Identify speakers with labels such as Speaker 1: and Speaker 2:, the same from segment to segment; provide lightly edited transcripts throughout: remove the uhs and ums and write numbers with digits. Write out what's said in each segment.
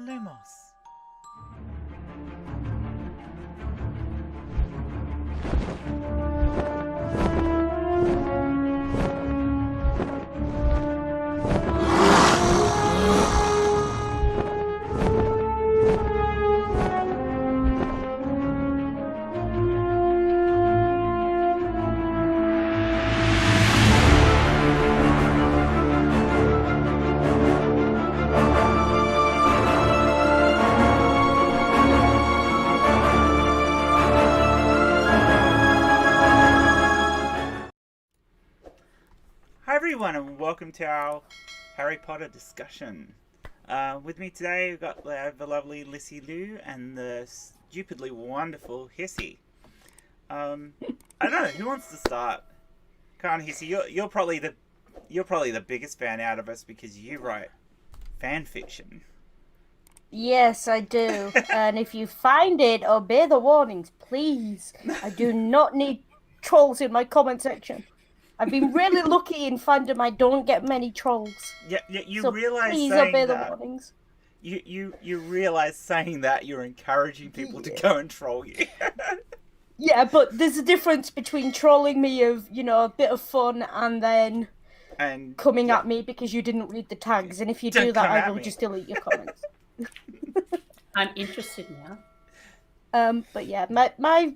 Speaker 1: Lumos. Hi everyone and welcome to our Harry Potter discussion. With me today we've got the lovely Lissy Lou and the stupidly wonderful Hissy. I don't know, who wants to start? Come on, Hissy, you're probably the biggest fan out of us because you write fan fiction.
Speaker 2: Yes, I do. And if you find it, obey the warnings, please. I do not need trolls in my comment section. I've been really lucky in fandom. I don't get many trolls.
Speaker 1: Yeah, you
Speaker 2: So
Speaker 1: realize
Speaker 2: please
Speaker 1: saying
Speaker 2: obey
Speaker 1: that.
Speaker 2: the warnings.
Speaker 1: You realize saying that you're encouraging people to go and troll you.
Speaker 2: Yeah, but there's a difference between trolling me of, a bit of fun and then coming at me because you didn't read the tags. And if you do that, I will just delete your comments.
Speaker 3: I'm interested now.
Speaker 2: But yeah, my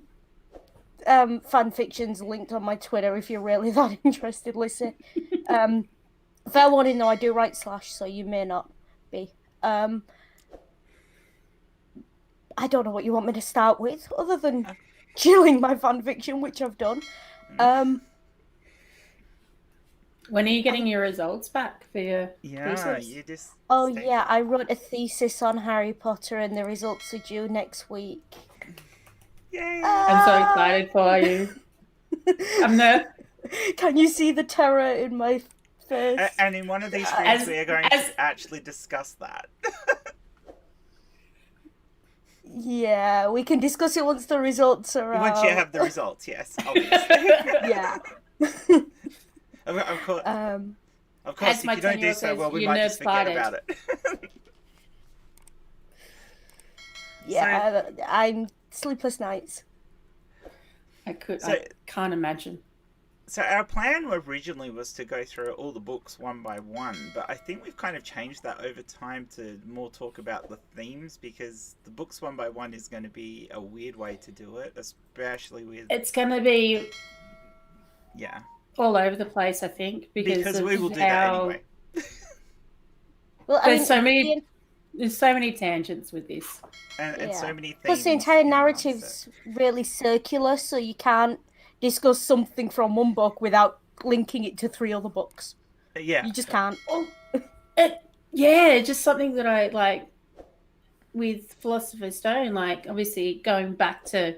Speaker 2: fan fiction's linked on my Twitter if you're really that interested, Lissy. Fair warning though, I do write slash, so you may not be. I don't know what you want me to start with, other than chilling my fan fiction, which I've done.
Speaker 3: When are you getting your results back for your thesis?
Speaker 1: You just...
Speaker 2: Oh yeah, I wrote a thesis on Harry Potter and the results are due next week.
Speaker 1: Yay!
Speaker 3: I'm so excited for you. I'm there.
Speaker 2: Can you see the terror in my face?
Speaker 1: And in one of these streams, we are going to actually discuss that.
Speaker 2: Yeah, we can discuss it once the results are out.
Speaker 1: Once you have the results, yes, obviously.
Speaker 2: Yeah.
Speaker 1: Of course, if you don't do so well, we might just forget about it.
Speaker 2: Yeah, I'm sleepless nights.
Speaker 3: I can't imagine.
Speaker 1: So our plan originally was to go through all the books one by one, but I think we've kind of changed that over time to more talk about the themes, because the books one by one is going to be a weird way to do it, especially with...
Speaker 3: It's going to be...
Speaker 1: Yeah.
Speaker 3: All over the place, I think, because
Speaker 1: we will do that anyway.
Speaker 2: Well,
Speaker 3: there's so many tangents with this,
Speaker 1: and so many things.
Speaker 2: Plus, the entire narrative's really circular, so you can't discuss something from one book without linking it to 3 other books.
Speaker 1: Yeah,
Speaker 2: you just can't.
Speaker 3: Just something that I like with Philosopher's Stone. Like, obviously, going back to.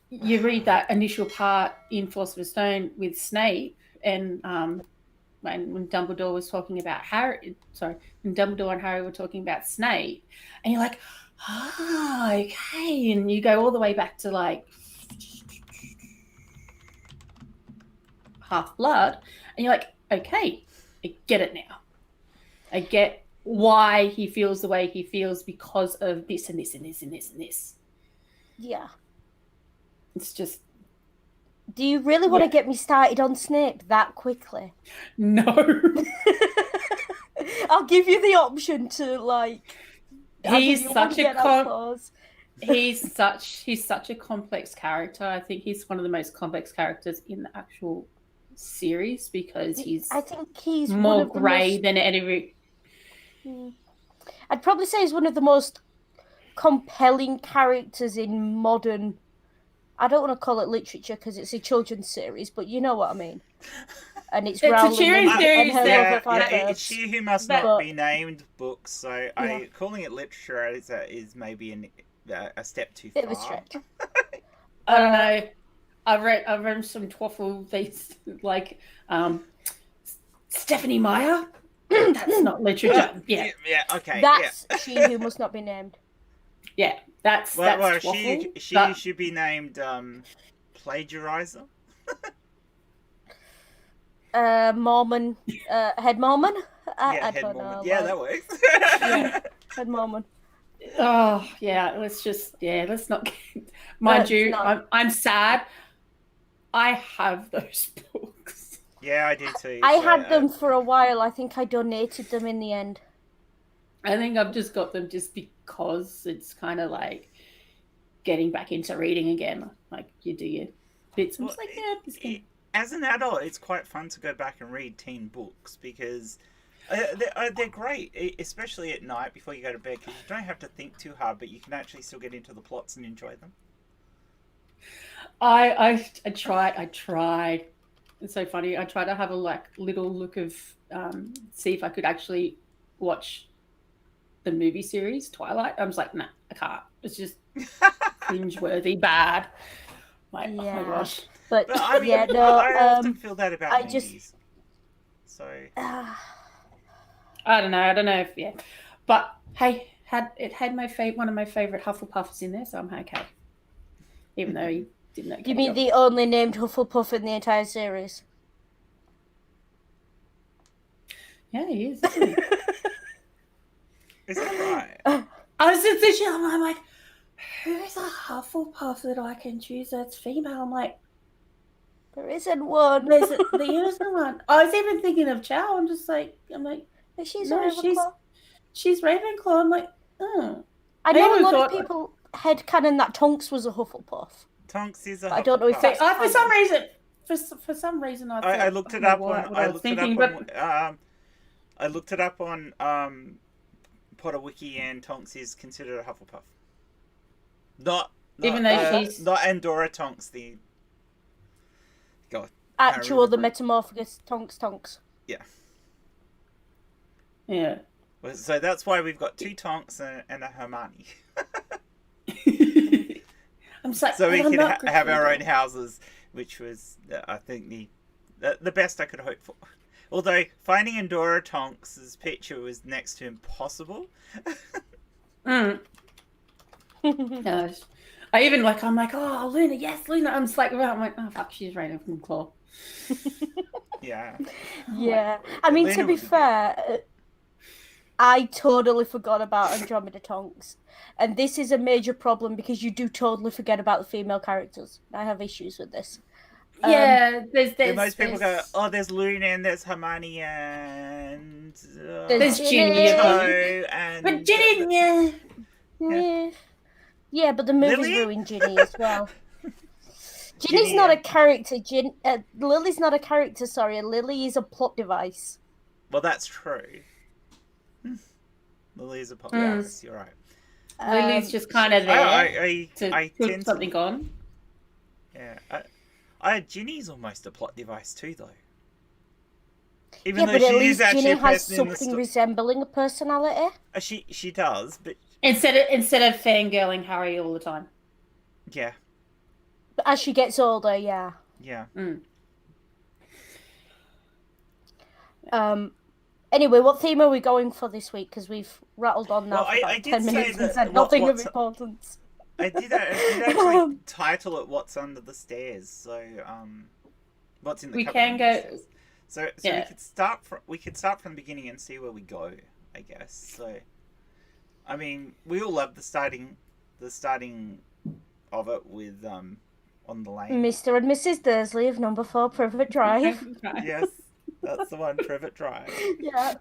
Speaker 3: You read that initial part in Philosopher's Stone with Snape, and when Dumbledore was talking about when Dumbledore and Harry were talking about Snape, and you're like, okay, and you go all the way back to like Half-Blood, and you're like, okay, I get it now. I get why he feels the way he feels because of this and this and this and this and this.
Speaker 2: Yeah.
Speaker 3: It's just...
Speaker 2: Do you really want to get me started on Snape that quickly?
Speaker 3: No.
Speaker 2: I'll give you the option to, like...
Speaker 3: He's such a complex character. I think he's one of the most complex characters in the actual series because
Speaker 2: I think he's
Speaker 3: more grey than any...
Speaker 2: I'd probably say he's one of the most compelling characters in modern... I don't want to call it literature because it's a children's series, but you know what I mean. And it's
Speaker 3: a children's series.
Speaker 1: It's She Who Must Not Be Named books. So calling it literature is maybe a step too far.
Speaker 2: Bit of a stretch.
Speaker 3: I don't know. I've read some twaffle things like Stephanie Meyer. That's not literature. Yeah,
Speaker 1: okay.
Speaker 2: That's She Who Must Not Be Named.
Speaker 3: Yeah. That's
Speaker 1: she should be named plagiarizer.
Speaker 2: Mormon, head Mormon. I
Speaker 1: head
Speaker 2: don't
Speaker 1: Mormon.
Speaker 2: know.
Speaker 1: Yeah, that works.
Speaker 2: at the moment.
Speaker 3: Oh yeah, let's not get, mind you, I'm sad. I have those books.
Speaker 1: Yeah, I do too.
Speaker 2: I had them for a while. I think I donated them in the end.
Speaker 3: I think I've just got them just because it's kind of like getting back into reading again. Like you do your bits. I'm just like, yeah.
Speaker 1: As an adult, it's quite fun to go back and read teen books because they're great, especially at night before you go to bed, because you don't have to think too hard, but you can actually still get into the plots and enjoy them.
Speaker 3: I tried. It's so funny. I tried to have a little look of see if I could actually watch the movie series Twilight. I was like, nah, I can't. It's just cringe-worthy bad. Like, oh my gosh.
Speaker 2: But
Speaker 1: I mean,
Speaker 2: I
Speaker 1: often feel that about movies. So
Speaker 3: I don't know if but hey, it had one of my favorite Hufflepuffs in there, so I'm okay. Even though he didn't know.
Speaker 2: You mean the only named Hufflepuff in the entire series?
Speaker 3: Yeah, he is. Isn't he?
Speaker 1: Is that right?
Speaker 3: I was just thinking, I'm like, who's a Hufflepuff that I can choose that's female? I'm like,
Speaker 2: there isn't one.
Speaker 3: There isn't one. I was even thinking of Chow. I'm like,
Speaker 2: she's
Speaker 3: no,
Speaker 2: Ravenclaw.
Speaker 3: She's Ravenclaw. I'm like, oh.
Speaker 2: I know a lot of people headcanon that Tonks was a Hufflepuff.
Speaker 1: Tonks is a Hufflepuff.
Speaker 2: I don't know if that's
Speaker 3: for some reason
Speaker 1: I looked it up on. I looked it up on Potter Wiki, and Tonks is considered a Hufflepuff. Not
Speaker 3: even though she's
Speaker 1: not Andorra Tonks, the
Speaker 2: actual the Metamorphosis Tonks.
Speaker 1: Yeah.
Speaker 3: Yeah.
Speaker 1: So that's why we've got 2 Tonks and a Hermione.
Speaker 3: I'm sorry.
Speaker 1: So we can have our own houses, which was, I think, the best I could hope for. Although finding Andorra Tonks' picture was next to impossible.
Speaker 3: No, I even I'm like, oh, Luna, yes, Luna. I'm just like, oh fuck, she's Ravenclaw.
Speaker 1: Yeah.
Speaker 2: Yeah. I mean, to be fair, I totally forgot about Andromeda Tonks. And this is a major problem because you do totally forget about the female characters. I have issues with this.
Speaker 3: Yeah,
Speaker 1: most people go, oh, there's Luna and there's Hermione and
Speaker 3: there's Ginny
Speaker 1: and
Speaker 3: Ginny,
Speaker 2: yeah, but the movies ruined Ginny as well. Ginny's not a character. Lily's not a character. Sorry, Lily is a plot device.
Speaker 1: Well, that's true. Lily is a plot device. You're right.
Speaker 3: Lily's just kind of there
Speaker 1: I
Speaker 3: put something on.
Speaker 1: Yeah, Ginny's almost a plot device too, though.
Speaker 2: Even though but at least Ginny has something resembling a personality.
Speaker 1: She does, but
Speaker 3: instead of fangirling Harry all the time.
Speaker 1: Yeah.
Speaker 2: But as she gets older, yeah.
Speaker 1: Yeah.
Speaker 2: Anyway, what theme are we going for this week? Because we've rattled on now for about 10 minutes and said nothing of importance.
Speaker 1: I did actually title it "What's Under the Stairs." So, what's in the cupboard? We can go. So we could start from the beginning and see where we go, I guess. So, I mean, we all love the starting of it with on the lane.
Speaker 2: Mr. and Mrs. Dursley of Number 4 Privet Drive.
Speaker 1: Yes, that's the one, Privet Drive.
Speaker 2: Yeah.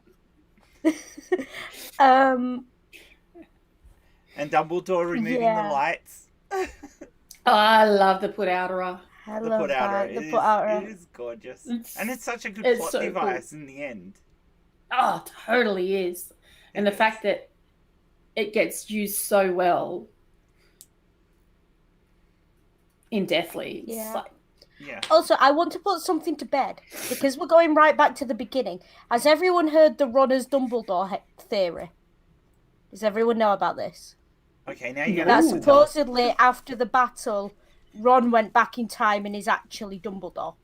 Speaker 1: And Dumbledore removing the lights.
Speaker 3: Oh, I love the put-outer.
Speaker 2: I love that. The put-outer.
Speaker 1: It is gorgeous. And it's such a good plot device in the end.
Speaker 3: Oh, totally is. And the fact that it gets used so well in Deathly.
Speaker 2: Yeah. Also, I want to put something to bed because we're going right back to the beginning. Has everyone heard the Ron as Dumbledore theory? Does everyone know about this?
Speaker 1: Okay, now you
Speaker 2: that supposedly after the battle, Ron went back in time and is actually Dumbledore.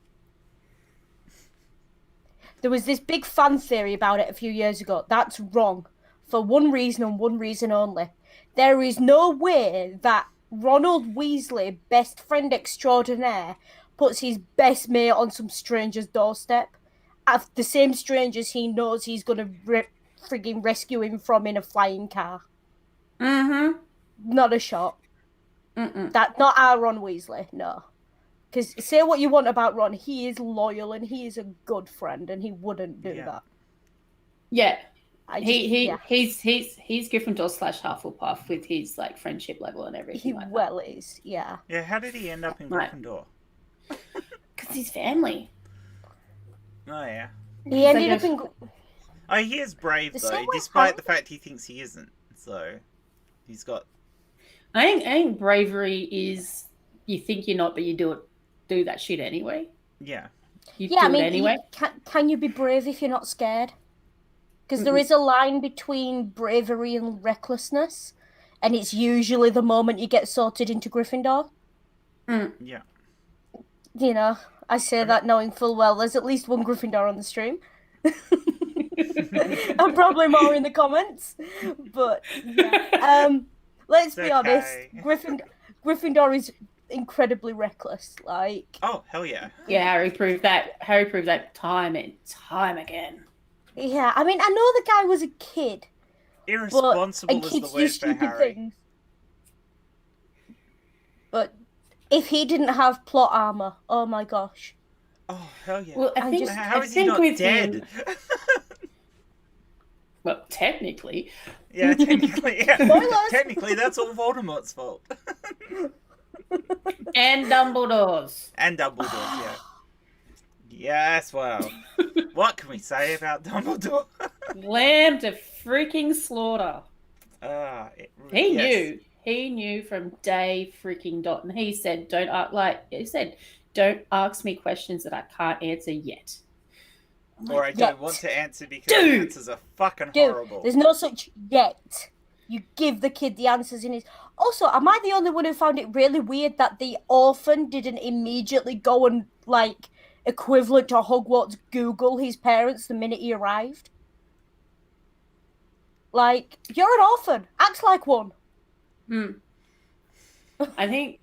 Speaker 2: There was this big fan theory about it a few years ago. That's wrong for one reason and one reason only. There is no way that Ronald Weasley, best friend extraordinaire, puts his best mate on some stranger's doorstep. The same strangers he knows he's going to frigging rescue him from in a flying car.
Speaker 3: Mm-hmm.
Speaker 2: Not a shot.
Speaker 3: Mm-mm.
Speaker 2: That not our Ron Weasley, no. Because say what you want about Ron, he is loyal and he is a good friend, and he wouldn't do
Speaker 1: Yeah.
Speaker 2: that.
Speaker 3: Yeah.
Speaker 2: Yeah.
Speaker 3: He's Gryffindor / Hufflepuff with his like friendship level and everything
Speaker 2: He
Speaker 3: like that.
Speaker 2: well is, yeah.
Speaker 1: Yeah, how did he end up in
Speaker 3: Right.
Speaker 1: Gryffindor?
Speaker 3: Because his family.
Speaker 1: Oh, yeah.
Speaker 2: He ended
Speaker 3: like
Speaker 2: up in.
Speaker 1: Oh, he is brave,
Speaker 2: The
Speaker 1: though,
Speaker 2: same way
Speaker 1: despite
Speaker 2: Harry-
Speaker 1: the fact he thinks he isn't. So, he's got...
Speaker 3: I think bravery is you think you're not, but you do that shit anyway.
Speaker 1: Yeah.
Speaker 3: You
Speaker 2: Yeah,
Speaker 3: do
Speaker 2: I mean,
Speaker 3: it anyway.
Speaker 2: can you be brave if you're not scared? Because there is a line between bravery and recklessness, and it's usually the moment you get sorted into Gryffindor.
Speaker 1: Yeah.
Speaker 2: You know, I say that knowing full well there's at least one Gryffindor on the stream. And probably more in the comments. But yeah. Let's be honest, Gryffindor is incredibly reckless. Like,
Speaker 1: Oh, hell yeah.
Speaker 3: Yeah, Harry proved that time and time again.
Speaker 2: yeah, I mean, I know the guy was a kid,
Speaker 1: Irresponsible
Speaker 2: and
Speaker 1: is the
Speaker 2: kids
Speaker 1: word
Speaker 2: do
Speaker 1: for
Speaker 2: stupid
Speaker 1: Harry.
Speaker 2: things. But if he didn't have plot armor, oh my gosh.
Speaker 1: Oh, hell yeah.
Speaker 3: Well, I think
Speaker 1: How is he
Speaker 3: think
Speaker 1: not
Speaker 3: with
Speaker 1: dead?
Speaker 3: him, well, technically,
Speaker 1: Yeah, technically, yeah.
Speaker 2: Spoilers!
Speaker 1: Technically, that's all Voldemort's fault.
Speaker 3: and Dumbledore's.
Speaker 1: And Dumbledore's, yeah. Yes, well. What can we say about Dumbledore?
Speaker 3: Lamb to freaking slaughter. He knew from day freaking dot, and he said, "Don't ask me questions that I can't answer yet."
Speaker 1: Or I
Speaker 2: Yet.
Speaker 1: don't want to answer because the answers are fucking horrible.
Speaker 2: There's no such yet. You give the kid the answers in his. Also, am I the only one who found it really weird that the orphan didn't immediately go and, like, equivalent to Hogwarts, Google his parents the minute he arrived? Like, you're an orphan. Act like one.
Speaker 3: I think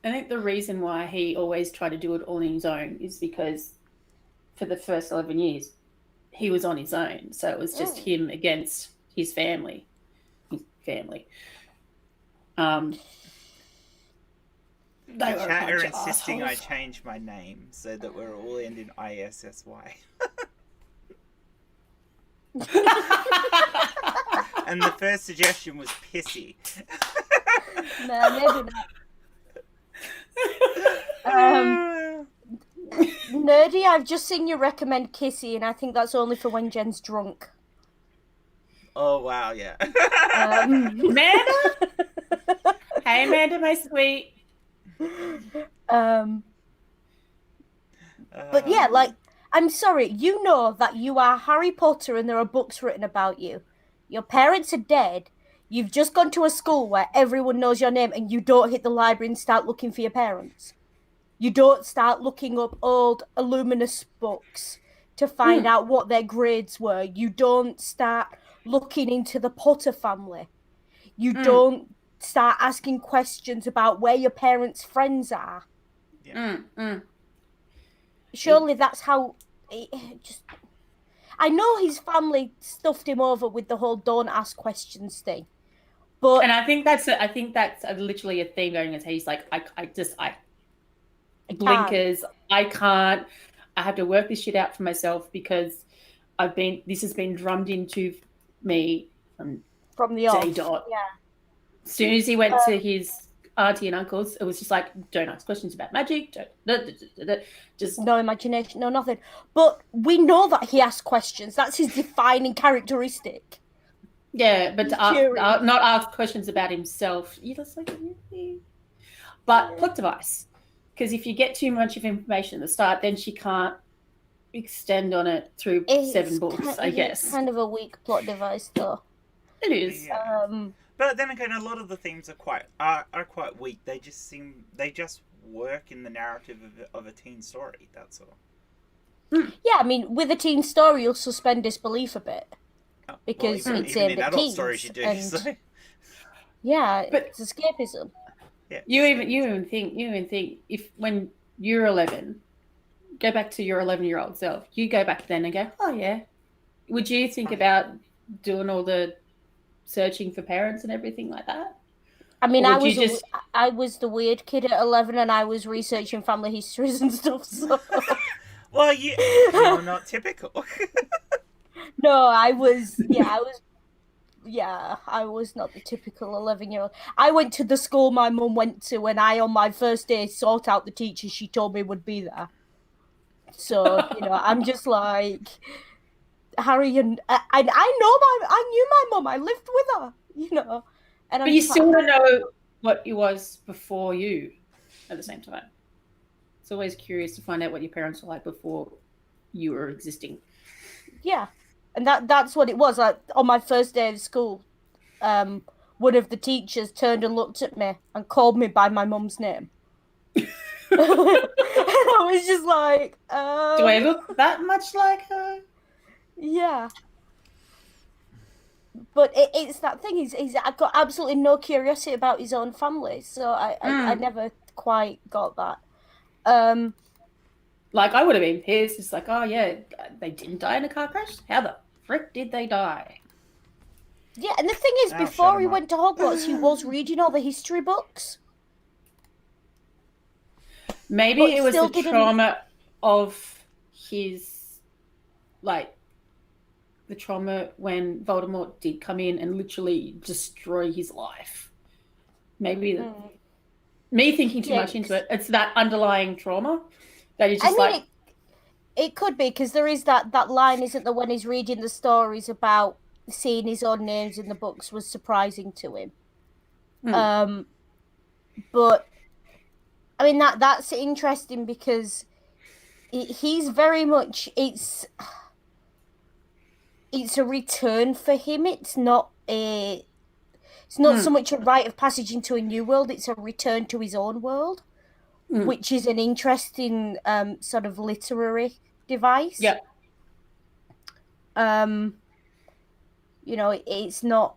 Speaker 3: the reason why he always tried to do it all on his own is because for the first 11 years he was on his own, so it was just him against his family. They
Speaker 1: The
Speaker 3: were a
Speaker 1: chat are
Speaker 3: bunch of
Speaker 1: insisting I
Speaker 3: assholes.
Speaker 1: change my name so that we're all end in ISSY. And the first suggestion was pissy.
Speaker 2: No, maybe not. Nerdy, I've just seen you recommend Kissy, and I think that's only for when Jen's drunk.
Speaker 1: Oh, wow, yeah.
Speaker 3: Amanda? Hey, Amanda, my sweet.
Speaker 2: But yeah, like, I'm sorry, you know that you are Harry Potter and there are books written about you. Your parents are dead. You've just gone to a school where everyone knows your name, and you don't hit the library and start looking for your parents. You don't start looking up old Illuminous books to find out what their grades were. You don't start looking into the Potter family. You don't start asking questions about where your parents' friends are.
Speaker 1: Yeah.
Speaker 2: Surely that's how I know his family stuffed him over with the whole don't ask questions thing. But
Speaker 3: And I think that's literally a theme going into he's like, I blinkers, I can't. I have to work this shit out for myself because this has been drummed into me
Speaker 2: from the
Speaker 3: day
Speaker 2: off.
Speaker 3: dot.
Speaker 2: Yeah.
Speaker 3: As soon as he went to his auntie and uncles, it was just like, don't ask questions about magic. Just
Speaker 2: no imagination, no nothing. But we know that he asks questions. That's his defining characteristic.
Speaker 3: yeah, but to not ask questions about himself. You just like, but plot device. Because if you get too much of information at the start, then she can't extend on it through 7 books, I guess.
Speaker 2: It's kind of a weak plot device, though.
Speaker 3: It is.
Speaker 1: Yeah. But then again, a lot of the themes are quite weak. They just work in the narrative of a teen story. That's all.
Speaker 2: Yeah, I mean, with a teen story, you'll suspend disbelief a bit because
Speaker 1: even,
Speaker 2: it's
Speaker 1: even
Speaker 2: aimed
Speaker 1: in
Speaker 2: at
Speaker 1: adult
Speaker 2: teens.
Speaker 1: stories, you do.
Speaker 2: And,
Speaker 1: So.
Speaker 2: yeah,
Speaker 3: But-
Speaker 2: it's escapism.
Speaker 1: Yeah.
Speaker 3: You even think if when you're 11, go back to your 11-year-old self. You go back then and go, oh yeah. Would you think about doing all the searching for parents and everything like that?
Speaker 2: I mean,
Speaker 3: Or
Speaker 2: I
Speaker 3: would you
Speaker 2: was
Speaker 3: just
Speaker 2: I was the weird kid at 11, and I was researching family histories and stuff. So
Speaker 1: Well, you're not typical.
Speaker 2: no, I was. Yeah, I was not the typical 11-year-old. I went to the school my mum went to, and I, on my first day, sought out the teacher she told me would be there. So, I'm just like, Harry, and I know I knew my mum. I lived with her. And I'm
Speaker 3: but you
Speaker 2: just
Speaker 3: still
Speaker 2: like,
Speaker 3: don't know what it was before you at the same time. It's always curious to find out what your parents were like before you were existing.
Speaker 2: yeah. And that's what it was. Like, on my first day of school, one of the teachers turned and looked at me and called me by my mum's name. And I was just like,
Speaker 3: Do I look that much like her?
Speaker 2: yeah. But it's that thing. He's I've got absolutely no curiosity about his own family, so I never quite got that.
Speaker 3: Like, I would have been pissed. It's like, oh yeah, they didn't die in a car crash? How the frick did they die?
Speaker 2: Yeah, and the thing is,
Speaker 1: Now
Speaker 2: before
Speaker 1: shut
Speaker 2: he
Speaker 1: him
Speaker 2: went to Hogwarts, he was reading all the history books.
Speaker 3: Maybe
Speaker 2: But
Speaker 3: it was
Speaker 2: still
Speaker 3: the
Speaker 2: didn't-
Speaker 3: trauma of his, like, the trauma when Voldemort did come in and literally destroy his life. Maybe me thinking too much into it. It's that underlying trauma that is just
Speaker 2: it could be, because there is that line, isn't there, when he's reading the stories about seeing his own names in the books was surprising to him. But I mean that's interesting, because he's very much it's a return for him. It's not so much a rite of passage into a new world. It's a return to his own world, which is an interesting sort of literary device.
Speaker 3: Yeah.
Speaker 2: It's not.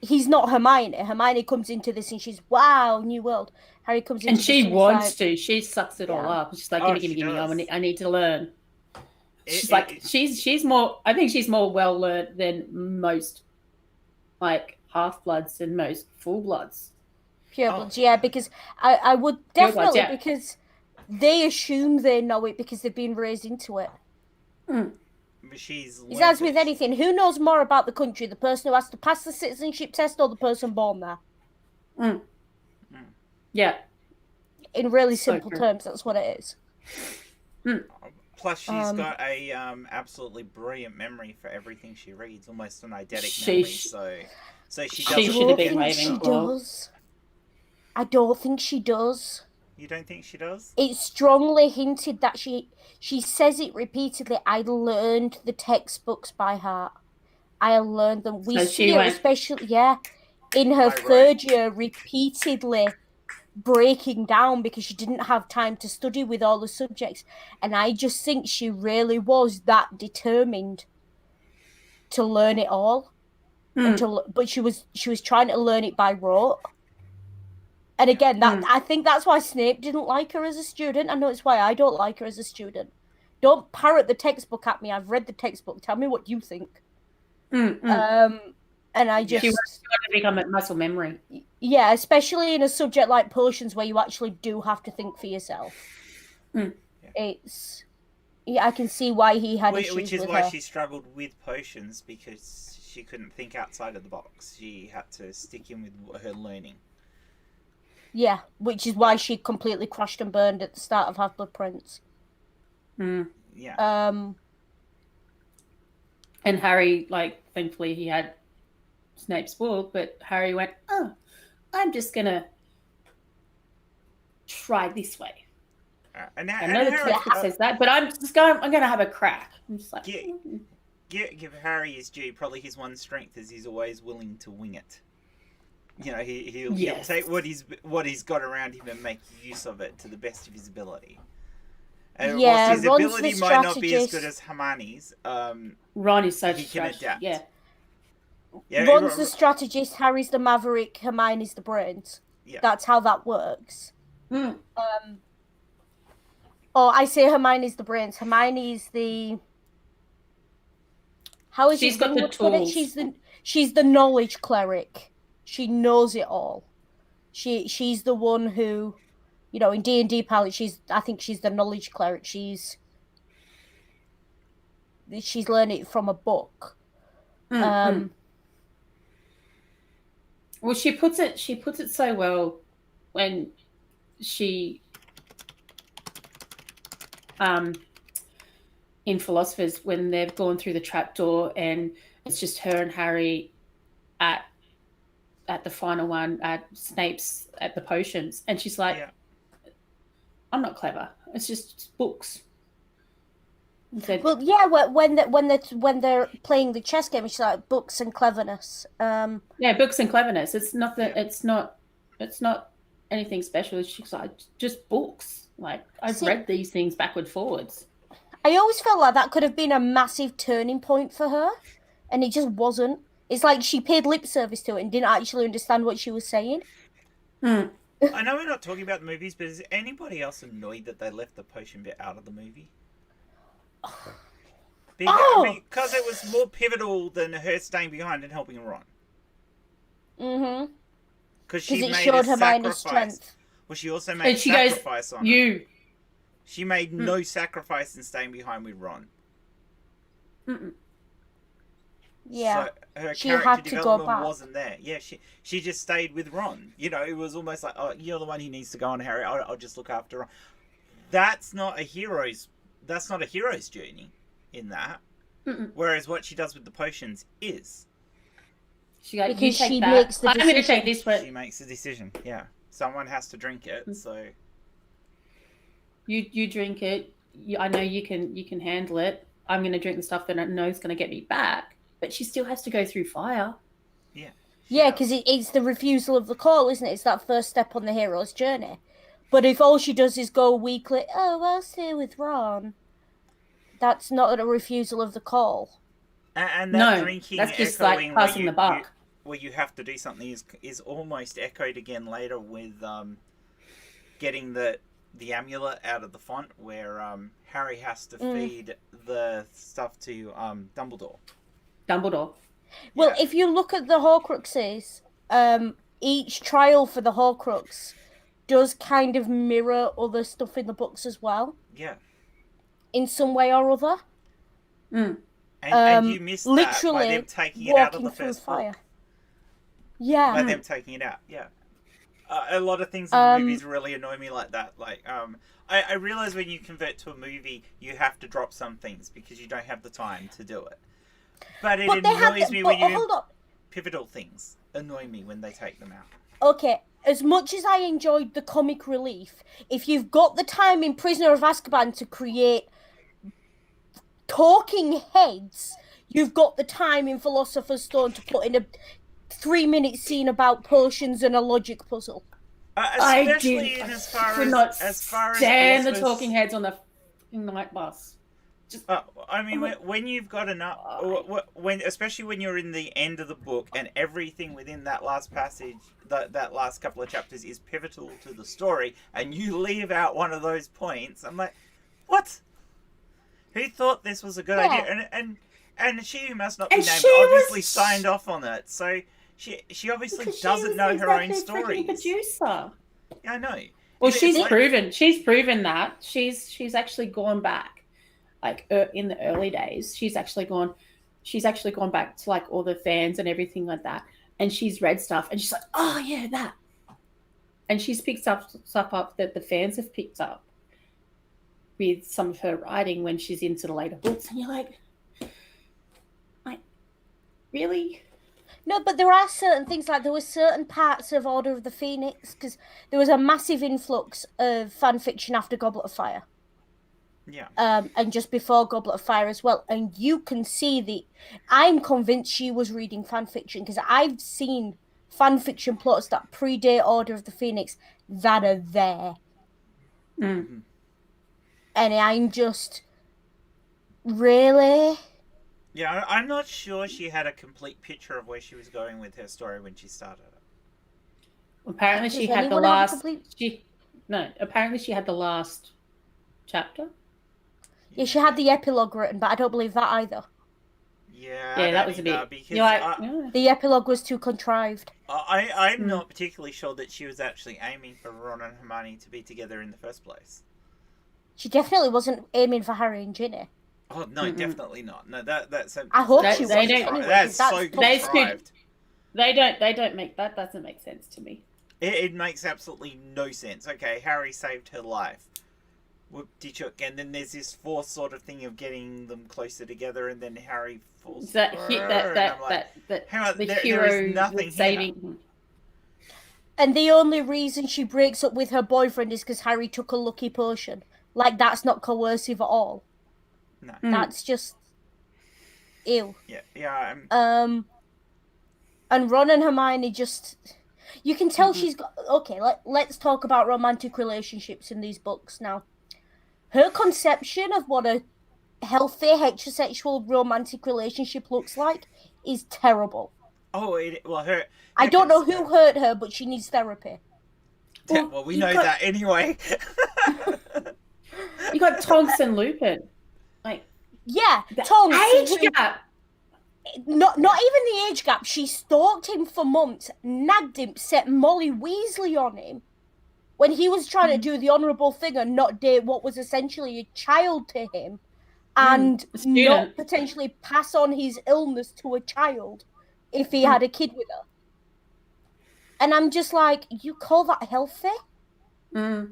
Speaker 2: He's not Hermione. Hermione comes into this and she's, wow, new world. Harry comes into
Speaker 3: and
Speaker 2: this
Speaker 3: she
Speaker 2: and
Speaker 3: wants to. She sucks it all
Speaker 2: Yeah.
Speaker 3: up. She's like,
Speaker 1: Oh,
Speaker 3: gimme.
Speaker 1: she does.
Speaker 3: I need to learn. She's more. I think she's more well learned than most, like, half bloods and most full bloods.
Speaker 2: Purebloods, yeah, because I would definitely,
Speaker 3: yeah.
Speaker 2: because they assume they know it because they've been raised into it.
Speaker 1: She's
Speaker 2: It's as with anything. Who knows more about the country? The person who has to pass the citizenship test, or the person born there?
Speaker 3: Yeah.
Speaker 2: In really
Speaker 3: So
Speaker 2: simple
Speaker 3: true.
Speaker 2: terms, that's what it is.
Speaker 1: Plus, she's got a absolutely brilliant memory for everything she reads, almost an eidetic memory. So she
Speaker 3: She
Speaker 1: doesn't.
Speaker 3: should have been
Speaker 2: I don't think she
Speaker 3: Ravenclaw.
Speaker 2: does. I don't think she does.
Speaker 1: You don't think she does?
Speaker 2: It's strongly hinted that she says it repeatedly. I learned the textbooks by heart. I learned them. We
Speaker 3: So
Speaker 2: see
Speaker 3: she
Speaker 2: her,
Speaker 3: went-
Speaker 2: especially, in her
Speaker 1: By
Speaker 2: third year, repeatedly breaking down because she didn't have time to study with all the subjects. And I just think she really was that determined to learn it all. But she was trying to learn it by rote. And again, I think that's why Snape didn't like her as a student. I know it's why I don't like her as a student. Don't parrot the textbook at me. I've read the textbook. Tell me what you think. And I just...
Speaker 3: She wants to become a muscle memory.
Speaker 2: Yeah, especially in a subject like potions where you actually do have to think for yourself. It's... Yeah, I can see why he had issues with her.
Speaker 1: Which is why she struggled with potions, because she couldn't think outside of the box. She had to stick in with her learning.
Speaker 2: Yeah, which is why she completely crashed and burned at the start of Half-Blood Prince.
Speaker 1: Yeah.
Speaker 3: And Harry, like, thankfully he had Snape's book, but Harry went, oh, I'm just going to try this way. I know the textbook says that, but I'm going to have a crack. I'm just like,
Speaker 1: give Harry his due. Probably his one strength is he's always willing to wing it. You know, he'll take what he's got around him and make use of it to the best of his ability. And whilst his ability might not be as good as Hermione's,
Speaker 3: Ron is such
Speaker 1: he can adapt.
Speaker 3: Yeah.
Speaker 2: Ron's the strategist, Harry's the maverick, Hermione's the brains.
Speaker 1: Yeah.
Speaker 2: That's how that works. I say Hermione's the brains. Hermione's the How is
Speaker 3: She's
Speaker 2: it
Speaker 3: got the
Speaker 2: Ringwood put it?
Speaker 3: tools.
Speaker 2: She's the knowledge cleric. She knows it all. She's the one who, you know, in D&D palette, I think she's the knowledge cleric. She's learned it from a book.
Speaker 3: Well, she puts it so well when she in Philosophers, when they've gone through the trapdoor and it's just her and Harry at the final one at Snape's at the potions, and she's like, I'm not clever. It's just books.
Speaker 2: Well, yeah, when they're playing the chess game, she's like books and cleverness.
Speaker 3: Yeah, books and cleverness. It's not that. It's not anything special. She's like just books. Like I've read these things backward forwards.
Speaker 2: I always felt like that could have been a massive turning point for her, and it just wasn't. It's like she paid lip service to it and didn't actually understand what she was saying.
Speaker 1: I know we're not talking about the movies, but is anybody else annoyed that they left the potion bit out of the movie? Because it was more pivotal than her staying behind and helping Ron.
Speaker 2: Mm-hmm.
Speaker 1: Because she
Speaker 2: it
Speaker 1: made
Speaker 2: showed
Speaker 1: a
Speaker 2: her
Speaker 1: sacrifice.
Speaker 2: strength.
Speaker 1: Well, she also made a sacrifice on it. She made no sacrifice in staying behind with Ron.
Speaker 2: Yeah.
Speaker 1: So her
Speaker 2: she
Speaker 1: character
Speaker 2: had to
Speaker 1: development
Speaker 2: go back.
Speaker 1: wasn't there. Yeah, she just stayed with Ron. You know, it was almost like, oh, you're the one who needs to go on, Harry. I'll just look after Ron. That's not a hero's journey in that. Whereas what she does with the potions is.
Speaker 2: Because she makes the decision.
Speaker 3: I'm going to take this one.
Speaker 1: She makes the decision, yeah. Someone has to drink it, so...
Speaker 3: You drink it. I know you can handle it. I'm going to drink the stuff that I know is going to get me back. But she still has to go through fire.
Speaker 1: Yeah.
Speaker 2: Yeah, because it's the refusal of the call, isn't it? It's that first step on the hero's journey. But if all she does is go weakly, oh, I'll stay with Ron, that's not a refusal of the call.
Speaker 1: And that drinking,
Speaker 3: that's just like passing the buck.
Speaker 1: Where you have to do something is almost echoed again later with getting the amulet out of the font, where Harry has to feed the stuff to Dumbledore.
Speaker 2: Well, if you look at the Horcruxes, each trial for the Horcrux does kind of mirror other stuff in the books as well.
Speaker 1: Yeah.
Speaker 2: In some way or other.
Speaker 1: And you missed that by them taking it out of the first book.
Speaker 2: Yeah.
Speaker 1: By them taking it out, yeah. A lot of things in the movies really annoy me like that. Like, I realize when you convert to a movie, you have to drop some things because you don't have the time to do it. But it annoys me when pivotal things annoy me when they take them out.
Speaker 2: Okay, as much as I enjoyed the comic relief, if you've got the time in Prisoner of Azkaban to create talking heads, you've got the time in Philosopher's Stone to put in a 3-minute scene about potions and a logic puzzle.
Speaker 1: Especially as far as
Speaker 3: the talking heads on the night bus.
Speaker 1: I mean, when you've got enough, especially when you're in the end of the book and everything within that last passage, that last couple of chapters is pivotal to the story, and you leave out one of those points, I'm like, what? Who thought this was a good idea? And she, who must not be named, obviously signed off on it. So she obviously doesn't know her own stories.
Speaker 3: Producer.
Speaker 1: Yeah, I know.
Speaker 3: Well, she's proven that she's actually gone back. Like in the early days, she's actually gone back to like all the fans and everything like that, and she's read stuff, and she's like, oh yeah, that, and she's picked stuff up that the fans have picked up with some of her writing when she's into the later books, and you're like, really?
Speaker 2: No, but there are certain things, like there were certain parts of Order of the Phoenix, because there was a massive influx of fan fiction after Goblet of Fire.
Speaker 1: Yeah.
Speaker 2: And just before Goblet of Fire as well. And you can see I'm convinced she was reading fan fiction, because I've seen fan fiction plots that predate Order of the Phoenix that are there.
Speaker 3: Mm-hmm.
Speaker 2: And I'm just, really?
Speaker 1: Yeah, I'm not sure she had a complete picture of where she was going with her story when she started it.
Speaker 3: Apparently she had the last... apparently she had the last chapter.
Speaker 2: Yeah, she had the epilogue written, but I don't believe that either.
Speaker 1: Yeah,
Speaker 3: Yeah,
Speaker 1: I
Speaker 3: that
Speaker 1: don't
Speaker 3: was a
Speaker 1: either,
Speaker 3: bit.
Speaker 1: because
Speaker 3: You're like, yeah.
Speaker 2: The epilogue was too contrived.
Speaker 1: I'm not particularly sure that she was actually aiming for Ron and Hermione to be together in the first place.
Speaker 2: She definitely wasn't aiming for Harry and Ginny.
Speaker 1: Oh no, definitely not. No, that's so.
Speaker 2: I hope
Speaker 3: They-
Speaker 2: she
Speaker 3: they
Speaker 2: was.
Speaker 3: don't-
Speaker 2: Anyway,
Speaker 1: That's
Speaker 2: 'cause
Speaker 1: so
Speaker 2: that's
Speaker 1: contrived.
Speaker 3: They don't make that. Doesn't make sense to me.
Speaker 1: It makes absolutely no sense. Okay, Harry saved her life. Whoop-de-chook. And then there's this forced sort of thing of getting them closer together, and then Harry falls.
Speaker 3: That
Speaker 1: for
Speaker 3: hit
Speaker 1: her,
Speaker 3: that
Speaker 1: and
Speaker 3: that
Speaker 1: I'm like,
Speaker 3: that
Speaker 1: hang on,
Speaker 3: the
Speaker 1: there
Speaker 3: hero
Speaker 1: is nothing
Speaker 3: was saving.
Speaker 2: And the only reason she breaks up with her boyfriend is because Harry took a lucky potion. Like, that's not coercive at all.
Speaker 1: No.
Speaker 2: That's just ew.
Speaker 1: Yeah.
Speaker 2: And Ron and Hermione just, you can tell she's got. Okay, let's talk about romantic relationships in these books now. Her conception of what a healthy heterosexual romantic relationship looks like is terrible.
Speaker 1: Oh, her.
Speaker 2: I don't know who hurt her, but she needs therapy.
Speaker 1: Well, we know that anyway.
Speaker 3: You got Tonks and Lupin. Like,
Speaker 2: Yeah,
Speaker 3: the
Speaker 2: Tonks.
Speaker 3: age gap.
Speaker 2: Not even the age gap. She stalked him for months, nagged him, set Molly Weasley on him when he was trying to do the honourable thing and not date what was essentially a child to him, and not potentially pass on his illness to a child if he had a kid with her. And I'm just like, you call that healthy? I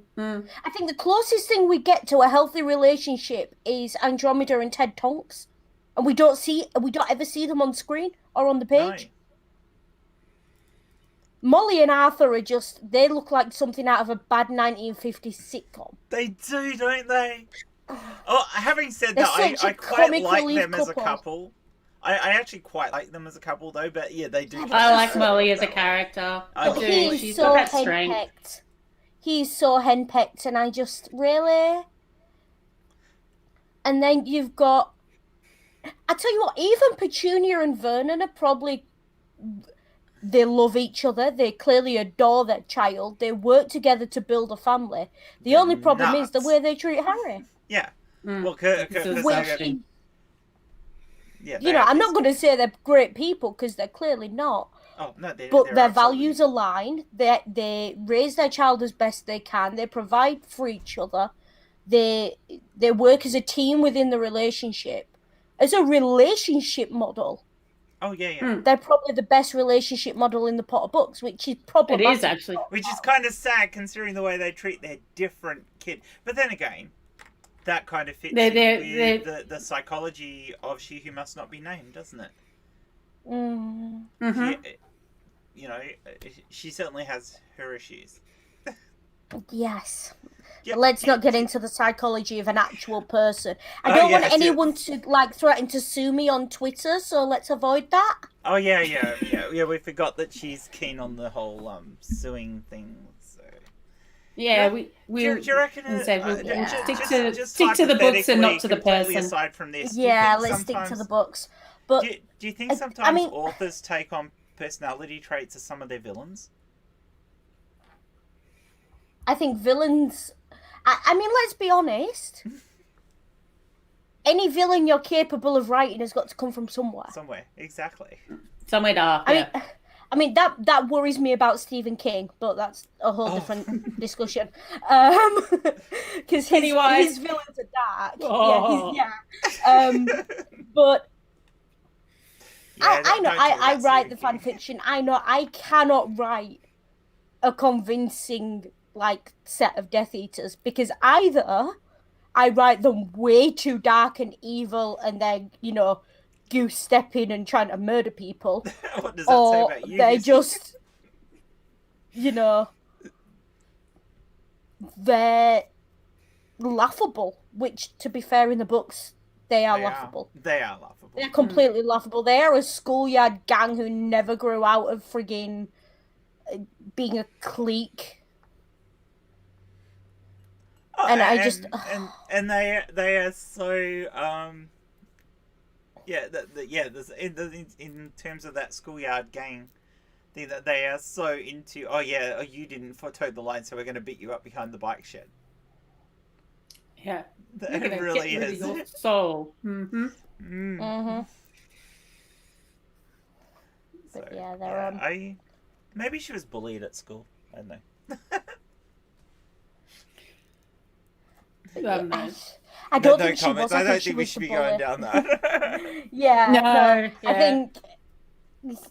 Speaker 2: think the closest thing we get to a healthy relationship is Andromeda and Ted Tonks, and we don't ever see them on screen or on the page. No. Molly and Arthur are they look like something out of a bad 1950s sitcom.
Speaker 1: They do, don't they? Oh, having said
Speaker 2: They're
Speaker 1: that, I quite like them
Speaker 2: couple.
Speaker 1: as a couple. I actually quite like them as a couple, though, but yeah, they do.
Speaker 3: I like Molly as a character. I do.
Speaker 2: He's
Speaker 3: She's
Speaker 2: so
Speaker 3: got that strength.
Speaker 2: henpecked. He's so henpecked, and I just really. And then you've got. I tell you what, even Petunia and Vernon are probably. They love each other. They clearly adore their child. They work together to build a family. The only problem is the way they treat Harry.
Speaker 1: Yeah. Well, I'm not going to say they're great people because they're clearly not. Oh no,
Speaker 2: but their values align. They raise their child as best they can. They provide for each other. They work as a team within the relationship. As a relationship model.
Speaker 1: Oh yeah.
Speaker 2: They're probably the best relationship model in the Potter books, which is problematic.
Speaker 3: It is actually.
Speaker 1: Which is kind of sad considering the way they treat their different kid. But then again, that kind of fits with the psychology of She Who Must Not Be Named, doesn't it? She certainly has her issues.
Speaker 2: Yes. Yep. Let's not get into the psychology of an actual person. I don't want anyone to threaten to sue me on Twitter, so let's avoid that.
Speaker 1: Oh yeah. We forgot that she's keen on the whole suing thing. So.
Speaker 3: Yeah, we
Speaker 1: do you reckon
Speaker 3: stick to the books and not to the person.
Speaker 1: Aside from this,
Speaker 2: let's stick to the books. But
Speaker 1: do you think sometimes authors take on personality traits as some of their villains?
Speaker 2: I think villains. I mean, let's be honest. Any villain you're capable of writing has got to come from somewhere.
Speaker 1: Somewhere, exactly.
Speaker 3: Somewhere dark.
Speaker 2: I mean that worries me about Stephen King, but that's a whole different discussion. Because his villains are dark.
Speaker 3: Oh.
Speaker 2: But I know I write the fan fiction. I know I cannot write a convincing set of Death Eaters because either I write them way too dark and evil and then goose stepping and trying to murder people,
Speaker 1: what does that say about you?
Speaker 2: They're just they're laughable, which to be fair in the books they are laughable.
Speaker 1: They are laughable.
Speaker 2: They're completely laughable. They are a schoolyard gang who never grew out of frigging being a clique. And I just
Speaker 1: and they are so in terms of that schoolyard gang thing that they are so into. You didn't toe the line, so we're going to beat you up behind the bike shed.
Speaker 3: Yeah,
Speaker 1: it really is.
Speaker 3: Your soul.
Speaker 2: But yeah, they're
Speaker 1: maybe she was bullied at school. I don't know.
Speaker 2: I don't
Speaker 1: No
Speaker 2: think she
Speaker 1: comments.
Speaker 2: was.
Speaker 1: I don't
Speaker 2: she
Speaker 1: think we
Speaker 2: was
Speaker 1: should
Speaker 2: the
Speaker 1: be going
Speaker 2: bully.
Speaker 1: down that.
Speaker 2: Yeah,
Speaker 3: No,
Speaker 2: I
Speaker 3: yeah.
Speaker 2: think.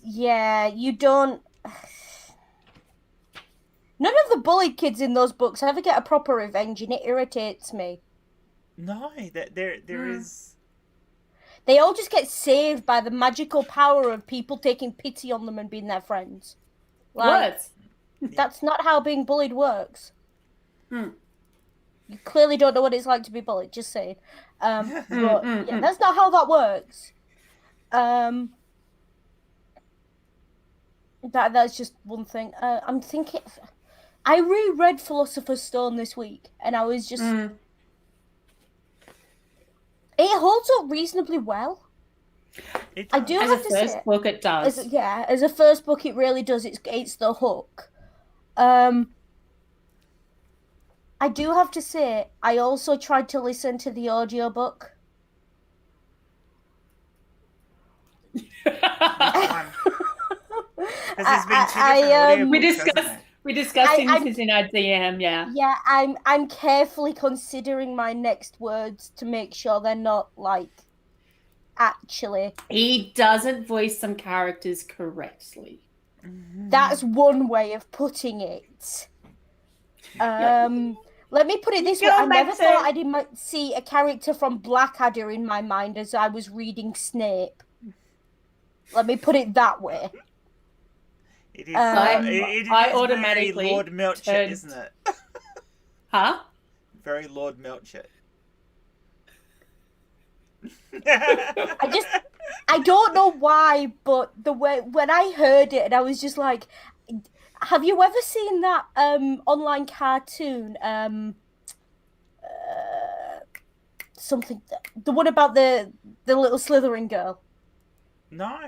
Speaker 2: Yeah, you don't. None of the bullied kids in those books ever get a proper revenge, and it irritates me.
Speaker 1: No, there is.
Speaker 2: They all just get saved by the magical power of people taking pity on them and being their friends. Like,
Speaker 3: What?
Speaker 2: that's not how being bullied works.
Speaker 3: Hmm.
Speaker 2: You clearly don't know what it's like to be bullied, just saying. But yeah, that's not how that works. That's just one thing. I'm thinking... I reread Philosopher's Stone this week, and I was just... It holds up reasonably well. I do
Speaker 3: As
Speaker 2: have
Speaker 3: a
Speaker 2: to
Speaker 3: first
Speaker 2: say,
Speaker 3: book, it does.
Speaker 2: as a first book, it really does. It's the hook. I do have to say, I also tried to listen to the audiobook.
Speaker 3: We discussed this in our DM, yeah.
Speaker 2: Yeah, I'm carefully considering my next words to make sure they're not like actually.
Speaker 3: He doesn't voice some characters correctly.
Speaker 2: That's one way of putting it. Let me put it this way. I never thought I'd see a character from Blackadder in my mind as I was reading Snape. Let me put it that way.
Speaker 1: It is.
Speaker 3: I automatically
Speaker 1: very Lord Melchett, isn't it?
Speaker 3: Huh?
Speaker 1: Very Lord Melchett.
Speaker 2: I don't know why, but the way when I heard it, and I was just like, have you ever seen that online cartoon? Something, the one about the little Slytherin girl.
Speaker 1: No.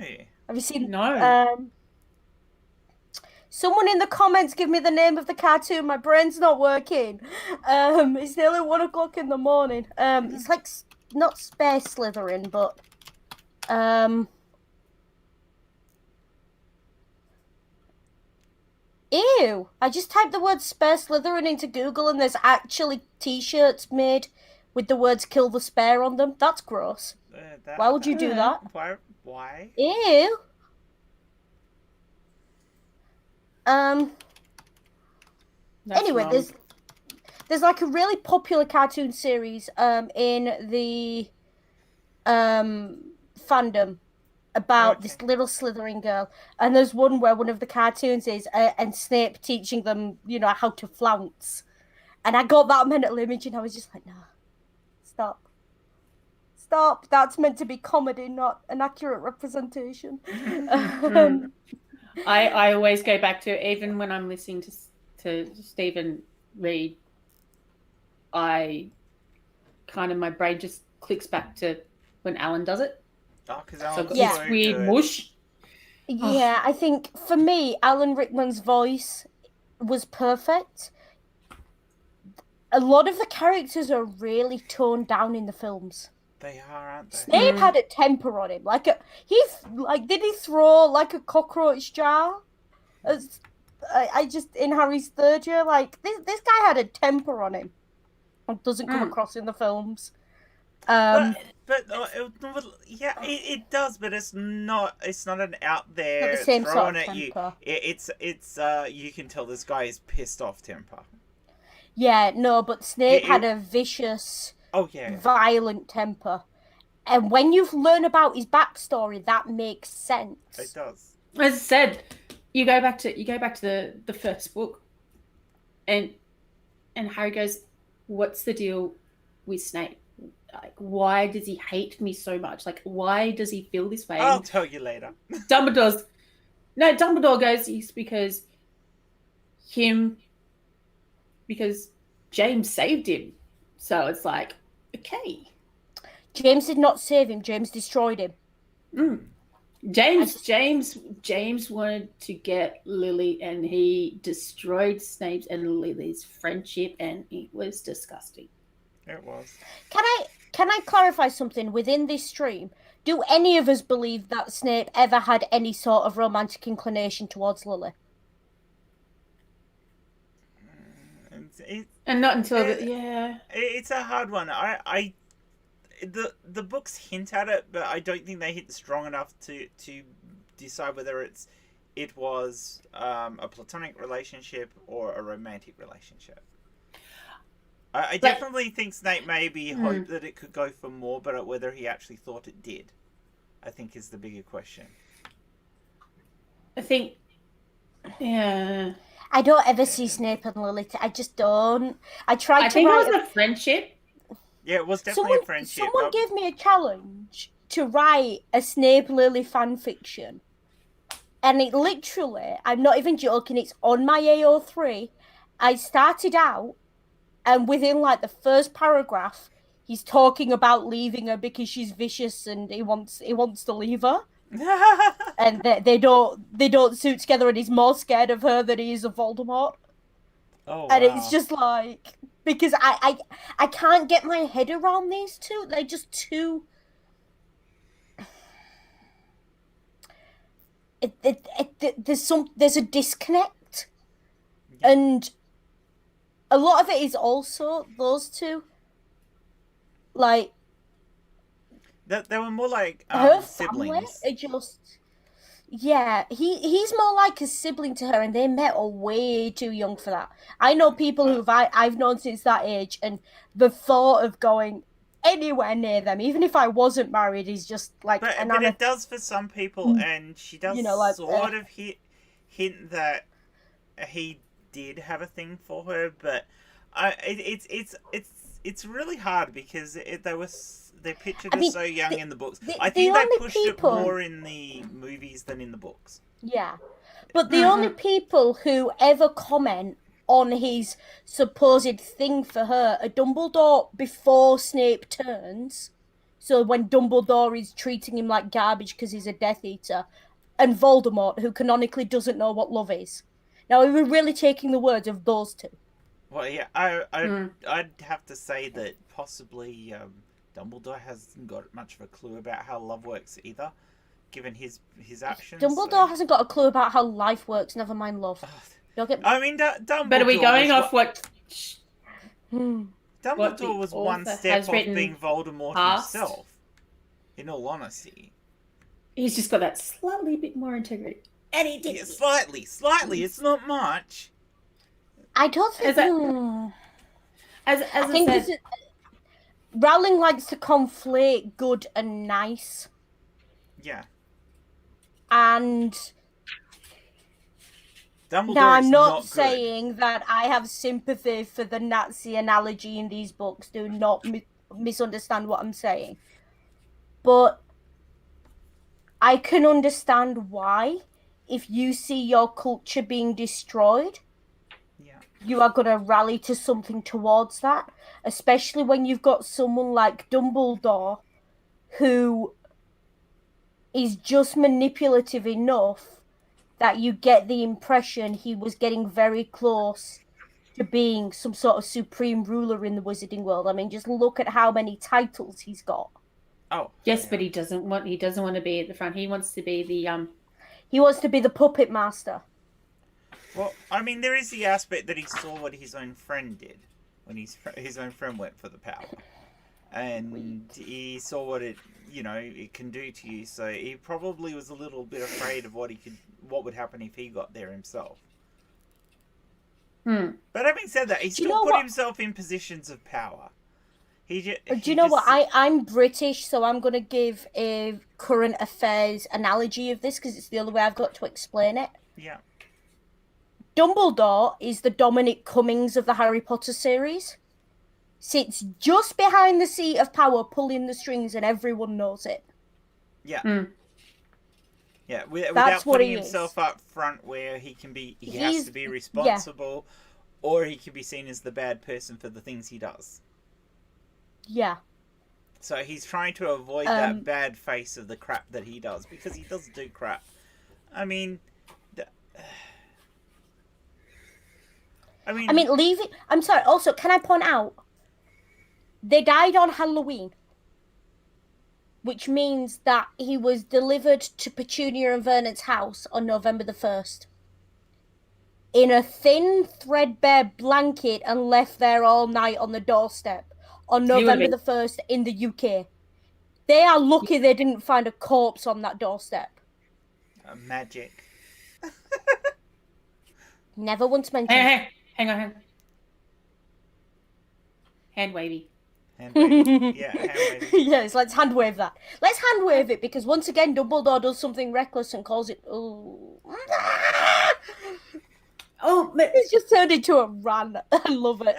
Speaker 2: Have you seen?
Speaker 3: No.
Speaker 2: Someone in the comments give me the name of the cartoon. My brain's not working. It's nearly 1 o'clock in the morning. It's like not Space Slytherin, but ew! I just typed the word Space Slytherin into Google, and there's actually T-shirts made with the words "Kill the Spare" on them. That's gross. Why would you do that?
Speaker 1: Why?
Speaker 2: Ew. Anyway,
Speaker 3: wrong.
Speaker 2: there's like a really popular cartoon series in the fandom about this little Slytherin girl, and there's one where one of the cartoons is and Snape teaching them, how to flounce, and I got that mental image, and I was just like, nah, stop. That's meant to be comedy, not an accurate representation.
Speaker 3: I always go back to, even when I'm listening to Stephen read, I kind of, my brain just clicks back to when Alan does it.
Speaker 1: Oh, because
Speaker 3: so I've got this weird mush.
Speaker 2: Yeah, I think for me, Alan Rickman's voice was perfect. A lot of the characters are really toned down in the films.
Speaker 1: They are, aren't they?
Speaker 2: Snape had a temper on him. Did he throw like a cockroach jar? I just, in Harry's third year, this guy had a temper on him. It doesn't come across in the films.
Speaker 1: It does, but it's not an out there
Speaker 2: not the same
Speaker 1: throwing
Speaker 2: sort of
Speaker 1: at you.
Speaker 2: temper.
Speaker 1: It's you can tell this guy is pissed off temper.
Speaker 2: Yeah, no, but Snape had a vicious, violent temper. And when you learn about his backstory, that makes sense.
Speaker 1: It does.
Speaker 3: As I said, you go back to the first book, and Harry goes, "What's the deal with Snape? Like, why does he hate me so much? Like, why does he feel this way?"
Speaker 1: I'll tell you later.
Speaker 3: Dumbledore goes, it's because James saved him. So it's like, okay.
Speaker 2: James did not save him. James destroyed him.
Speaker 3: James wanted to get Lily, and he destroyed Snape's and Lily's friendship, and it was disgusting.
Speaker 1: It was.
Speaker 2: Can can I clarify something within this stream? Do any of us believe that Snape ever had any sort of romantic inclination towards Lily?
Speaker 3: And not until yeah.
Speaker 1: It's a hard one. The books hint at it, but I don't think they hit strong enough to decide whether it was a platonic relationship or a romantic relationship. I definitely think Snape maybe hoped that it could go for more, but whether he actually thought it did, I think is the bigger question.
Speaker 3: I think, yeah.
Speaker 2: I don't ever see Snape and Lily. I just don't. I
Speaker 3: think it was a friendship.
Speaker 1: Yeah, it was definitely a friendship.
Speaker 2: Someone gave me a challenge to write a Snape Lily fan fiction. And it literally, I'm not even joking, it's on my AO3. I started out, and within like the first paragraph, he's talking about leaving her because she's vicious and he wants to leave her. And they don't suit together, and he's more scared of her than he is of Voldemort.
Speaker 1: Oh, wow.
Speaker 2: And it's just like, because I can't get my head around these two. They're just too. There's a disconnect, and a lot of it is also those two. Like,
Speaker 1: they were more like
Speaker 2: her
Speaker 1: siblings.
Speaker 2: family are just. Yeah, he's more like a sibling to her, and they met are way too young for that. I know people who I've known since that age, and the thought of going anywhere near them, even if I wasn't married, is just like.
Speaker 1: But it does for some people, and she does sort of hint that he did have a thing for her, but it's really hard because they pictured her so young in the books. I think they pushed it more in the movies than in the books.
Speaker 2: Yeah. But the only people who ever comment on his supposed thing for her are Dumbledore before Snape turns. So when Dumbledore is treating him like garbage because he's a Death Eater. And Voldemort, who canonically doesn't know what love is. Now, we're really taking the words of those two.
Speaker 1: Well, yeah, I'd have to say that possibly... Dumbledore hasn't got much of a clue about how love works either, given his actions.
Speaker 2: Dumbledore hasn't got a clue about how life works, never mind love.
Speaker 1: I mean, Dumbledore...
Speaker 3: But are we going off what...
Speaker 1: Dumbledore was one step off being Voldemort himself, in all honesty.
Speaker 3: He's just got that slightly bit more integrity. And he did.
Speaker 1: Yeah, slightly, it's not much.
Speaker 2: I don't think...
Speaker 3: I think
Speaker 2: Rowling likes to conflate good and nice.
Speaker 1: Yeah.
Speaker 2: And
Speaker 1: Dumbledore
Speaker 2: now I'm not
Speaker 1: good.
Speaker 2: saying that I have sympathy for the Nazi analogy in these books. Do not misunderstand what I'm saying. But I can understand why, if you see your culture being destroyed, you are going to rally to something towards that, especially when you've got someone like Dumbledore who is just manipulative enough that you get the impression he was getting very close to being some sort of supreme ruler in the wizarding world. I mean, just look at how many titles he's got.
Speaker 1: Oh,
Speaker 3: yes, yeah. But he doesn't want to be at the front. He wants to be the
Speaker 2: puppet master.
Speaker 1: Well, I mean, there is the aspect that he saw what his own friend did when his own friend went for the power, and he saw what it can do to you. So he probably was a little bit afraid of what would happen if he got there himself. But having said that, he still put himself in positions of power. Do you know
Speaker 2: what? I'm British, so I'm going to give a current affairs analogy of this because it's the only way I've got to explain it.
Speaker 1: Yeah.
Speaker 2: Dumbledore is the Dominic Cummings of the Harry Potter series. Sits just behind the seat of power, pulling the strings, and everyone knows it.
Speaker 1: Yeah. Yeah, without putting himself up front where he has to be responsible, or he can be seen as the bad person for the things he does.
Speaker 2: Yeah.
Speaker 1: So he's trying to avoid that bad face of the crap that he does, because he does do crap. I mean, leave it. I'm sorry. Also, can I point out, they died on Halloween.
Speaker 2: which means that he was delivered to Petunia and Vernon's house on November the 1st. In a thin, threadbare blanket and left there all night on the doorstep on November the 1st in the UK. They are lucky they didn't find a corpse on that doorstep.
Speaker 1: Magic.
Speaker 2: Never once mentioned.
Speaker 3: Hang on. Hand wavy.
Speaker 1: Hand wavy. Yeah, hand wavy.
Speaker 2: Yes, let's hand wave that. Let's hand wave it because once again Dumbledore does something reckless and calls it.
Speaker 3: Oh,
Speaker 2: it's just turned into a run. I love it.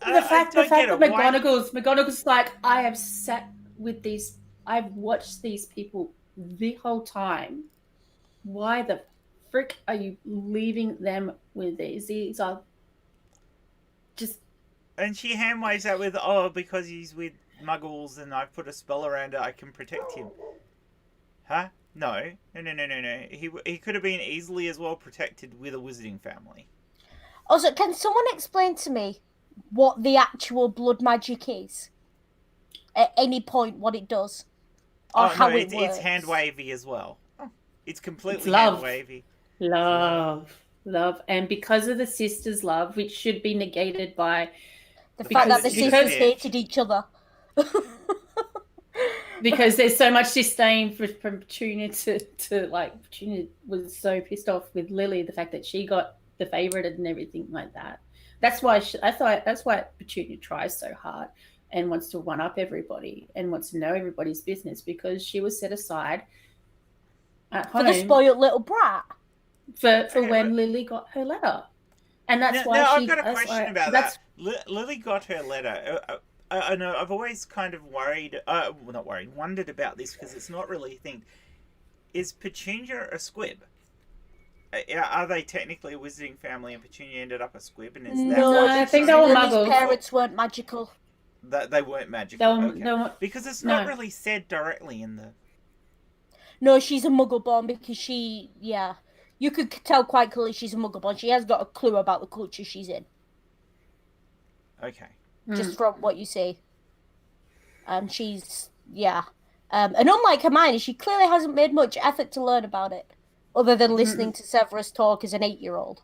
Speaker 3: The fact that McGonagall's like, I have sat with these, I've watched these people the whole time. Why the frick are you leaving them with these? These are just.
Speaker 1: And she hand waves that with, because he's with muggles and I've put a spell around it, I can protect him. Huh? No. He could have been easily as well protected with a wizarding family.
Speaker 2: Also, can someone explain to me what the actual blood magic is? At any point, what it does? Or how it works?
Speaker 1: It's hand wavy as well. It's completely
Speaker 3: hand
Speaker 1: wavy.
Speaker 3: Love. And because of the sisters' love, which should be negated by
Speaker 2: the fact that the sisters hated each other.
Speaker 3: Because there's so much disdain from Petunia to like, Petunia was so pissed off with Lily, the fact that she got the favourite and everything like that. That's why that's why Petunia tries so hard and wants to one up everybody and wants to know everybody's business, because she was set aside at home
Speaker 2: for the spoiled little brat.
Speaker 3: For when Lily got her letter. And that's why
Speaker 1: I've got a question about that. Lily got her letter. I know I've always kind of wondered about this because it's not really a thing. Is Petunia a squib? Are they technically a wizarding family and Petunia ended up a squib? And
Speaker 2: No,
Speaker 3: I think they were muggles.
Speaker 2: His parents weren't magical.
Speaker 1: They weren't magical. Because it's not really said directly in the...
Speaker 2: No, she's a muggle born because you could tell quite clearly she's a muggle born. She has got a clue about the culture she's in.
Speaker 1: Okay.
Speaker 2: Just from what you see. She's, and unlike Hermione, she clearly hasn't made much effort to learn about it, other than listening to Severus talk as an 8-year-old.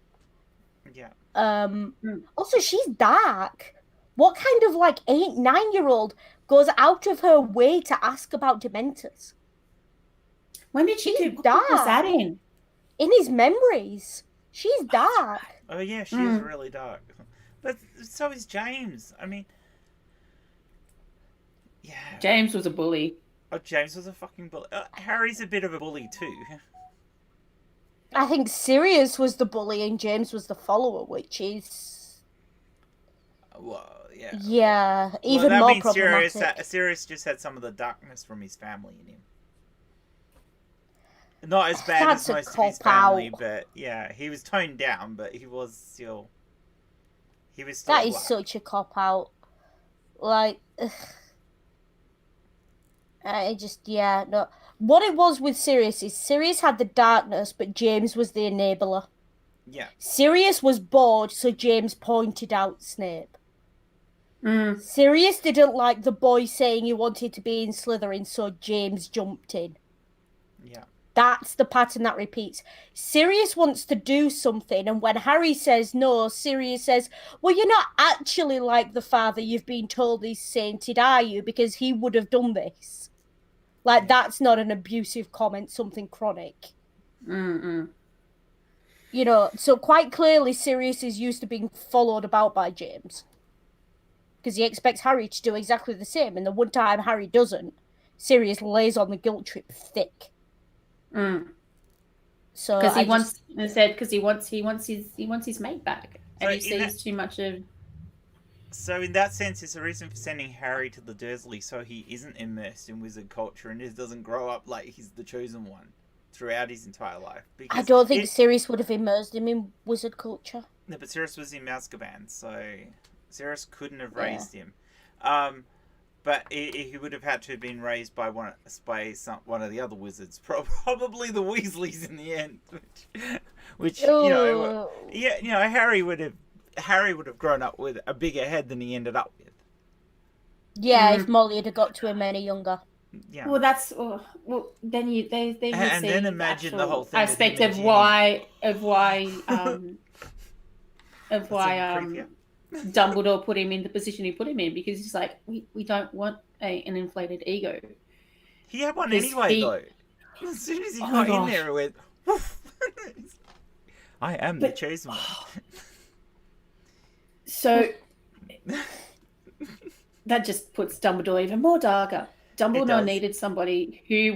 Speaker 1: Yeah.
Speaker 2: Also, she's dark. What kind of, 9-year-old goes out of her way to ask about Dementors?
Speaker 3: When did she do that in?
Speaker 2: In his memories. She's dark.
Speaker 1: Oh, yeah, she is really dark. But so is James. I mean, yeah.
Speaker 3: James was a bully.
Speaker 1: Oh, James was a fucking bully. Harry's a bit of a bully too.
Speaker 2: I think Sirius was the bully and James was the follower, which is...
Speaker 1: Well, yeah.
Speaker 2: Yeah, even more problematic.
Speaker 1: Sirius just had some of the darkness from his family in him. Not as bad as most of his family, but yeah, he was toned down, but he was still...
Speaker 2: That is such a cop-out. What it was with Sirius is Sirius had the darkness, but James was the enabler.
Speaker 1: Yeah.
Speaker 2: Sirius was bored, so James pointed out Snape. Sirius didn't like the boy saying he wanted to be in Slytherin, so James jumped in.
Speaker 1: Yeah.
Speaker 2: That's the pattern that repeats. Sirius wants to do something, and when Harry says no, Sirius says, well, you're not actually like the father you've been told he's sainted, are you? Because he would have done this. That's not an abusive comment, something chronic. So quite clearly Sirius is used to being followed about by James. Because he expects Harry to do exactly the same, and the one time Harry doesn't, Sirius lays on the guilt trip thick. So
Speaker 3: because he wants his mate back, and he sees too much of.
Speaker 1: So in that sense, it's a reason for sending Harry to the Dursley, so he isn't immersed in wizard culture and just doesn't grow up like he's the chosen one throughout his entire life.
Speaker 2: I don't think Sirius would have immersed him in wizard culture.
Speaker 1: No, but Sirius was in Azkaban, so Sirius couldn't have raised him. But he would have had to have been raised by one of the other wizards, probably the Weasleys in the end. Which Harry would have grown up with a bigger head than he ended up with.
Speaker 2: Yeah, if Molly had got to him any younger.
Speaker 1: Yeah.
Speaker 3: Well, that's well. Then you see
Speaker 1: And then imagine the whole thing with
Speaker 3: aspect
Speaker 1: him and
Speaker 3: of
Speaker 1: Ginny.
Speaker 3: why
Speaker 1: Creepier.
Speaker 3: Dumbledore put him in the position he put him in, because he's like, we don't want an inflated ego.
Speaker 1: He had one
Speaker 3: 'Cause
Speaker 1: anyway, though. As soon as he
Speaker 3: Oh
Speaker 1: got
Speaker 3: my
Speaker 1: in
Speaker 3: gosh.
Speaker 1: there, it went, woof. I am the
Speaker 3: But-
Speaker 1: chosen one.
Speaker 3: So that just puts Dumbledore even more darker. Dumbledore
Speaker 1: does.
Speaker 3: needed somebody who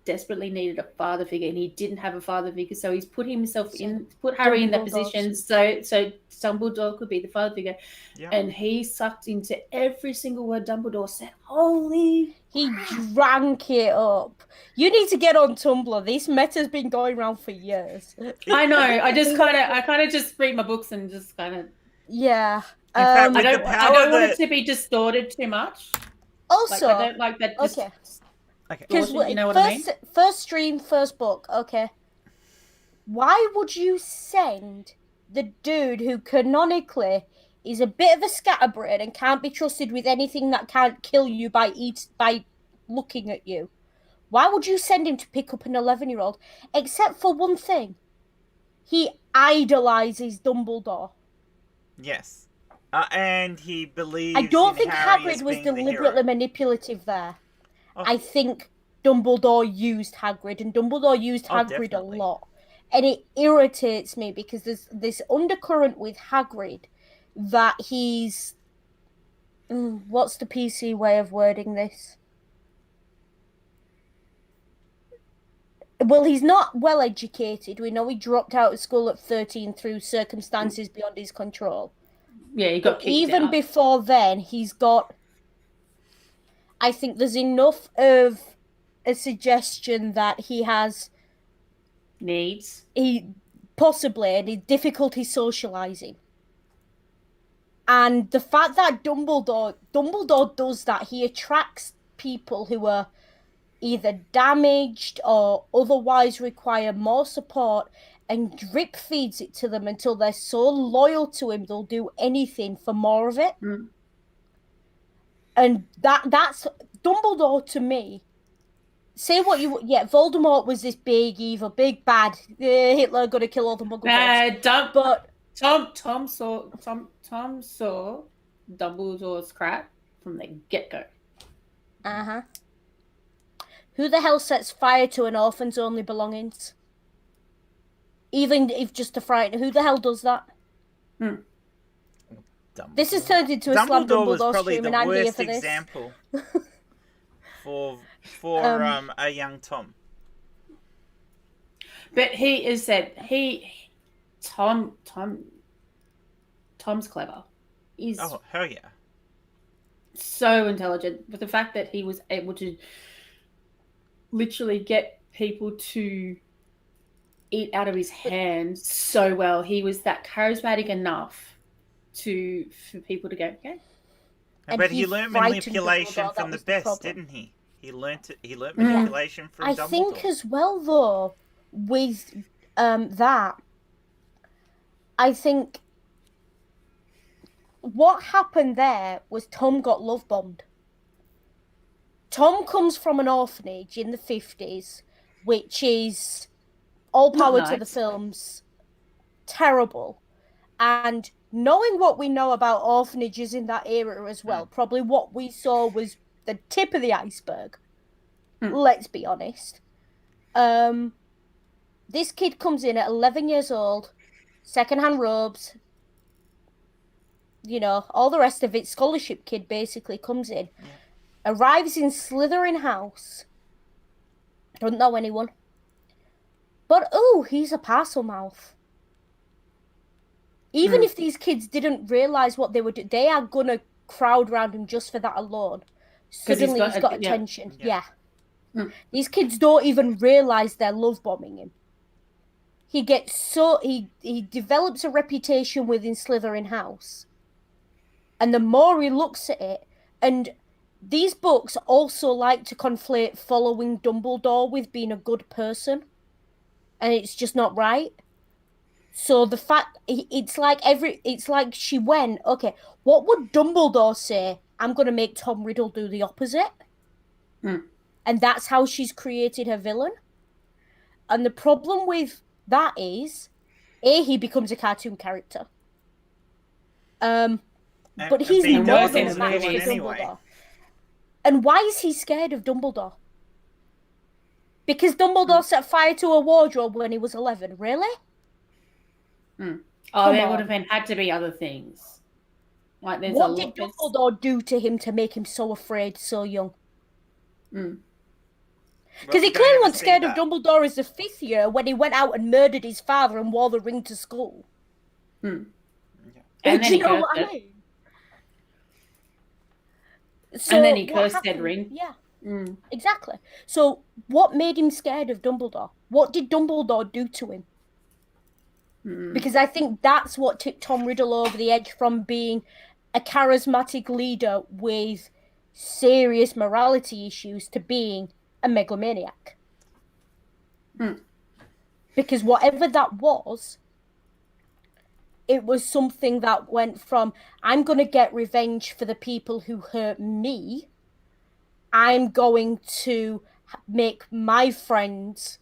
Speaker 3: desperately needed a father figure, and he didn't have a father figure, so he's put Harry in that position so Dumbledore could be the father figure.
Speaker 1: Yeah.
Speaker 3: And he sucked into every single word Dumbledore said. Holy
Speaker 2: He
Speaker 3: crap.
Speaker 2: drank it up. You need to get on Tumblr. This meta's been going around for years.
Speaker 3: I know. I kind of just read my books and just kind of.
Speaker 2: Yeah.
Speaker 1: In fact,
Speaker 2: Um,
Speaker 1: with
Speaker 3: I
Speaker 1: the
Speaker 3: don't
Speaker 1: power
Speaker 3: want it
Speaker 1: that-
Speaker 3: to be distorted too much.
Speaker 2: also,
Speaker 3: I don't like that.
Speaker 2: okay.
Speaker 1: Okay.
Speaker 2: Because
Speaker 3: You know what I mean?
Speaker 2: first stream, first book. Okay. Why would you send the dude who canonically is a bit of a scatterbrain and can't be trusted with anything that can't kill you by looking at you? Why would you send him to pick up an 11-year-old? Except for one thing. He idolizes Dumbledore.
Speaker 1: Yes. And he believes.
Speaker 2: I don't
Speaker 1: in
Speaker 2: think
Speaker 1: Harry as
Speaker 2: Hagrid was
Speaker 1: being the
Speaker 2: deliberately
Speaker 1: hero.
Speaker 2: manipulative there.
Speaker 1: Oh.
Speaker 2: I think Dumbledore used Hagrid, and Dumbledore used Hagrid
Speaker 1: definitely.
Speaker 2: a lot. And it irritates me because there's this undercurrent with Hagrid that he's... what's the PC way of wording this? Well, he's not well educated. We know he dropped out of school at 13 through circumstances beyond his control.
Speaker 3: Yeah, he got
Speaker 2: But
Speaker 3: kicked
Speaker 2: even
Speaker 3: out.
Speaker 2: before then, he's got... I think there's enough of a suggestion that he has...
Speaker 3: Needs.
Speaker 2: possibly any difficulty socializing. And the fact that Dumbledore does that, he attracts people who are either damaged or otherwise require more support, and drip feeds it to them until they're so loyal to him they'll do anything for more of it.
Speaker 3: Mm.
Speaker 2: And that's Dumbledore to me. Say what you... Yeah, Voldemort was this big evil, big bad. Hitler gonna kill all the Muggles. But
Speaker 3: Tom saw Dumbledore's crap from the get-go.
Speaker 2: uh-huh. Who the hell sets fire to an orphan's only belongings? Even if just to frighten, who the hell does that?
Speaker 1: Dumbledore.
Speaker 2: This has turned into a slam
Speaker 1: Dumbledore was
Speaker 2: Dumbledore
Speaker 1: probably
Speaker 2: stream,
Speaker 1: the
Speaker 2: and I'm here
Speaker 1: worst
Speaker 2: for this.
Speaker 1: example for a young Tom.
Speaker 3: But he is said Tom's clever. He's
Speaker 1: Oh hell yeah!
Speaker 3: so intelligent. But the fact that he was able to literally get people to eat out of his hand so well, he was that charismatic enough for people to go, okay.
Speaker 2: And
Speaker 1: But
Speaker 2: he
Speaker 1: he learned
Speaker 2: frightened
Speaker 1: manipulation
Speaker 2: Dumbledore, that
Speaker 1: from the
Speaker 2: was the
Speaker 1: best,
Speaker 2: problem.
Speaker 1: didn't he? He learnt manipulation from
Speaker 2: I
Speaker 1: Dumbledore.
Speaker 2: think as well, though, with that, I think what happened there was Tom got love bombed. Tom comes from an orphanage in the 50s, which is all power to the
Speaker 3: nice.
Speaker 2: films, terrible. And knowing what we know about orphanages in that era as well, probably what we saw was the tip of the iceberg. Let's be honest. This kid comes in at 11 years old, secondhand robes, you know, all the rest of it. Scholarship kid basically comes in, arrives in Slytherin house, doesn't know anyone. But he's a parcel mouth. Even if these kids didn't realise what they were doing, they are gonna crowd around him just for that alone. Suddenly he's got attention. Yeah. These kids don't even realise they're love bombing him. He gets he develops a reputation within Slytherin house. And the more he looks at it, and these books also like to conflate following Dumbledore with being a good person. And it's just not right. So the fact it's like she went, okay, what would Dumbledore say? I'm gonna make Tom Riddle do the opposite. And that's how she's created her villain. And the problem with that is, he becomes a cartoon character. But he's
Speaker 1: being
Speaker 2: more
Speaker 3: worse
Speaker 2: than
Speaker 3: in
Speaker 2: a
Speaker 3: the
Speaker 2: match for
Speaker 3: movies
Speaker 1: anyway.
Speaker 2: Dumbledore. And why is he scared of Dumbledore? Because Dumbledore set fire to a wardrobe when he was 11. Really?
Speaker 3: Oh,
Speaker 2: Come
Speaker 3: there
Speaker 2: on.
Speaker 3: would have had to be other things. Like there's
Speaker 2: What did Dumbledore do to him to make him so afraid so young? Because he clearly wasn't scared of Dumbledore as a 5th year when he went out and murdered his father and wore the ring to school.
Speaker 3: And
Speaker 2: Do
Speaker 3: then
Speaker 2: you
Speaker 3: he
Speaker 2: know
Speaker 3: cursed
Speaker 2: what I
Speaker 3: it.
Speaker 2: mean? So
Speaker 3: And then he
Speaker 2: what
Speaker 3: cursed
Speaker 2: happened-
Speaker 3: that ring.
Speaker 2: Yeah, exactly. So what made him scared of Dumbledore? What did Dumbledore do to him? Because I think that's what tipped Tom Riddle over the edge from being a charismatic leader with serious morality issues to being a megalomaniac. Because whatever that was, it was something that went from, I'm going to get revenge for the people who hurt me. I'm going to make my friends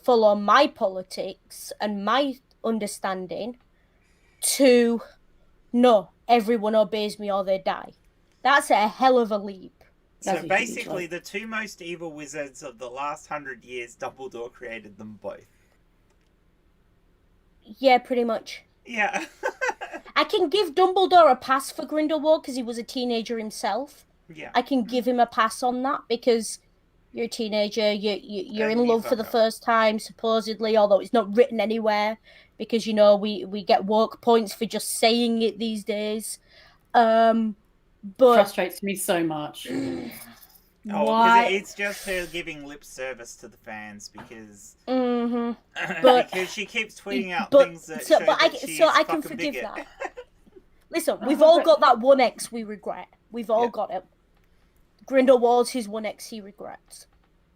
Speaker 2: follow my politics and my understanding to, no, everyone obeys me or they die. That's a hell of a leap.
Speaker 1: So
Speaker 3: That's a huge
Speaker 1: basically,
Speaker 3: leap.
Speaker 1: the two most evil wizards of the last 100 years, Dumbledore created them both.
Speaker 2: Yeah, pretty much.
Speaker 1: Yeah.
Speaker 2: I can give Dumbledore a pass for Grindelwald because he was a teenager himself.
Speaker 1: Yeah.
Speaker 2: I can give him a pass on that because you're a teenager, you're
Speaker 1: And
Speaker 2: in
Speaker 1: you
Speaker 2: love for
Speaker 1: fuck
Speaker 2: the
Speaker 1: up.
Speaker 2: first time, supposedly, although it's not written anywhere because, you know, we get woke points for just saying it these days. But
Speaker 3: Frustrates me so much.
Speaker 2: why?
Speaker 1: Because it's just her giving lip service to the fans because
Speaker 2: But-
Speaker 1: because she keeps tweeting out
Speaker 2: but-
Speaker 1: things that
Speaker 2: so-
Speaker 1: show
Speaker 2: but I-
Speaker 1: that she's
Speaker 2: so I can
Speaker 1: fucking
Speaker 2: forgive
Speaker 1: bigot.
Speaker 2: that. Listen, we've all got that one ex we regret. We've all got it. Grindelwald's his one ex he regrets.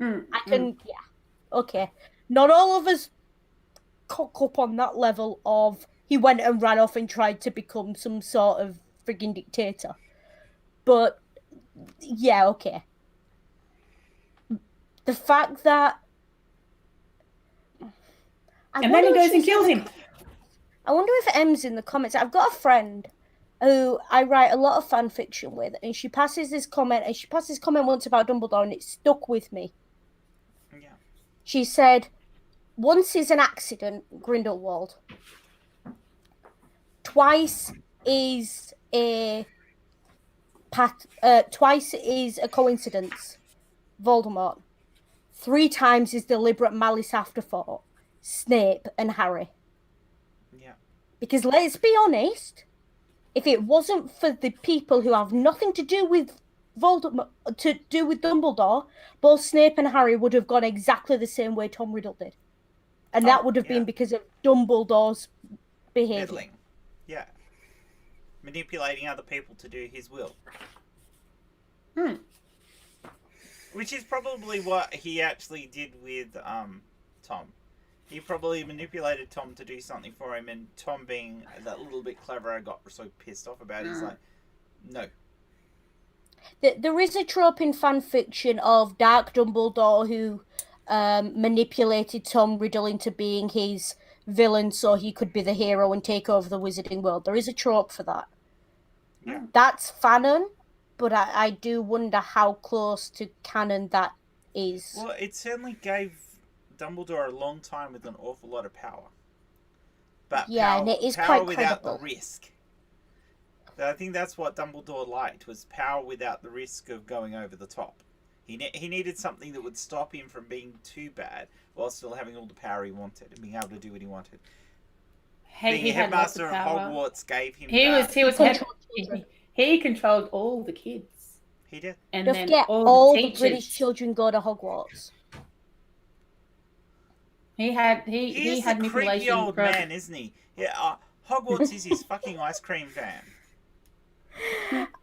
Speaker 2: I can, yeah, okay. Not all of us cock up on that level of he went and ran off and tried to become some sort of frigging dictator. But, yeah, okay. The fact that...
Speaker 3: And then he goes and kills him.
Speaker 2: I wonder if M's in the comments. I've got a friend who I write a lot of fan fiction with, and she passes this comment, and she passed this comment once about Dumbledore, and it stuck with me.
Speaker 1: Yeah.
Speaker 2: She said, once is an accident, Grindelwald. Twice is a coincidence, Voldemort. 3 times is deliberate malice afterthought, Snape and Harry.
Speaker 1: Yeah.
Speaker 2: Because let's be honest, if it wasn't for the people who have nothing to do with Voldemort, to do with Dumbledore, both Snape and Harry would have gone exactly the same way Tom Riddle did. And that would have been because of Dumbledore's behaviour.
Speaker 1: Meddling. Yeah. Manipulating other people to do his will. Which is probably what he actually did with Tom. He probably manipulated Tom to do something for him, and Tom, being that little bit cleverer, got so pissed off about it. He's like, no.
Speaker 2: There is a trope in fan fiction of Dark Dumbledore who manipulated Tom Riddle into being his villain so he could be the hero and take over the wizarding world. There is a trope for that.
Speaker 1: Yeah.
Speaker 2: That's fanon, but I do wonder how close to canon that is.
Speaker 1: Well, it certainly gave Dumbledore a long time with an awful lot of power. But
Speaker 2: Yeah,
Speaker 1: power,
Speaker 2: and it is
Speaker 1: power
Speaker 2: quite
Speaker 1: without
Speaker 2: credible.
Speaker 1: the risk. I think that's what Dumbledore liked, was power without the risk of going over the top. He needed something that would stop him from being too bad while still having all the power he wanted and being able to do what he wanted. Being
Speaker 3: He
Speaker 1: a
Speaker 3: had lots
Speaker 1: headmaster
Speaker 3: of
Speaker 1: of
Speaker 3: power.
Speaker 1: Hogwarts gave him
Speaker 3: He
Speaker 1: that.
Speaker 3: was he controlled all the kids.
Speaker 1: He did.
Speaker 3: And
Speaker 2: Don't
Speaker 3: then
Speaker 2: forget,
Speaker 3: all
Speaker 2: all
Speaker 3: the
Speaker 2: the
Speaker 3: teachers.
Speaker 2: British children go to Hogwarts.
Speaker 3: He had
Speaker 1: He is
Speaker 3: had
Speaker 1: a creepy
Speaker 3: manipulation.
Speaker 1: old man, isn't he? Yeah, Hogwarts is his fucking ice cream van.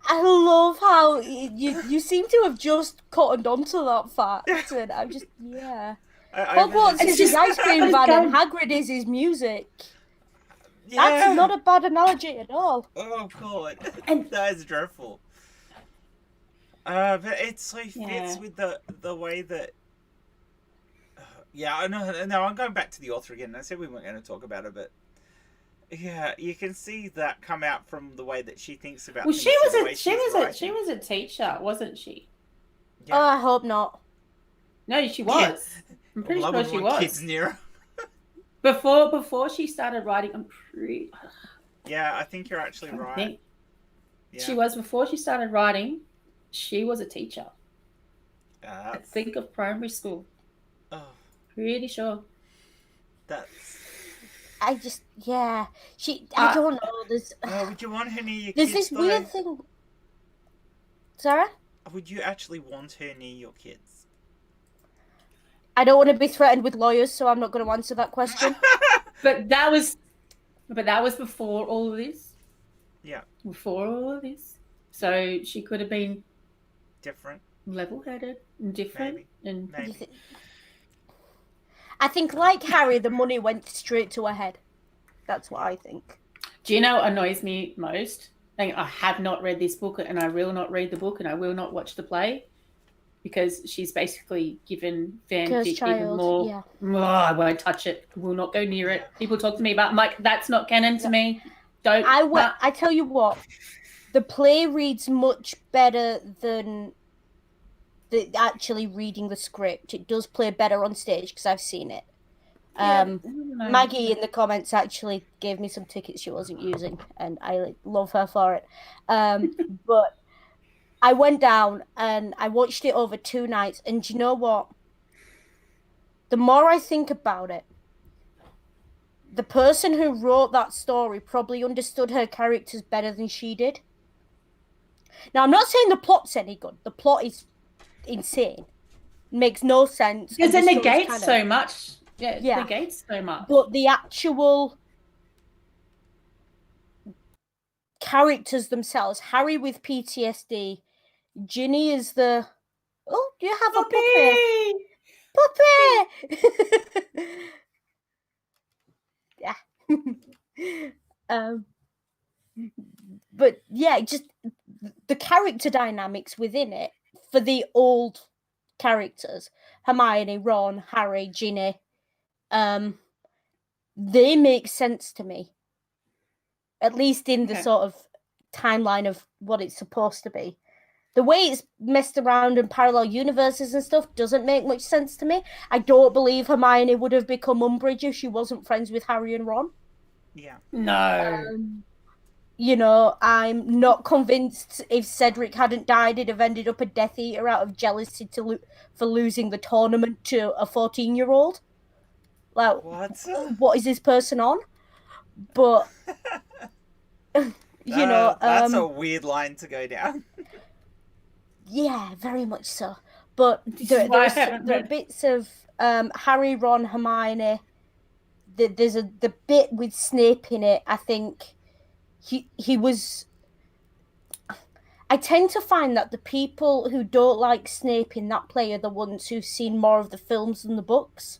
Speaker 2: I love how you seem to have just cottoned onto that fact, and I'm just, yeah. Hogwarts is his ice cream van and Hagrid is his music.
Speaker 1: Yeah.
Speaker 2: That's not a bad analogy at all.
Speaker 1: Oh god,
Speaker 3: And-
Speaker 1: that is dreadful. But it so fits
Speaker 3: Yeah.
Speaker 1: with the way that. Yeah, I know. No, I'm going back to the author again. I said we weren't going to talk about it, but yeah, you can see that come out from the way that she thinks about
Speaker 3: Well,
Speaker 1: things, to the way she's writing.
Speaker 3: she was a teacher, wasn't she?
Speaker 1: Yeah.
Speaker 2: Oh, I hope not.
Speaker 3: No, she
Speaker 1: Yeah.
Speaker 3: was. I'm pretty
Speaker 1: Well, I
Speaker 3: sure
Speaker 1: wouldn't
Speaker 3: she
Speaker 1: want
Speaker 3: was.
Speaker 1: kids near her.
Speaker 3: Before she started writing, I'm pretty.
Speaker 1: Yeah, I think you're actually
Speaker 3: I
Speaker 1: right.
Speaker 3: think
Speaker 1: Yeah.
Speaker 3: she was before she started writing. She was a teacher. I
Speaker 1: That's,
Speaker 3: think of primary school.
Speaker 1: oh,
Speaker 3: Pretty sure.
Speaker 1: that's.
Speaker 2: I just, yeah. I don't know.
Speaker 1: Would you want her near your
Speaker 2: There's
Speaker 1: kids?
Speaker 2: this weird thing. Sarah?
Speaker 1: Would you actually want her near your kids?
Speaker 2: I don't want to be threatened with lawyers, so I'm not going to answer that question.
Speaker 3: But that was before all of this.
Speaker 1: Yeah.
Speaker 3: Before all of this, so she could have been
Speaker 1: Different.
Speaker 3: level-headed and different.
Speaker 1: Maybe. Maybe.
Speaker 2: I think, like Harry, the money went straight to her head. That's what I think.
Speaker 3: Do you know what annoys me most? Like, I have not read this book, and I will not read the book, and I will not watch the play, because she's basically given fanfic even more.
Speaker 2: Yeah.
Speaker 3: Oh, I won't touch it. I will not go near it. People talk to me about, I'm like, that's not canon to me. Don't.
Speaker 2: I tell you what, the play reads much better than actually reading the script. It does play better on stage because I've seen it. Maggie in the comments actually gave me some tickets she wasn't using, and I love her for it. But I went down and I watched it over 2 nights, and do you know what? The more I think about it, the person who wrote that story probably understood her characters better than she did. Now, I'm not saying the plot's any good. The plot is insane. Makes no sense.
Speaker 3: Because it negates so much. Yeah, it negates so much.
Speaker 2: But the actual characters themselves, Harry with PTSD, Ginny is the... Oh, do you have a puppy? Puppy! Yeah. But yeah, just the character dynamics within it for the old characters, Hermione, Ron, Harry, Ginny, they make sense to me, at least in the sort of timeline of what it's supposed to be. The way it's messed around in parallel universes and stuff doesn't make much sense to me. I don't believe Hermione would have become Umbridge if she wasn't friends with Harry and Ron.
Speaker 1: Yeah.
Speaker 3: No.
Speaker 2: You know, I'm not convinced if Cedric hadn't died, he'd have ended up a Death Eater out of jealousy for losing the tournament to a 14-year-old. Like, what is this person on? But, you know...
Speaker 1: That's a weird line to go down.
Speaker 2: Yeah, very much so. But there are bits of Harry, Ron, Hermione. There's the bit with Snape in it. I think he was... I tend to find that the people who don't like Snape in that play are the ones who've seen more of the films than the books.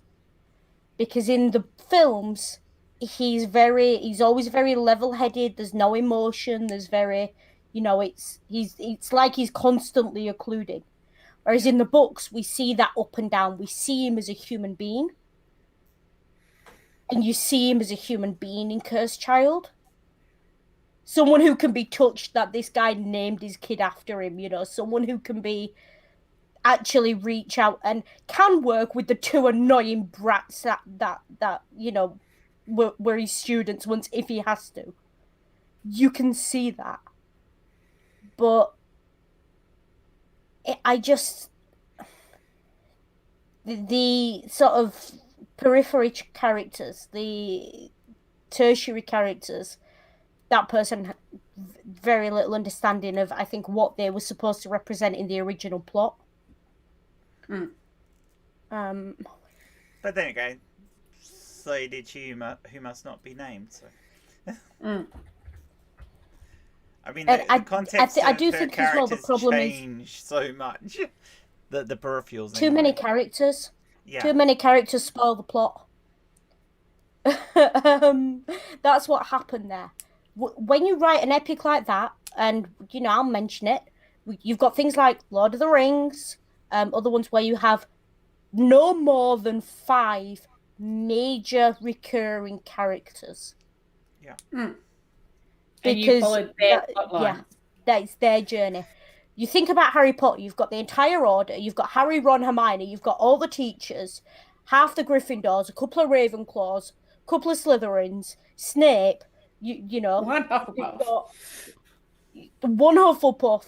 Speaker 2: Because in the films, he's always very level-headed. There's no emotion. There's very... You know, it's like he's constantly occluding. Whereas in the books, we see that up and down. We see him as a human being. And you see him as a human being in Cursed Child. Someone who can be touched, that this guy named his kid after him, you know. Someone who can actually reach out and can work with the 2 annoying brats that you know, were his students once if he has to. You can see that. But the sort of periphery characters, the tertiary characters, that person had very little understanding of, I think, what they were supposed to represent in the original plot.
Speaker 1: But then again, so did she who must not be named. So. I mean, the context
Speaker 2: I do think as well the problem
Speaker 1: change so much. The peripherals.
Speaker 2: Too many characters.
Speaker 1: Yeah.
Speaker 2: Too many characters spoil the plot. That's what happened there. When you write an epic like that, and you know, I'll mention it, You've got things like Lord of the Rings, other ones where you have no more than 5 major recurring characters.
Speaker 1: Yeah.
Speaker 3: And you
Speaker 2: Because
Speaker 3: followed their
Speaker 2: yeah,
Speaker 3: plotline.
Speaker 2: that's their journey. You think about Harry Potter, you've got the entire order, you've got Harry, Ron, Hermione, you've got all the teachers, half the Gryffindors, a couple of Ravenclaws, a couple of Slytherins, Snape, you know,
Speaker 3: One
Speaker 2: you've
Speaker 3: Hufflepuff.
Speaker 2: got one Hufflepuff,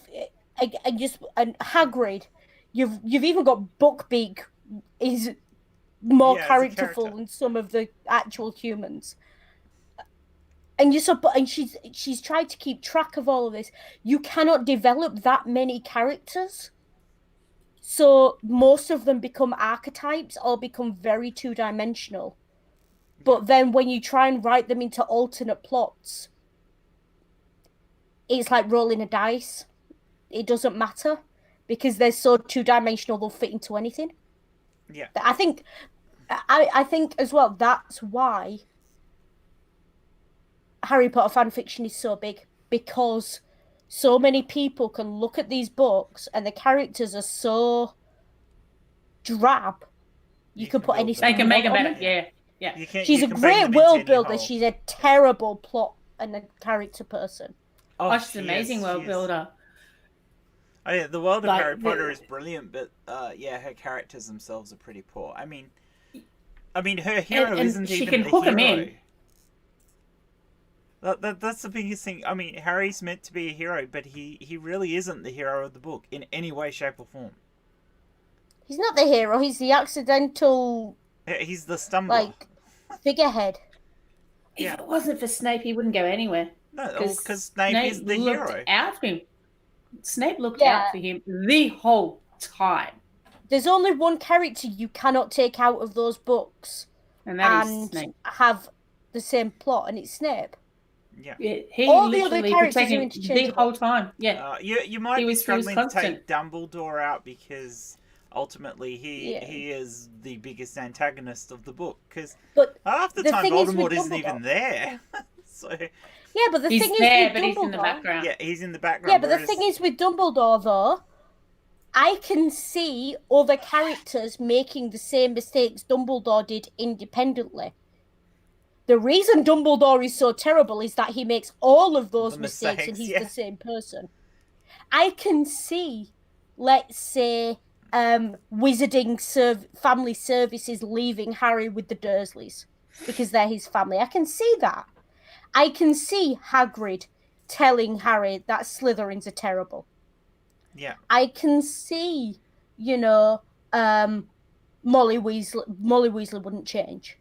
Speaker 2: and Hagrid. You've even got Buckbeak is more
Speaker 1: Yeah, as a
Speaker 2: characterful
Speaker 1: character.
Speaker 2: than some of the actual humans. And she's tried to keep track of all of this. You cannot develop that many characters, so most of them become archetypes or become very two-dimensional. But then when you try and write them into alternate plots, it's like rolling a dice. It doesn't matter because they're so two-dimensional they'll fit into anything.
Speaker 1: Yeah.
Speaker 2: I think as well that's why Harry Potter fan fiction is so big, because so many people can look at these books and the characters are so drab. You can put anything.
Speaker 3: They can make
Speaker 2: on
Speaker 3: them better.
Speaker 2: them.
Speaker 3: Yeah.
Speaker 2: She's a great world builder. She's a terrible plot and a character person.
Speaker 3: Oh, she's an amazing world builder.
Speaker 1: Oh, yeah, the world of Harry Potter is brilliant, but yeah, her characters themselves are pretty poor. I mean, her hero isn't
Speaker 3: she
Speaker 1: even
Speaker 3: can hook
Speaker 1: the
Speaker 3: him
Speaker 1: hero.
Speaker 3: in.
Speaker 1: That's the biggest thing. I mean, Harry's meant to be a hero, but he really isn't the hero of the book in any way, shape, or form.
Speaker 2: He's not the hero. He's the accidental.
Speaker 1: He's the stumbler.
Speaker 2: Like figurehead.
Speaker 3: If it wasn't for Snape, he wouldn't go anywhere.
Speaker 1: No, because Snape is the hero.
Speaker 3: Out for him. Snape looked out for him the whole time.
Speaker 2: There's only one character you cannot take out of those books
Speaker 3: and is Snape.
Speaker 2: Have the same plot, and it's Snape.
Speaker 1: Yeah.
Speaker 3: He
Speaker 2: all the other characters are
Speaker 3: the
Speaker 2: interchangeable.
Speaker 3: whole time. Yeah.
Speaker 1: You might be struggling to take Dumbledore out because ultimately he is the biggest antagonist of the book. Because half the time Voldemort isn't even there. So.
Speaker 2: Yeah, but the thing is with Dumbledore,
Speaker 3: he's in the background.
Speaker 1: Yeah, he's in the background.
Speaker 2: Yeah, but the thing is with Dumbledore, though, I can see other characters making the same mistakes Dumbledore did independently. The reason Dumbledore is so terrible is that he makes all of those mistakes and he's the same person. I can see, let's say, wizarding family services leaving Harry with the Dursleys because they're his family. I can see that. I can see Hagrid telling Harry that Slytherins are terrible.
Speaker 1: Yeah.
Speaker 2: I can see, Molly Weasley wouldn't change.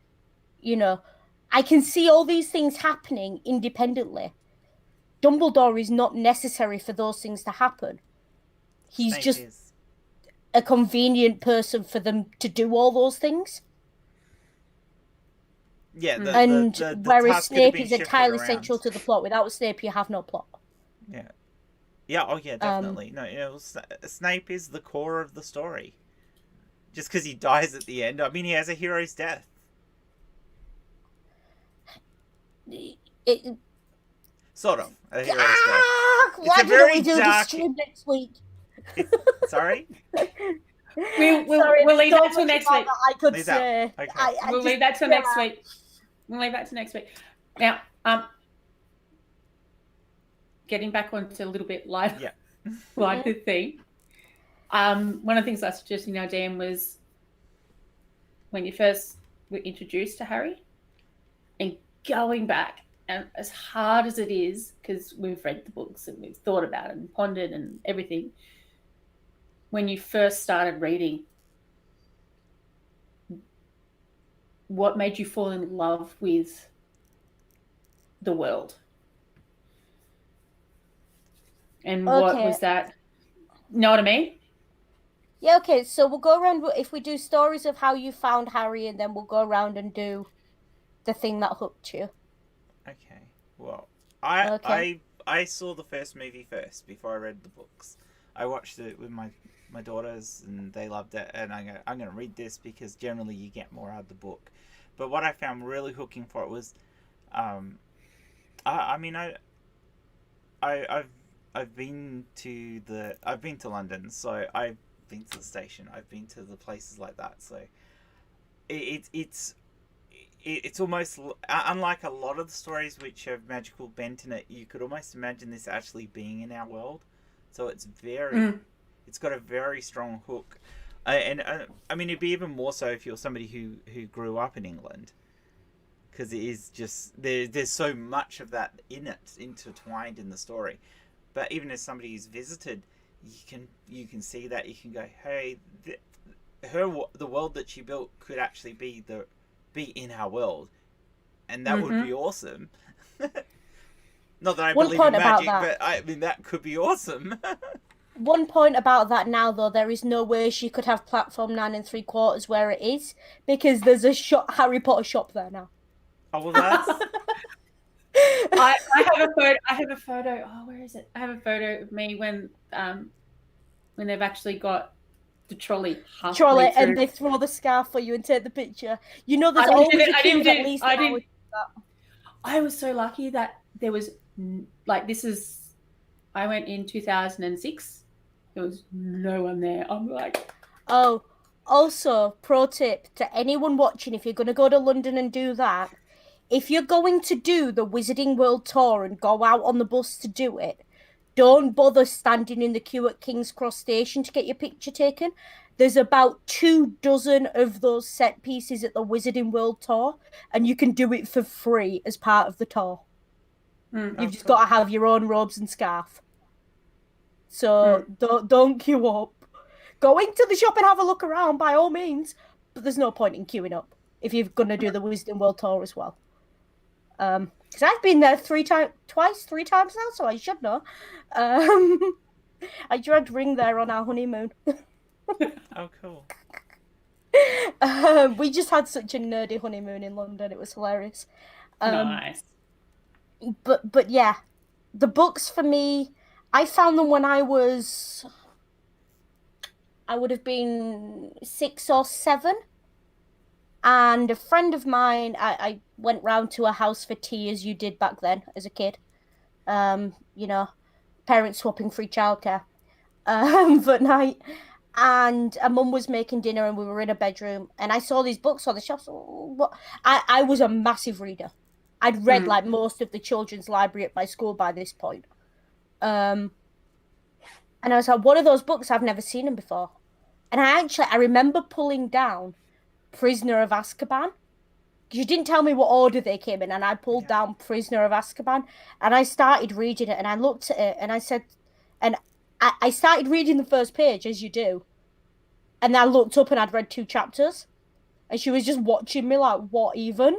Speaker 2: I can see all these things happening independently. Dumbledore is not necessary for those things to happen. He's just a convenient person for them to do all those things.
Speaker 1: Yeah,
Speaker 2: whereas Snape is entirely central to the plot. Without Snape, you have no plot.
Speaker 1: Yeah. Yeah, oh yeah, definitely. No, Snape is the core of the story. Just because he dies at the end, I mean, he has a hero's death. Sort of a hero's death.
Speaker 2: Why don't we do the stream next week?
Speaker 3: Sorry? We'll leave that till next week.
Speaker 2: I could say.
Speaker 1: Okay.
Speaker 3: We'll leave that till next week. We'll leave that to next week. Now, getting back onto a little bit lighter theme. One of the things I suggested now, Dan, was when you first were introduced to Harry and going back, and as hard as it is, because we've read the books and we've thought about it and pondered and everything, when you first started reading, what made you fall in love with the world? And what was that? Know what I mean?
Speaker 2: Yeah, okay. So we'll go around, if we do stories of how you found Harry, and then we'll go around and do the thing that hooked you.
Speaker 1: Okay. Well, I saw the first movie first before I read the books. I watched it with my daughters and they loved it, and I'm going to read this because generally you get more out of the book. But what I found really hooking for it was, I've I've been to London, so I've been to the station. I've been to the places like that. So it's almost unlike a lot of the stories which have magical bent in it. You could almost imagine this actually being in our world. So it's it's got a very strong hook, I mean, it'd be even more so if you're somebody who grew up in England, because it is just there's so much of that in it, intertwined in the story. But even as somebody who's visited, you can see that. You can go, hey, the world that she built could actually be in our world, and that would be awesome. Not that I believe in magic, but I mean that could be awesome.
Speaker 2: One point about that now, though, there is no way she could have platform 9 3/4 where it is, because there's a Harry Potter shop there now.
Speaker 1: Oh, well, that's...
Speaker 3: I have a photo. I have a photo. Oh, where is it? I have a photo of me when they've actually got the trolley halfway through.
Speaker 2: And they throw the scarf for you and take the picture. You know, there's always a queue at least.
Speaker 3: I was so lucky that there was I went in 2006. There was no one there. I'm like,
Speaker 2: oh. Also, pro tip to anyone watching: if you're going to go to London and do that, if you're going to do the Wizarding World Tour and go out on the bus to do it, don't bother standing in the queue at King's Cross Station to get your picture taken. There's about 24 of those set pieces at the Wizarding World Tour, and you can do it for free as part of the tour. You've just got to have your own robes and scarf. So don't queue up. Go into the shop and have a look around by all means, but there's no point in queuing up if you're going to do the Wizarding World Tour as well. Because I've been there three times now, so I should know. I dragged Ring there on our honeymoon.
Speaker 1: Oh, cool.
Speaker 2: We just had such a nerdy honeymoon in London. It was hilarious.
Speaker 3: Nice.
Speaker 2: But yeah, the books for me, I found them when I would have been 6 or 7. And a friend of mine, I went round to a house for tea, as you did back then as a kid. You know, parents swapping free childcare for night. And a mum was making dinner and we were in a bedroom. And I saw these books on the shelf. I was a massive reader. I'd read like most of the children's library at my school by this point. And I was like, what are those books? I've never seen them before. And I remember pulling down Prisoner of Azkaban. You didn't tell me what order they came in, and I pulled down Prisoner of Azkaban, and I started reading it, and I looked at it, and I said, and I started reading the first page, as you do, and I looked up and I'd read 2 chapters, and she was just watching me like, what even?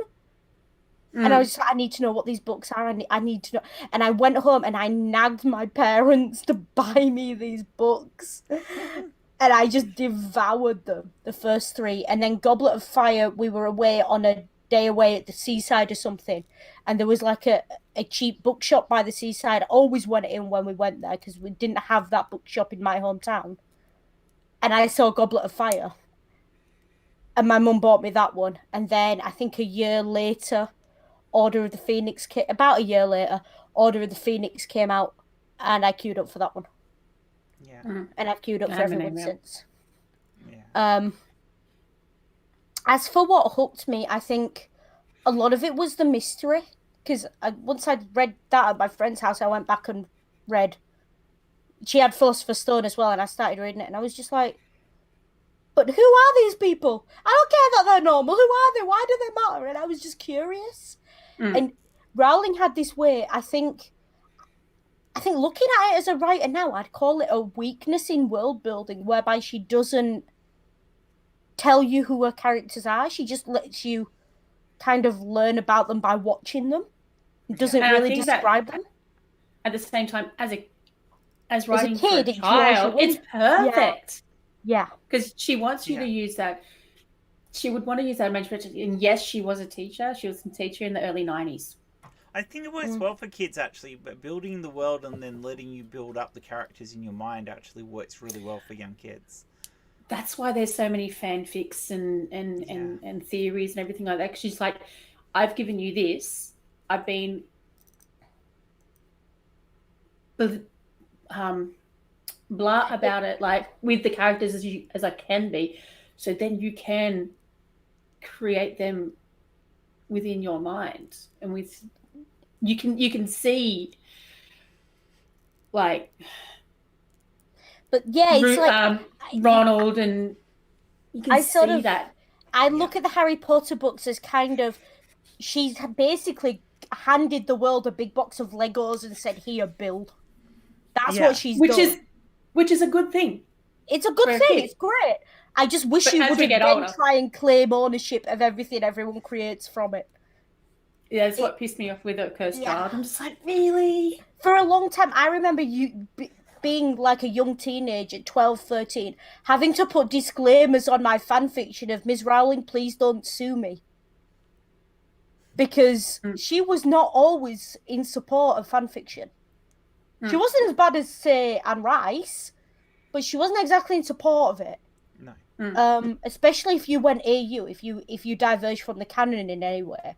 Speaker 2: And I was just like, I need to know what these books are. I need to know. And I went home and I nagged my parents to buy me these books. And I just devoured them, the first 3. And then Goblet of Fire, we were away on a day away at the seaside or something. And there was like a cheap bookshop by the seaside. I always went in when we went there because we didn't have that bookshop in my hometown. And I saw Goblet of Fire. And my mum bought me that one. And then I think a year later, Order of the Phoenix about a year later, Order of the Phoenix came out, and I queued up for that one.
Speaker 1: Yeah.
Speaker 2: And I've queued up for everyone since.
Speaker 1: Yeah.
Speaker 2: As for what hooked me, I think a lot of it was the mystery. Because once I'd read that at my friend's house, I went back and read. She had Philosopher's Stone as well, and I started reading it, and I was just like, but who are these people? I don't care that they're normal. Who are they? Why do they matter? And I was just curious. And Rowling had this way, I think looking at it as a writer now, I'd call it a weakness in world building, whereby she doesn't tell you who her characters are. She just lets you kind of learn about them by watching them. It doesn't really describe them.
Speaker 3: At the same time, as writing
Speaker 2: a kid,
Speaker 3: for a child, it's perfect.
Speaker 2: Yeah.
Speaker 3: Because she wants you to use that. She would want to use that imagination. And yes, she was a teacher. She was a teacher in the early 90s.
Speaker 1: I think it works well for kids, actually, but building the world and then letting you build up the characters in your mind actually works really well for young kids.
Speaker 3: That's why there's so many fanfics and theories and everything like that. Because she's like, I've given you this. I've been blah about it, like with the characters as I can be, so then you can create them within your mind, and with you can see like
Speaker 2: But yeah, it's like
Speaker 3: Ronald, and you can see that.
Speaker 2: I look at the Harry Potter books as kind of, she's basically handed the world a big box of Legos and said, "Here, build." That's what she's done.
Speaker 3: Which is a good thing.
Speaker 2: It's a good thing. It's great. I just wish she would again try and claim ownership of everything everyone creates from it.
Speaker 3: Yeah, that's what pissed me off with it, Cursed Child. I'm just like, really?
Speaker 2: For a long time, I remember you being like a young teenager, 12, 13, having to put disclaimers on my fanfiction of Ms. Rowling, please don't sue me. Because she was not always in support of fanfiction. She wasn't as bad as, say, Anne Rice, but she wasn't exactly in support of it. No. Especially if you went AU, if you diverge from the canon in any way,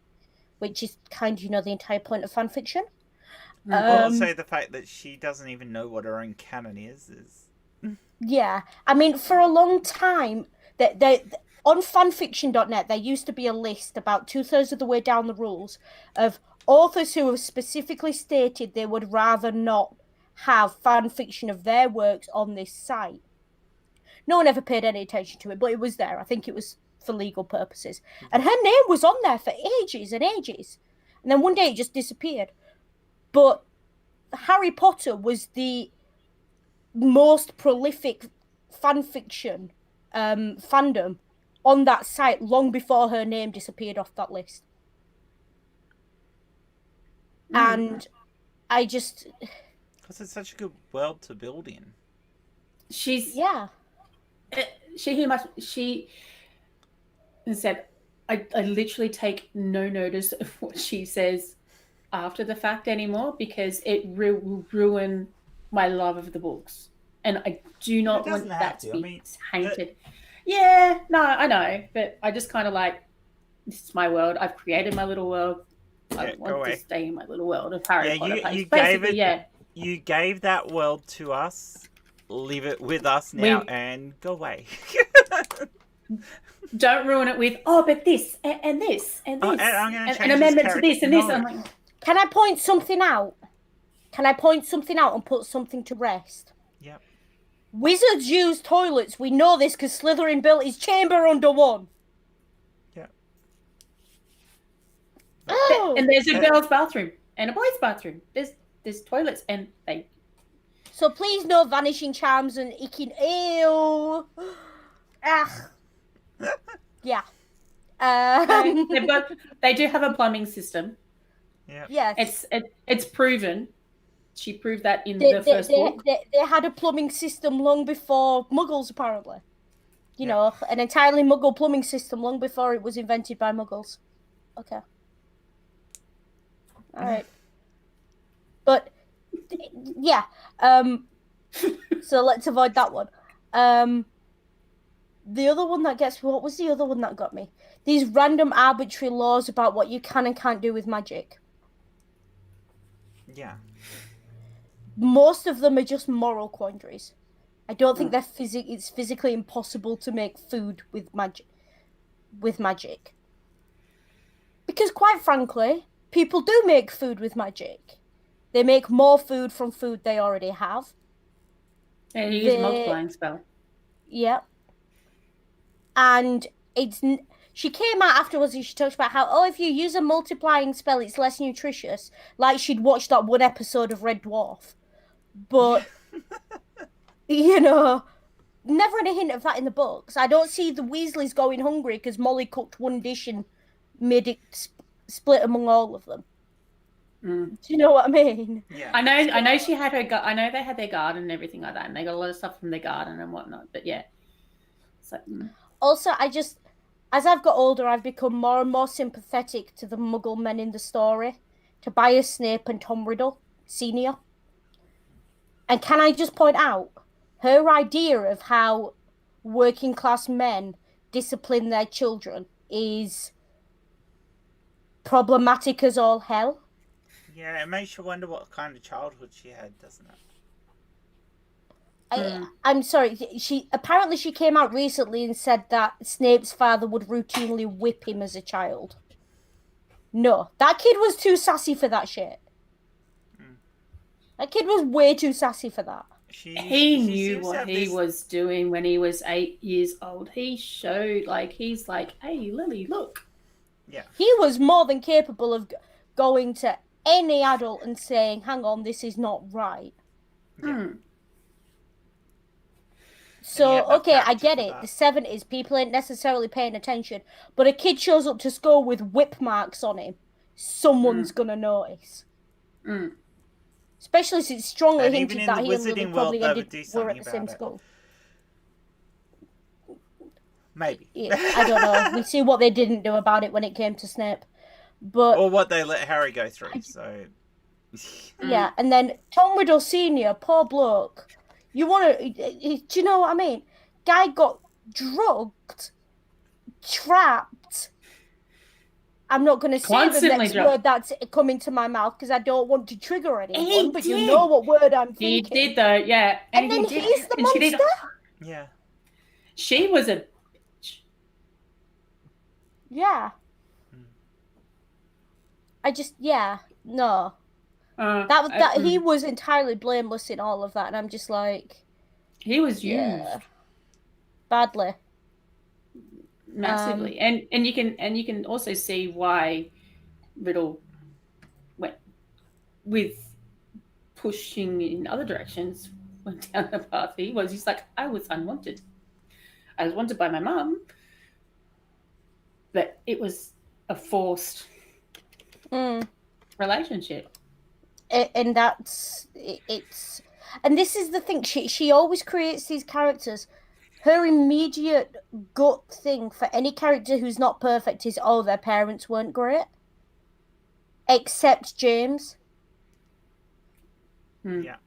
Speaker 2: which is kind of, the entire point of fanfiction.
Speaker 1: Also, the fact that she doesn't even know what her own canon is.
Speaker 2: Yeah. I mean, for a long time, on fanfiction.net, there used to be a list about 2/3 of the way down the rules of authors who have specifically stated they would rather not have fanfiction of their works on this site. No one ever paid any attention to it, but it was there. I think it was for legal purposes. And her name was on there for ages and ages. And then one day it just disappeared. But Harry Potter was the most prolific fanfiction fandom on that site long before her name disappeared off that list. And I just...
Speaker 1: Because it's such a good world to build in.
Speaker 3: She's...
Speaker 2: Yeah.
Speaker 3: She said, I literally take no notice of what she says after the fact anymore, because it will ruin my love of the books. And I do not want that to be tainted. Yeah, no, I know. But I just kind of like, this is my world. I've created my little world. I want to stay in my little world of Harry Potter.
Speaker 1: You gave that world to us. Leave it with us now and go away.
Speaker 3: Don't ruin it with, but this and this and this and an amendment to this and this. I'm like,
Speaker 2: can I point something out? And put something to rest?
Speaker 1: Yep.
Speaker 2: Wizards use toilets. We know this because Slytherin built his chamber under one.
Speaker 1: Yep.
Speaker 2: Oh.
Speaker 3: And there's a girl's bathroom and a boy's bathroom. There's toilets and they...
Speaker 2: So please no vanishing charms and icking. Ew. Yeah.
Speaker 3: They do have a plumbing system.
Speaker 1: Yeah.
Speaker 2: Yes.
Speaker 3: It's proven. She proved that in the first book.
Speaker 2: They had a plumbing system long before Muggles, apparently. You know, an entirely Muggle plumbing system long before it was invented by Muggles. Okay. All right. But yeah. So let's avoid that one. The other one that gets me, what was the other one that got me? These random arbitrary laws about what you can and can't do with magic.
Speaker 1: Yeah.
Speaker 2: Most of them are just moral quandaries. I don't think it's physically impossible to make food with magic. Because quite frankly, people do make food with magic. They make more food from food they already have.
Speaker 3: And you use a multiplying spell.
Speaker 2: Yep. And she came out afterwards and she talked about how, if you use a multiplying spell, it's less nutritious. Like she'd watched that one episode of Red Dwarf. But, never any hint of that in the books. I don't see the Weasleys going hungry because Molly cooked one dish and made it split among all of them. Do you know what I mean?
Speaker 1: Yeah.
Speaker 3: I know she had I know they had their garden and everything like that, and they got a lot of stuff from their garden and whatnot. But yeah. So,
Speaker 2: Also, as I've got older, I've become more and more sympathetic to the Muggle men in the story, Tobias Snape and Tom Riddle, Senior. And can I just point out, her idea of how working class men discipline their children is problematic as all hell.
Speaker 1: Yeah, it makes you wonder what kind of childhood she had, doesn't it?
Speaker 2: I'm sorry. She came out recently and said that Snape's father would routinely whip him as a child. No, that kid was too sassy for that shit. That kid was way too sassy for that.
Speaker 3: He knew what he was doing when he was 8 years old. He showed, he's like, hey, Lily, look.
Speaker 1: Yeah.
Speaker 2: He was more than capable of going to any adult and saying, hang on, this is not right.
Speaker 1: Yeah.
Speaker 2: So, okay, I get it. The 70s, people ain't necessarily paying attention. But a kid shows up to school with whip marks on him. Someone's gonna notice. Especially since it's strongly hinted that he and Lily probably were at the same school.
Speaker 1: Maybe.
Speaker 2: I don't know. We see what they didn't do about it when it came to Snape. Or
Speaker 1: what they let Harry go through, so...
Speaker 2: Yeah, and then Tom Riddle Sr., poor bloke. Do you know what I mean? Guy got drugged, trapped. I'm not going to say the next word that's coming to my mouth because I don't want to trigger anyone, but you know what word I'm thinking.
Speaker 3: He did, though, yeah.
Speaker 2: And then he's the monster?
Speaker 1: Yeah.
Speaker 3: She was a...
Speaker 2: Yeah. No. He was entirely blameless in all of that, and I'm just like...
Speaker 3: He was used.
Speaker 2: Badly.
Speaker 3: Massively. And you can also see why Riddle went with pushing in other directions, went down the path he was. He's like, I was unwanted. I was wanted by my mum, but it was a forced relationship.
Speaker 2: And and this is the thing, she always creates these characters. Her immediate gut thing for any character who's not perfect is, oh, their parents weren't great. Except James.
Speaker 1: Yeah.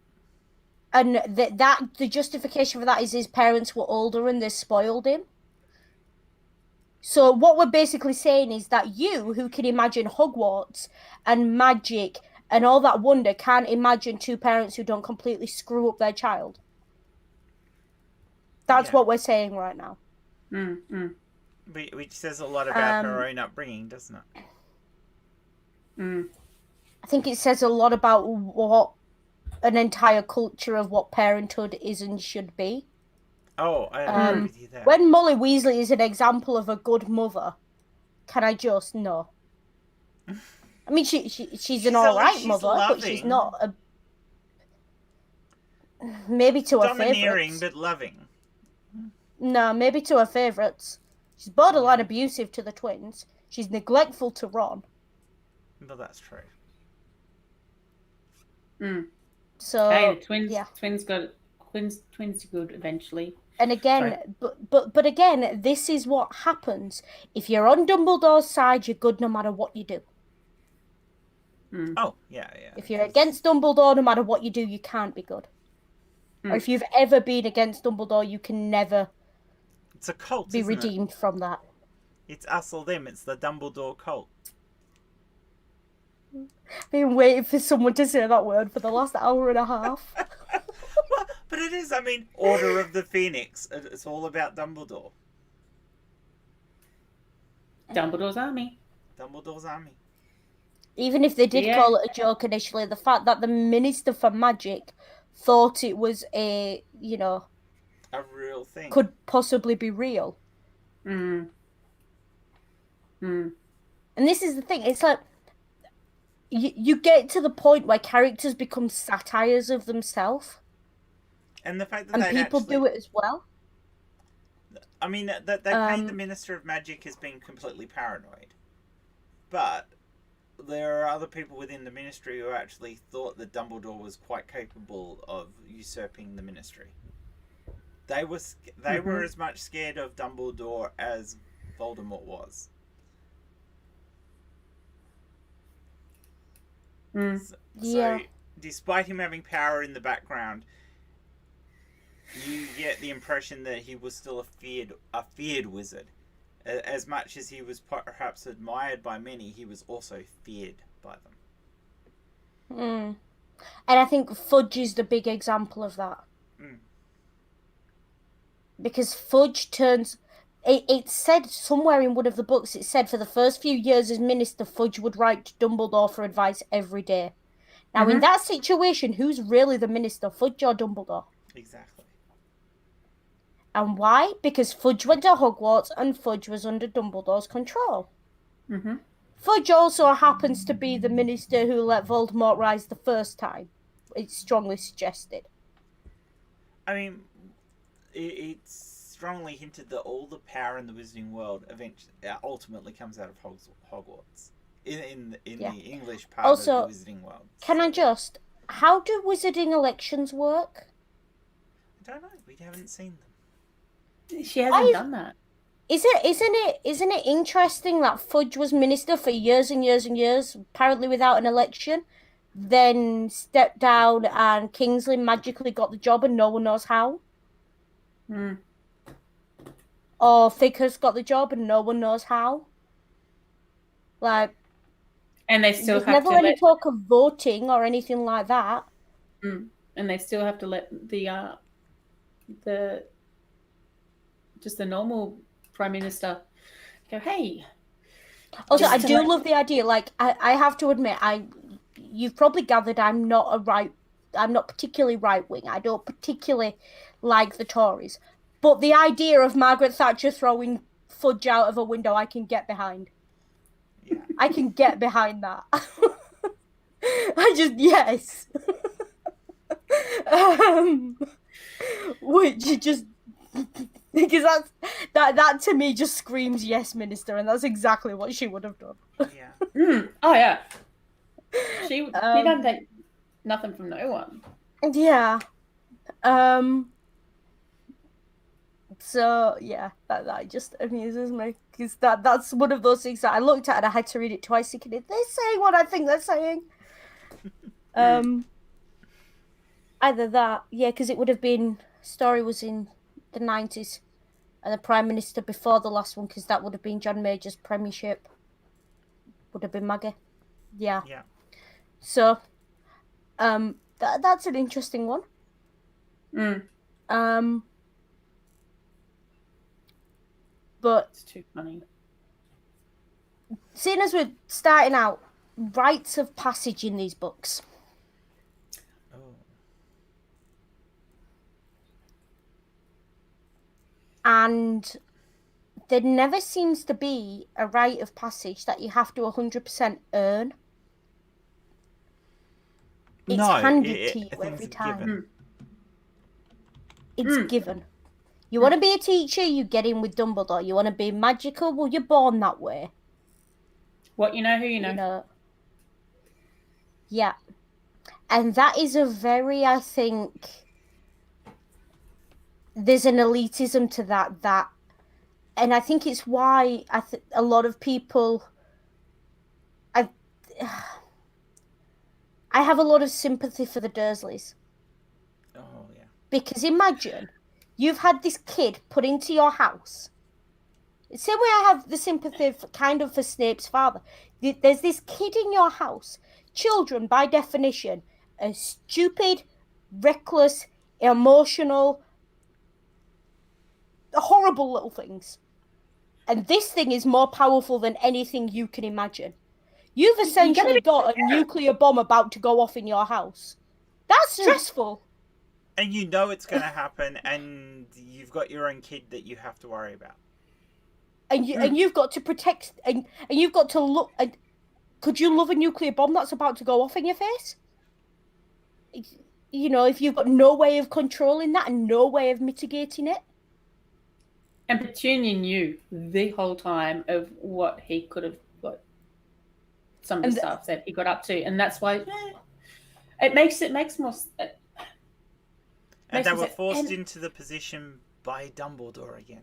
Speaker 2: And the justification for that is his parents were older and they spoiled him. So what we're basically saying is that you, who can imagine Hogwarts and magic and all that wonder, can't imagine two parents who don't completely screw up their child. That's what we're saying right now.
Speaker 1: Which says a lot about her own upbringing, doesn't it?
Speaker 2: I think it says a lot about what an entire culture of what parenthood is and should be.
Speaker 1: Oh, I agree with you there.
Speaker 2: When Molly Weasley is an example of a good mother, can I just no? I mean, she's an alright mother, loving. But she's not a... Maybe to her favourites.
Speaker 1: Domineering, but loving.
Speaker 2: No, maybe to her favourites. She's borderline abusive to the twins. She's neglectful to Ron.
Speaker 1: But that's true.
Speaker 2: So,
Speaker 3: hey, the twins are good eventually.
Speaker 2: And again, but again, this is what happens. If you're on Dumbledore's side, you're good no matter what you do.
Speaker 1: Oh, yeah.
Speaker 2: If you're against Dumbledore, no matter what you do, you can't be good. Or if you've ever been against Dumbledore, you can never
Speaker 1: it's a cult,
Speaker 2: be redeemed from that.
Speaker 1: It's us or them. It's the Dumbledore cult.
Speaker 2: I've been waiting for someone to say that word for the last hour and a half.
Speaker 1: Well, but it is, I mean, Order of the Phoenix. It's all about Dumbledore.
Speaker 3: Dumbledore's army.
Speaker 1: Dumbledore's army.
Speaker 2: Even if they did call it a joke initially, the fact that the Minister for Magic thought it was a
Speaker 1: real thing
Speaker 2: could possibly be real. And this is the thing, it's like you get to the point where characters become satires of themselves.
Speaker 1: And the fact that
Speaker 2: people do it as well.
Speaker 1: I mean, they paint the Minister of Magic as being completely paranoid. But there are other people within the Ministry who actually thought that Dumbledore was quite capable of usurping the Ministry. They were as much scared of Dumbledore as Voldemort was. So, despite him having power in the background, you get the impression that he was still a feared wizard. As much as he was perhaps admired by many, he was also feared by them.
Speaker 2: And I think Fudge is the big example of that. because Fudge turns. It said somewhere in one of the books, it said for the first few years as minister, Fudge would write to Dumbledore for advice every day. Now, in that situation, who's really the minister, Fudge or Dumbledore?
Speaker 1: Exactly.
Speaker 2: And why? Because Fudge went to Hogwarts and Fudge was under Dumbledore's control. Fudge also happens to be the minister who let Voldemort rise the first time. It's strongly suggested.
Speaker 1: I mean, it's strongly hinted that all the power in the Wizarding world ultimately comes out of Hogwarts. In the English part
Speaker 2: also,
Speaker 1: of the Wizarding world.
Speaker 2: Can I just... How do Wizarding elections work?
Speaker 1: I don't know. We haven't seen them.
Speaker 3: She hasn't done that.
Speaker 2: Isn't it interesting that Fudge was minister for years and years and years, apparently without an election, then stepped down and Kingsley magically got the job and no one knows how? Or Figures got the job and no one knows how? Like,
Speaker 3: and they still
Speaker 2: there's
Speaker 3: have
Speaker 2: never any talk of voting or anything like that.
Speaker 3: And they still have to let the just the normal Prime Minister go, hey.
Speaker 2: Also, I do love the idea. Like, I have to admit, you've probably gathered I'm not particularly right wing. I don't particularly like the Tories. But the idea of Margaret Thatcher throwing Fudge out of a window, I can get behind.
Speaker 1: Yeah.
Speaker 2: I can get behind that. Yes. Which just... Because that to me just screams yes, minister, and that's exactly what she would have done.
Speaker 1: Yeah.
Speaker 3: Oh yeah. She don't take nothing from no one.
Speaker 2: Yeah. So yeah, that just amuses me because that's one of those things that I looked at and I had to read it twice thinking, if they're saying what I think they're saying. Either that, yeah, because it would have been story was in the 90s and the Prime Minister before the last one, because that would have been John Major's premiership. Would have been Maggie. Yeah.
Speaker 1: Yeah.
Speaker 2: So, that's an interesting one. But
Speaker 3: it's too funny.
Speaker 2: Seeing as we're starting out, rites of passage in these books.
Speaker 1: Oh.
Speaker 2: And there never seems to be a rite of passage that you have to 100% earn. It's handed to you every time.
Speaker 1: Given.
Speaker 2: It's given. You want to be a teacher, you get in with Dumbledore. You want to be magical, well, you're born that way.
Speaker 3: What you know, who you know.
Speaker 2: Yeah. And that is a very, I think, there's an elitism to that, and I think it's why a lot of people, I have a lot of sympathy for the Dursleys.
Speaker 1: Oh, yeah.
Speaker 2: Because imagine, you've had this kid put into your house. Same way I have the sympathy for Snape's father. There's this kid in your house. Children, by definition, are stupid, reckless, emotional, horrible little things. And this thing is more powerful than anything you can imagine. You've essentially got a nuclear bomb about to go off in your house. That's stressful.
Speaker 1: And you know it's going to happen, and you've got your own kid that you have to worry about.
Speaker 2: And you've got to protect, and you've got to look. And could you love a nuclear bomb that's about to go off in your face? You know, if you've got no way of controlling that and no way of mitigating it.
Speaker 3: And Petunia knew the whole time of what he could have got, some of the stuff that he got up to, and that's why it makes more.
Speaker 1: And they were forced into the position by Dumbledore again.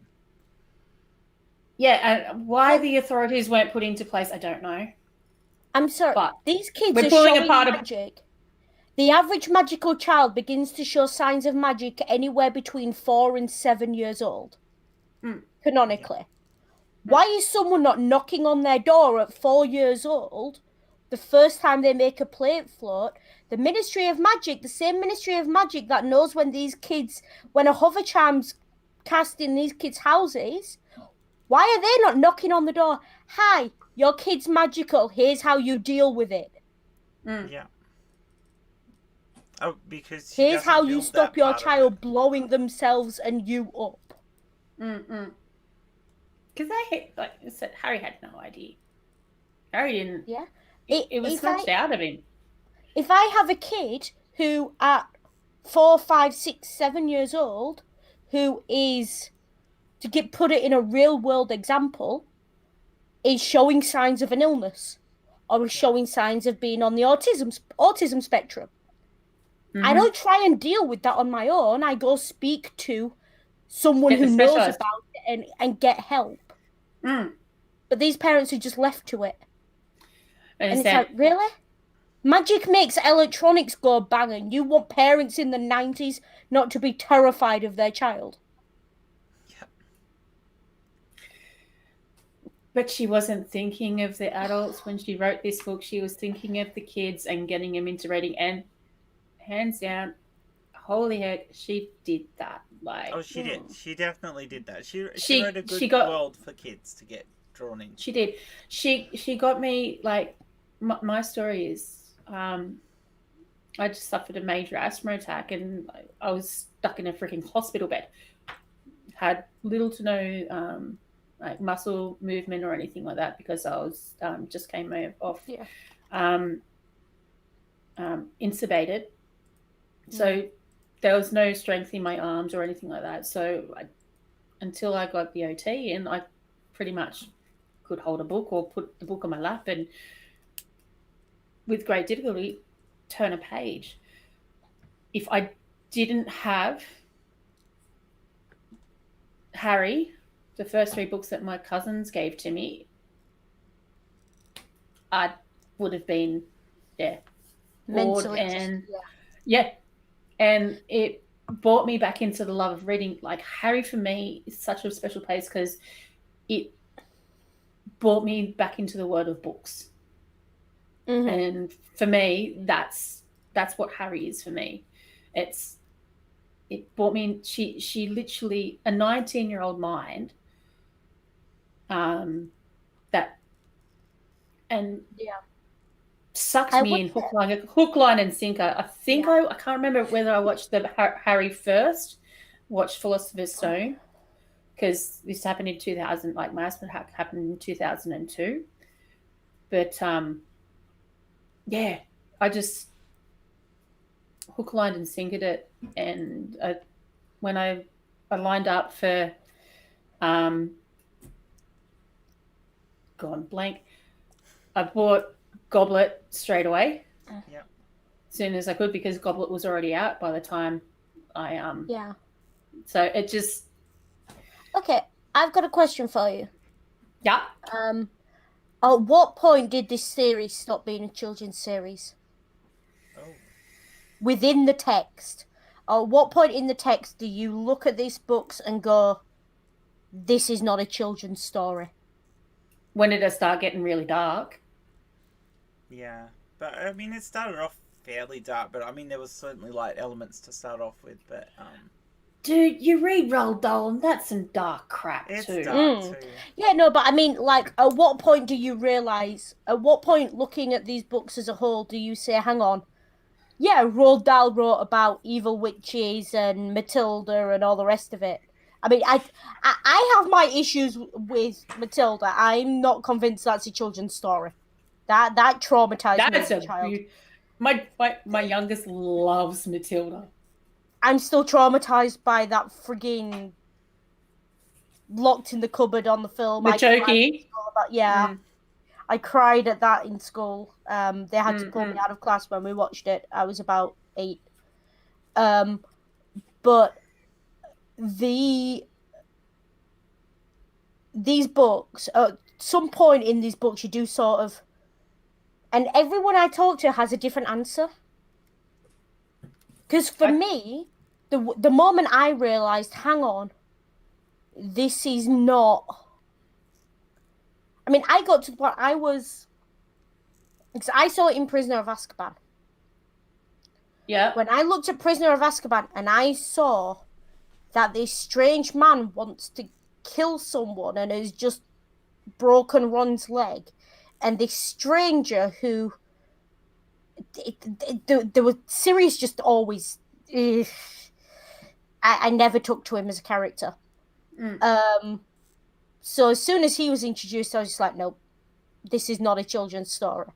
Speaker 3: Yeah, and why the authorities weren't put into place, I don't know.
Speaker 2: I'm sorry, but these kids are
Speaker 3: pulling
Speaker 2: showing
Speaker 3: apart
Speaker 2: magic. The average magical child begins to show signs of magic anywhere between 4 and 7 years old. Canonically. Why is someone not knocking on their door at 4 years old the first time they make a plate float? The Ministry of Magic, the same Ministry of Magic that knows when a hover charm's broadcast in these kids' houses, why are they not knocking on the door? Hi, your kid's magical. Here's how you deal with it.
Speaker 1: Yeah. Oh, because
Speaker 2: here's how you stop your child blowing themselves and you up.
Speaker 3: Because like I said, Harry had no idea. Harry didn't.
Speaker 2: Yeah.
Speaker 3: It was snatched out of him.
Speaker 2: If I have a kid who at 4, 5, 6, 7 years old, who is, to put it in a real world example, is showing signs of an illness or is showing signs of being on the autism spectrum, I don't try and deal with that on my own. I go speak to someone who knows about it and get help. But these parents are just left to it. And it's like, really? Magic makes electronics go bang, and you want parents in the 90s not to be terrified of their child.
Speaker 1: Yep.
Speaker 3: But she wasn't thinking of the adults when she wrote this book. She was thinking of the kids and getting them into reading. And hands down, holy heck, she did that. Like,
Speaker 1: she did. She definitely did that. She wrote a good world for kids to get drawn into.
Speaker 3: She did. She got me, like, my story is, I just suffered a major asthma attack and I was stuck in a freaking hospital bed. Had little to no like muscle movement or anything like that because I was just came off intubated. So there was no strength in my arms or anything like that. So until I got the OT, and I pretty much could hold a book or put the book on my lap and with great difficulty turn a page. If I didn't have Harry, the first 3 books that my cousins gave to me, I would have been bored and and it brought me back into the love of reading. Like, Harry for me is such a special place because it brought me back into the world of books. And for me, that's what Harry is for me. It brought me in, she literally, a 19-year-old mind sucked me in hook, line and sinker. I think I can't remember whether I watched the Harry first, watched Philosopher's Stone, because this happened in 2000, like my asthma happened in 2002. But I just hook, line and sinkered it. And when I lined up for gone blank, I bought Goblet straight away.
Speaker 1: Yeah.
Speaker 3: As soon as I could, because Goblet was already out by the time I
Speaker 2: Yeah.
Speaker 3: So it just.
Speaker 2: Okay, I've got a question for you.
Speaker 3: Yeah.
Speaker 2: At what point did this series stop being a children's series?
Speaker 1: Oh.
Speaker 2: Within the text. At what point in the text do you look at these books and go, this is not a children's story?
Speaker 3: When did it start getting really dark?
Speaker 1: Yeah. But, I mean, it started off fairly dark, but, I mean, there was certainly light elements to start off with, but...
Speaker 3: Dude, you read Roald Dahl, and that's some dark crap,
Speaker 1: it's
Speaker 3: too.
Speaker 1: Dark too.
Speaker 2: Yeah, no, but I mean, like, at what point do you realise, at what point, looking at these books as a whole, do you say, hang on, yeah, Roald Dahl wrote about evil witches and Matilda and all the rest of it. I mean, I have my issues with Matilda. I'm not convinced that's a children's story. That traumatized me as a child.
Speaker 3: My youngest loves Matilda.
Speaker 2: I'm still traumatized by that frigging locked in the cupboard on the film.
Speaker 3: Machoki.
Speaker 2: I cried at that in school. They had to pull me out of class when we watched it. I was about 8. But these books, at some point in these books, you do sort of, and everyone I talk to has a different answer. Because for me, the moment I realised, hang on, this is not... I mean, I got to the point because I saw it in Prisoner of Azkaban.
Speaker 3: Yeah.
Speaker 2: When I looked at Prisoner of Azkaban and I saw that this strange man wants to kill someone and has just broken Ron's leg, and this stranger who there was Sirius just always. I never took to him as a character. So as soon as he was introduced, I was just like, nope, this is not a children's story.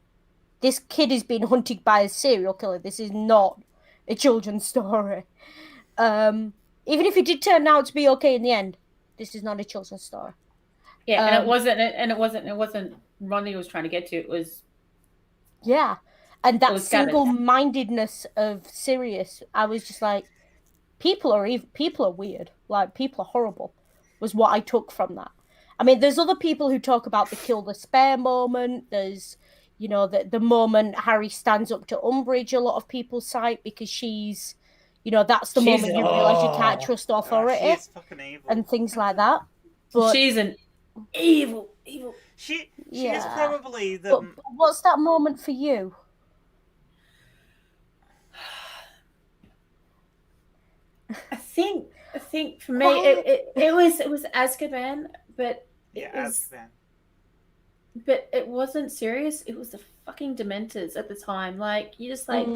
Speaker 2: This kid is being hunted by a serial killer. This is not a children's story. Even if it did turn out to be okay in the end, this is not a children's story.
Speaker 3: Yeah, and it wasn't Ronnie was trying to get to. It was
Speaker 2: and that single-mindedness of Sirius. I was just like, people are weird. Like, people are horrible. Was what I took from that. I mean, there's other people who talk about the kill the spare moment. There's, the moment Harry stands up to Umbridge. A lot of people cite because she's that's the moment you realise you can't trust authority.
Speaker 1: She's fucking evil.
Speaker 2: And things like that. But
Speaker 3: she's an evil.
Speaker 1: She is probably the.
Speaker 2: But what's that moment for you?
Speaker 3: I think for me it was Azkaban, but
Speaker 1: Azkaban.
Speaker 3: But it wasn't Sirius. It was the fucking Dementors at the time. Like, you just like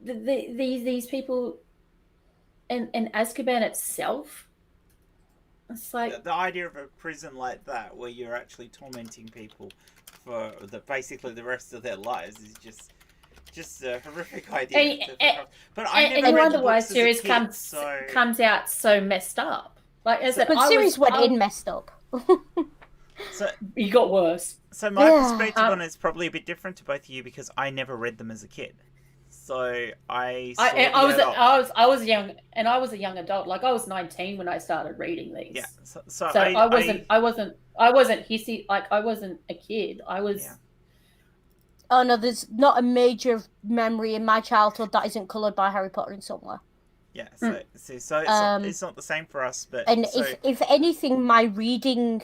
Speaker 3: these people, and Azkaban itself. It's like
Speaker 1: the idea of a prison like that, where you're actually tormenting people for basically the rest of their lives, is just a horrific idea. But I never read the
Speaker 3: why
Speaker 1: books
Speaker 3: Sirius
Speaker 1: as a kid,
Speaker 3: comes out so messed up. Like,
Speaker 2: but Sirius went in messed up.
Speaker 1: So
Speaker 3: he got worse.
Speaker 1: So my perspective on it is probably a bit different to both of you, because I never read them as a kid. So I
Speaker 3: was young, and I was a young adult. Like, I was 19 when I started reading these.
Speaker 1: Yeah.
Speaker 3: So I wasn't hissy. Like, I wasn't a kid. I was.
Speaker 1: Yeah.
Speaker 2: Oh no, there's not a major memory in my childhood that isn't coloured by Harry Potter in some way.
Speaker 1: Yeah, so it's not the same for us, but
Speaker 2: if anything, my reading,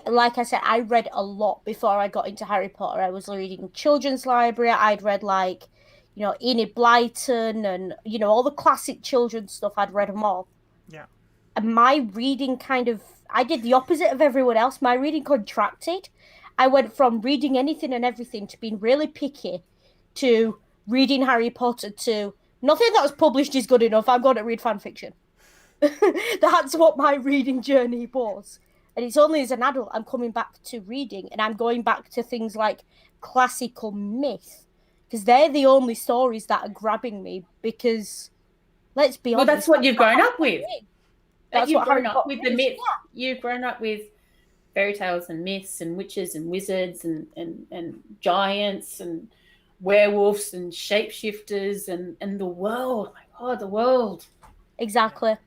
Speaker 2: like I said, I read a lot before I got into Harry Potter. I was reading children's library. I'd read Enid Blyton and all the classic children's stuff. I'd read them all.
Speaker 1: Yeah.
Speaker 2: And my reading I did the opposite of everyone else. My reading contracted. I went from reading anything and everything to being really picky to reading Harry Potter to nothing that was published is good enough. I'm going to read fan fiction. That's what my reading journey was. And it's only as an adult I'm coming back to reading, and I'm going back to things like classical myth, because they're the only stories that are grabbing me, because let's be honest.
Speaker 3: Well, that's what you've grown up with.
Speaker 2: That's
Speaker 3: you've
Speaker 2: what
Speaker 3: grown up with, the myth.
Speaker 2: Yeah.
Speaker 3: You've grown up with fairy tales and myths and witches and wizards and giants and werewolves and shapeshifters and the world. Oh my God, the world.
Speaker 2: Exactly.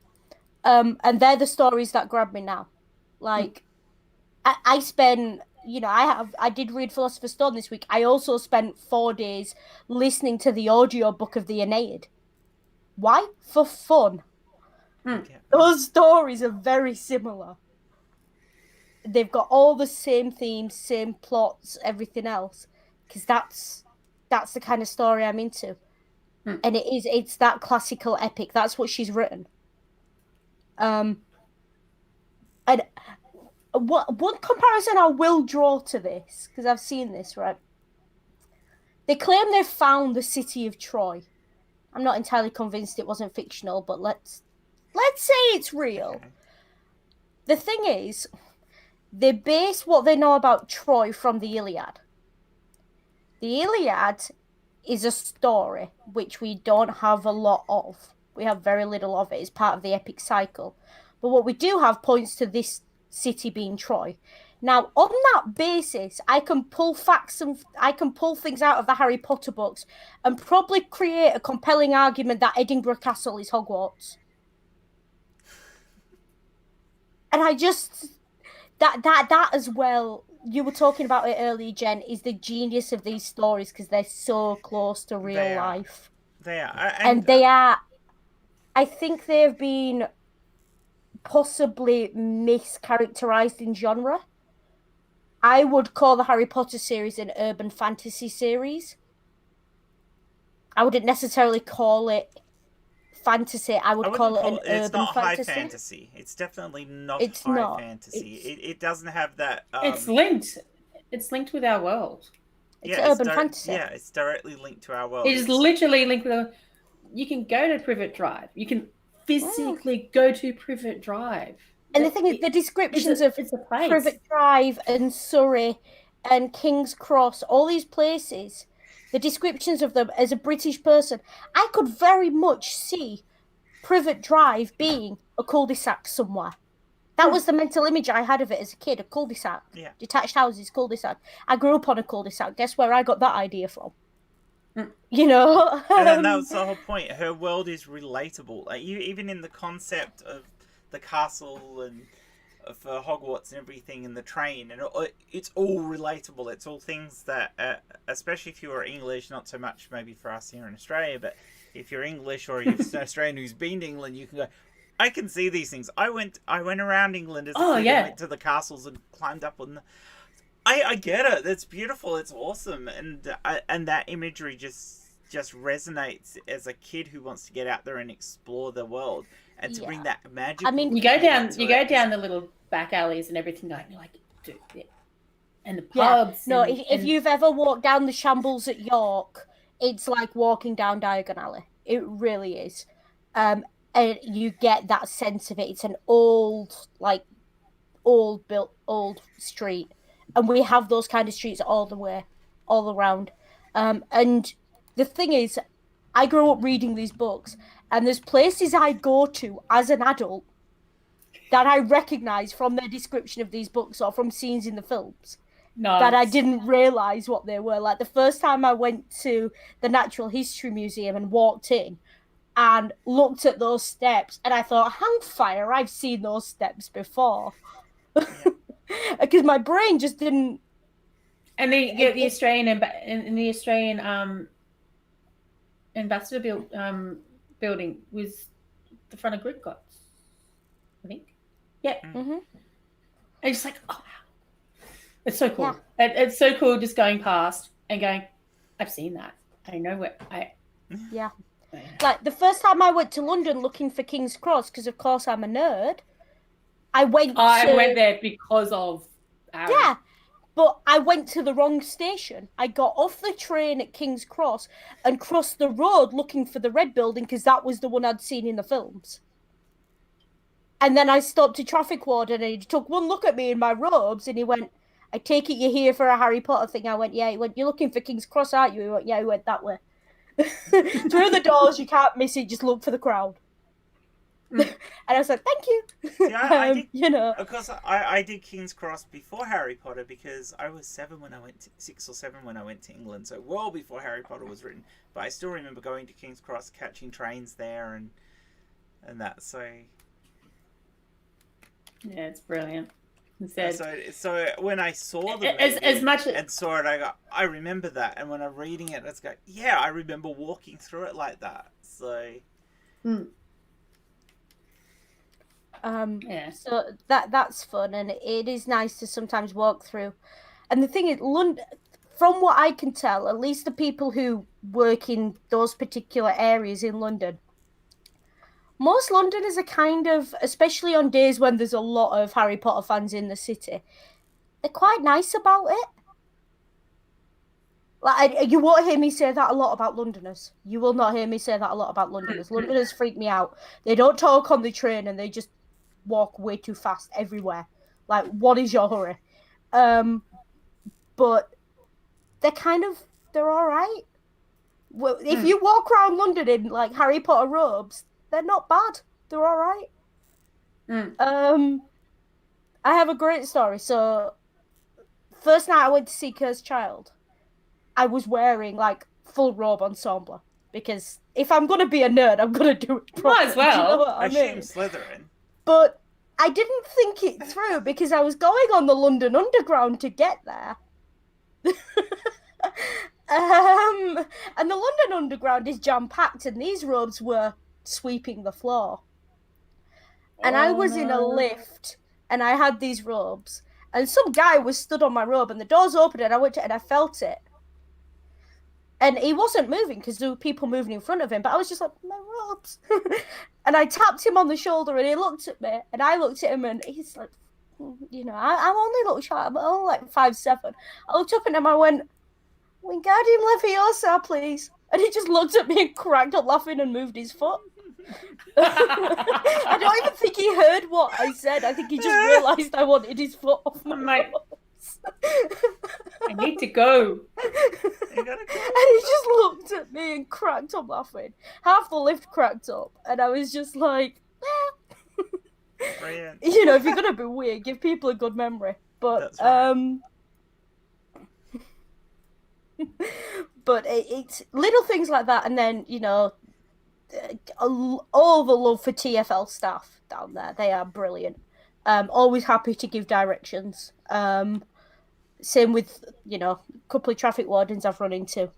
Speaker 2: And they're the stories that grab me now. Like, I spent, I did read Philosopher's Stone this week. I also spent 4 days listening to the audiobook of the Aeneid. Why? For fun. Those stories are very similar. They've got all the same themes, same plots, everything else. Because that's the kind of story I'm into. And it's that classical epic. That's what she's written. And one comparison I will draw to this, because I've seen this, right? They claim they've found the city of Troy. I'm not entirely convinced it wasn't fictional, but let's say it's real.
Speaker 1: Okay.
Speaker 2: The thing is, they base what they know about Troy from the Iliad. The Iliad is a story which we don't have a lot of. We have very little of it. It's part of the epic cycle. But what we do have points to this city being Troy. Now, on that basis, I can pull facts and I can pull things out of the Harry Potter books and probably create a compelling argument that Edinburgh Castle is Hogwarts. And I just that as well. You were talking about it earlier, Jen, is the genius of these stories because they're so close to real life.
Speaker 1: They are.
Speaker 2: And they are. I think they've been possibly mischaracterized in genre. I would call the Harry Potter series an urban fantasy series. I wouldn't necessarily call it fantasy. I would
Speaker 1: I wouldn't
Speaker 2: call it
Speaker 1: call
Speaker 2: an
Speaker 1: it. It's
Speaker 2: urban
Speaker 1: not high
Speaker 2: fantasy.
Speaker 1: fantasy. It's definitely not
Speaker 2: It's
Speaker 1: high
Speaker 2: not.
Speaker 1: fantasy. It doesn't have that.
Speaker 3: It's linked. It's linked with our world.
Speaker 2: It's urban fantasy.
Speaker 1: Yeah, it's directly linked to our world.
Speaker 3: It is literally linked with. You can go to Privet Drive. You can physically go to Privet Drive.
Speaker 2: And the thing is, the descriptions of
Speaker 3: it's a place.
Speaker 2: Privet Drive and Surrey and King's Cross, all these places, the descriptions of them as a British person, I could very much see Privet Drive being a cul-de-sac somewhere. That was the mental image I had of it as a kid, a cul-de-sac.
Speaker 1: Yeah.
Speaker 2: Detached houses, cul-de-sac. I grew up on a cul-de-sac. Guess where I got that idea from? You know?
Speaker 1: And then that was the whole point. Her world is relatable. Like, even in the concept of the castle and for Hogwarts and everything, and the train, and it's all relatable. It's all things that, especially if you're English, not so much maybe for us here in Australia, but if you're English or you're an Australian who's been to England, you can go, I can see these things. I went around England as a kid and went to the castles and climbed up on the... I get it. It's beautiful. It's awesome, and that imagery just resonates as a kid who wants to get out there and explore the world, and to bring that magic.
Speaker 2: I mean,
Speaker 3: you go down the little back alleys and everything, and you're like, dude, yeah. And the pubs.
Speaker 2: No, if you've ever walked down the shambles at York, it's like walking down Diagon Alley. It really is, and you get that sense of it. It's an old street. And we have those kind of streets all around. And the thing is, I grew up reading these books, and there's places I go to as an adult that I recognise from their description of these books or from scenes in the films that I didn't realise what they were. Like the first time I went to the Natural History Museum and walked in and looked at those steps, and I thought, hang fire, I've seen those steps before. Because my brain just didn't.
Speaker 3: And the Australian ambassador building was the front of Gridcott's, I think. Yeah.
Speaker 2: Mm-hmm.
Speaker 3: And it's like, oh, it's so cool. Yeah. It's so cool just going past and going, I've seen that. I know where I.
Speaker 2: Yeah. Like the first time I went to London looking for King's Cross, because of course I'm a nerd. I went
Speaker 3: there because of Aaron.
Speaker 2: Yeah, but I went to the wrong station. I got off the train at King's Cross and crossed the road looking for the red building because that was the one I'd seen in the films. And then I stopped a traffic warden and he took one look at me in my robes and he went, I take it you're here for a Harry Potter thing. I went, yeah. He went, you're looking for King's Cross, aren't you? He went, yeah. He went that way. Through the doors, you can't miss it. Just look for the crowd. And I was like, thank you.
Speaker 1: Yeah, I did,
Speaker 2: you know.
Speaker 1: Of course, I did King's Cross before Harry Potter because I was 6 or 7 when I went to England, so well before Harry Potter was written. But I still remember going to King's Cross, catching trains there, and that. So
Speaker 3: yeah, it's brilliant.
Speaker 1: So when I saw the and saw it, I remember that, and when I'm reading it, let's go, yeah, I remember walking through it like that. So.
Speaker 2: So that's fun, and it is nice to sometimes walk through. And the thing is, London, from what I can tell, at least the people who work in those particular areas in London, most Londoners are kind of, especially on days when there's a lot of Harry Potter fans in the city, they're quite nice about it. Like, you won't hear me say that a lot about Londoners. You will not hear me say that a lot about Londoners. Londoners freak me out. They don't talk on the train and they just walk way too fast everywhere. Like, what is your hurry? But they're all right. Well, if you walk around London in like Harry Potter robes, they're not bad. They're all right. I have a great story. So, first night I went to see Cursed Child, I was wearing like full robe ensemble because if I'm gonna be a nerd, I'm gonna do it properly.
Speaker 3: Might as well.
Speaker 2: Do you know what I
Speaker 1: mean?
Speaker 2: mean?
Speaker 1: Slytherin.
Speaker 2: But I didn't think it through because I was going on the London Underground to get there. And the London Underground is jam-packed and these robes were sweeping the floor. And I was in a lift and I had these robes and some guy was stood on my robe and the doors opened and I went to and I felt it. And he wasn't moving because there were people moving in front of him. But I was just like, my robes. And I tapped him on the shoulder and he looked at me. And I looked at him and he's like, you know, I'm only a little short. I'm only like 5'7". I looked up at him. I went, Wingardium Leviosa, please. And he just looked at me and cracked up laughing and moved his foot. I don't even think he heard what I said. I think he just realised I wanted his foot off my robes.
Speaker 3: I need to go.
Speaker 1: You gotta go.
Speaker 2: And he just looked at me and cracked up laughing. Half the lift cracked up, and I was just like,
Speaker 1: Brilliant.
Speaker 2: you know, if you're gonna be weird, give people a good memory. But
Speaker 1: That's right.
Speaker 2: but it's little things like that, and then you know, all the love for TFL staff down there. They are brilliant. Always happy to give directions. Same with, you know, a couple of traffic wardens I've run into.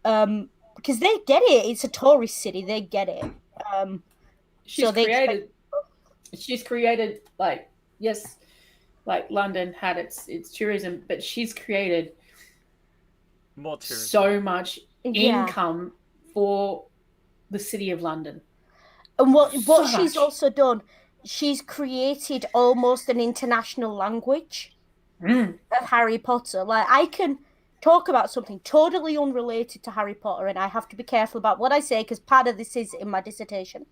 Speaker 2: Because they get it. It's a tourist city. They get it.
Speaker 3: She's
Speaker 2: so they
Speaker 3: created, like, yes, like London had its tourism, but she's created
Speaker 1: More tourism.
Speaker 3: so much income for the city of London.
Speaker 2: And what
Speaker 3: So
Speaker 2: she's
Speaker 3: much.
Speaker 2: also done, she's created almost an international language of Harry Potter. Like, I can talk about something totally unrelated to Harry Potter, and I have to be careful about what I say because part of this is in my dissertation.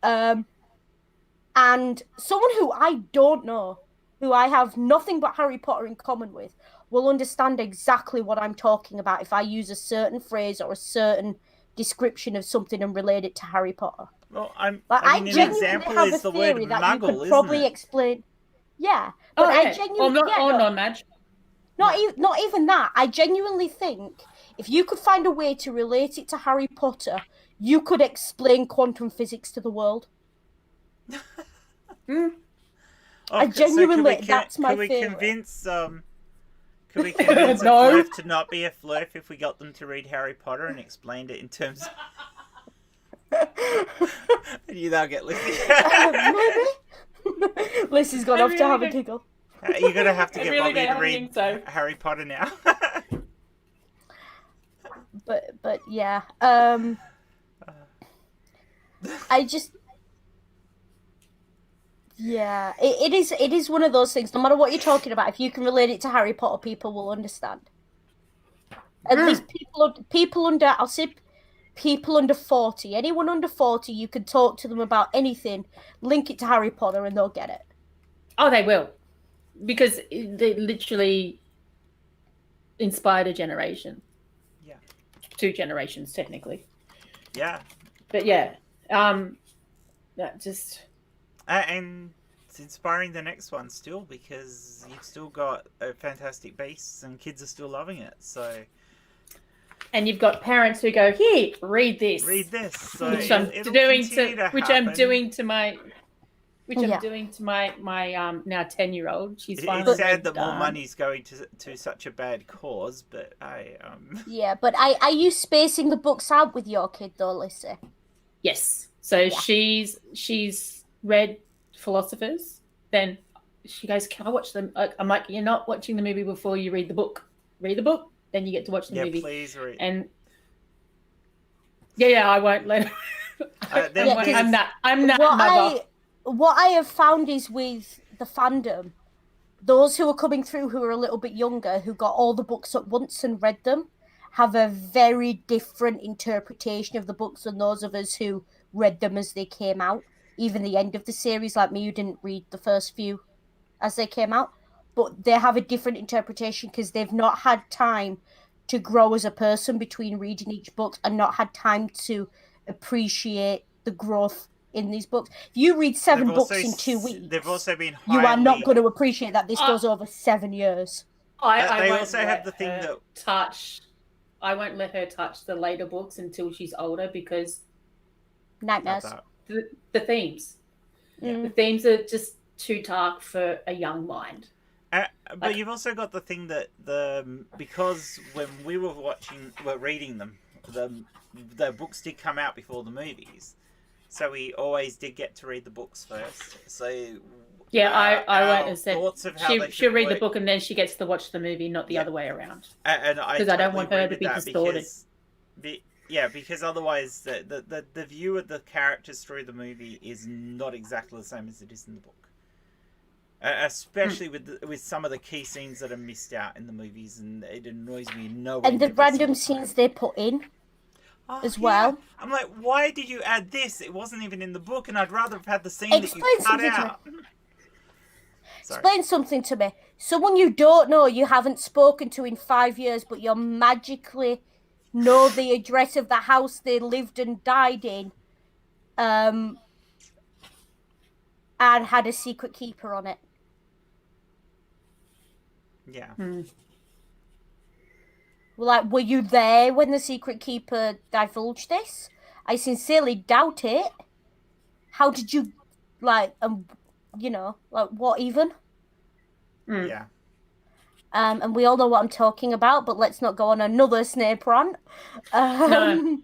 Speaker 2: And someone who I don't know, who I have nothing but Harry Potter in common with, will understand exactly what I'm talking about if I use a certain phrase or a certain description of something and relate it to Harry Potter.
Speaker 1: Well,
Speaker 2: I
Speaker 1: an
Speaker 2: genuinely
Speaker 1: example
Speaker 2: have
Speaker 1: is
Speaker 2: a
Speaker 1: the word
Speaker 2: theory that
Speaker 1: muggle,
Speaker 2: you could
Speaker 1: isn't
Speaker 2: probably
Speaker 1: it?
Speaker 2: explain. Yeah, but I genuinely
Speaker 3: non-match.
Speaker 2: not even that. I genuinely think if you could find a way to relate it to Harry Potter, you could explain quantum physics to the world. I genuinely, that's my
Speaker 1: Could we
Speaker 2: theory.
Speaker 1: convince could we convince
Speaker 3: No.
Speaker 1: a flurf to not be a flurf if we got them to read Harry Potter and explained it in terms you now get Lissy.
Speaker 2: Maybe. Lissy's gone off to have a giggle.
Speaker 1: You're gonna have to
Speaker 3: I
Speaker 1: get
Speaker 3: really
Speaker 1: Bobby to
Speaker 3: don't
Speaker 1: read
Speaker 3: think so.
Speaker 1: Harry Potter now.
Speaker 2: But yeah, I just it is one of those things. No matter what you're talking about, if you can relate it to Harry Potter, people will understand. At least people under, I'll say people under 40. Anyone under 40, you can talk to them about anything, link it to Harry Potter, and they'll get it.
Speaker 3: Oh, they will, because they literally inspired a generation.
Speaker 1: Yeah.
Speaker 3: 2 generations technically.
Speaker 1: Yeah.
Speaker 3: But yeah, that just
Speaker 1: And it's inspiring the next one still because you've still got a fantastic base and kids are still loving it. So.
Speaker 3: And you've got parents who go, here, read this.
Speaker 1: Read this. So
Speaker 3: Which I'm doing to my now 10-year-old. She's finally
Speaker 1: It's sad that more
Speaker 3: done.
Speaker 1: money's going to such a bad cause, but
Speaker 2: Yeah, but are you spacing the books out with your kid though, Lissy?
Speaker 3: Yes. So she's read Philosophers. Then she goes, can I watch them? I'm like, you're not watching the movie before you read the book. Read the book, then you get to watch the movie.
Speaker 1: Please read.
Speaker 3: And I won't let her. I'm that mother.
Speaker 2: What I have found is with the fandom, those who are coming through who are a little bit younger, who got all the books at once and read them, have a very different interpretation of the books than those of us who read them as they came out. Even the end of the series, like me, who didn't read the first few as they came out. But they have a different interpretation because they've not had time to grow as a person between reading each book and not had time to appreciate the growth in these books. If you read 7 books in 2 weeks,
Speaker 1: they've also been
Speaker 2: you are not going to appreciate that this goes over 7 years.
Speaker 3: I won't
Speaker 1: also have the thing that
Speaker 3: I won't let her touch the later books until she's older because
Speaker 2: nightmares.
Speaker 3: The themes. The themes are just too dark for a young mind.
Speaker 1: But you've also got the thing that because when we were reading them, the books did come out before the movies, so we always did get to read the books first. So
Speaker 3: I won't have said she'll read
Speaker 1: work.
Speaker 3: the book and then she gets to watch the movie, not the other way around.
Speaker 1: And
Speaker 3: because I don't want her to be distorted.
Speaker 1: Yeah, because otherwise the view of the characters through the movie is not exactly the same as it is in the book. Especially with some of the key scenes that are missed out in the movies, and it annoys me no way.
Speaker 2: And the random scenes they put in as well.
Speaker 1: I'm like, why did you add this? It wasn't even in the book, and I'd rather have had the scene
Speaker 2: Explain
Speaker 1: that you cut
Speaker 2: something
Speaker 1: out.
Speaker 2: to me. Explain something to me. Someone you don't know, you haven't spoken to in 5 years, but you magically know the address of the house they lived and died in, and had a secret keeper on it.
Speaker 1: Yeah.
Speaker 2: Like, were you there when the secret keeper divulged this? I sincerely doubt it. How did you, like, like, what even?
Speaker 1: Yeah.
Speaker 2: And we all know what I'm talking about, but let's not go on another Snape rant.
Speaker 3: No.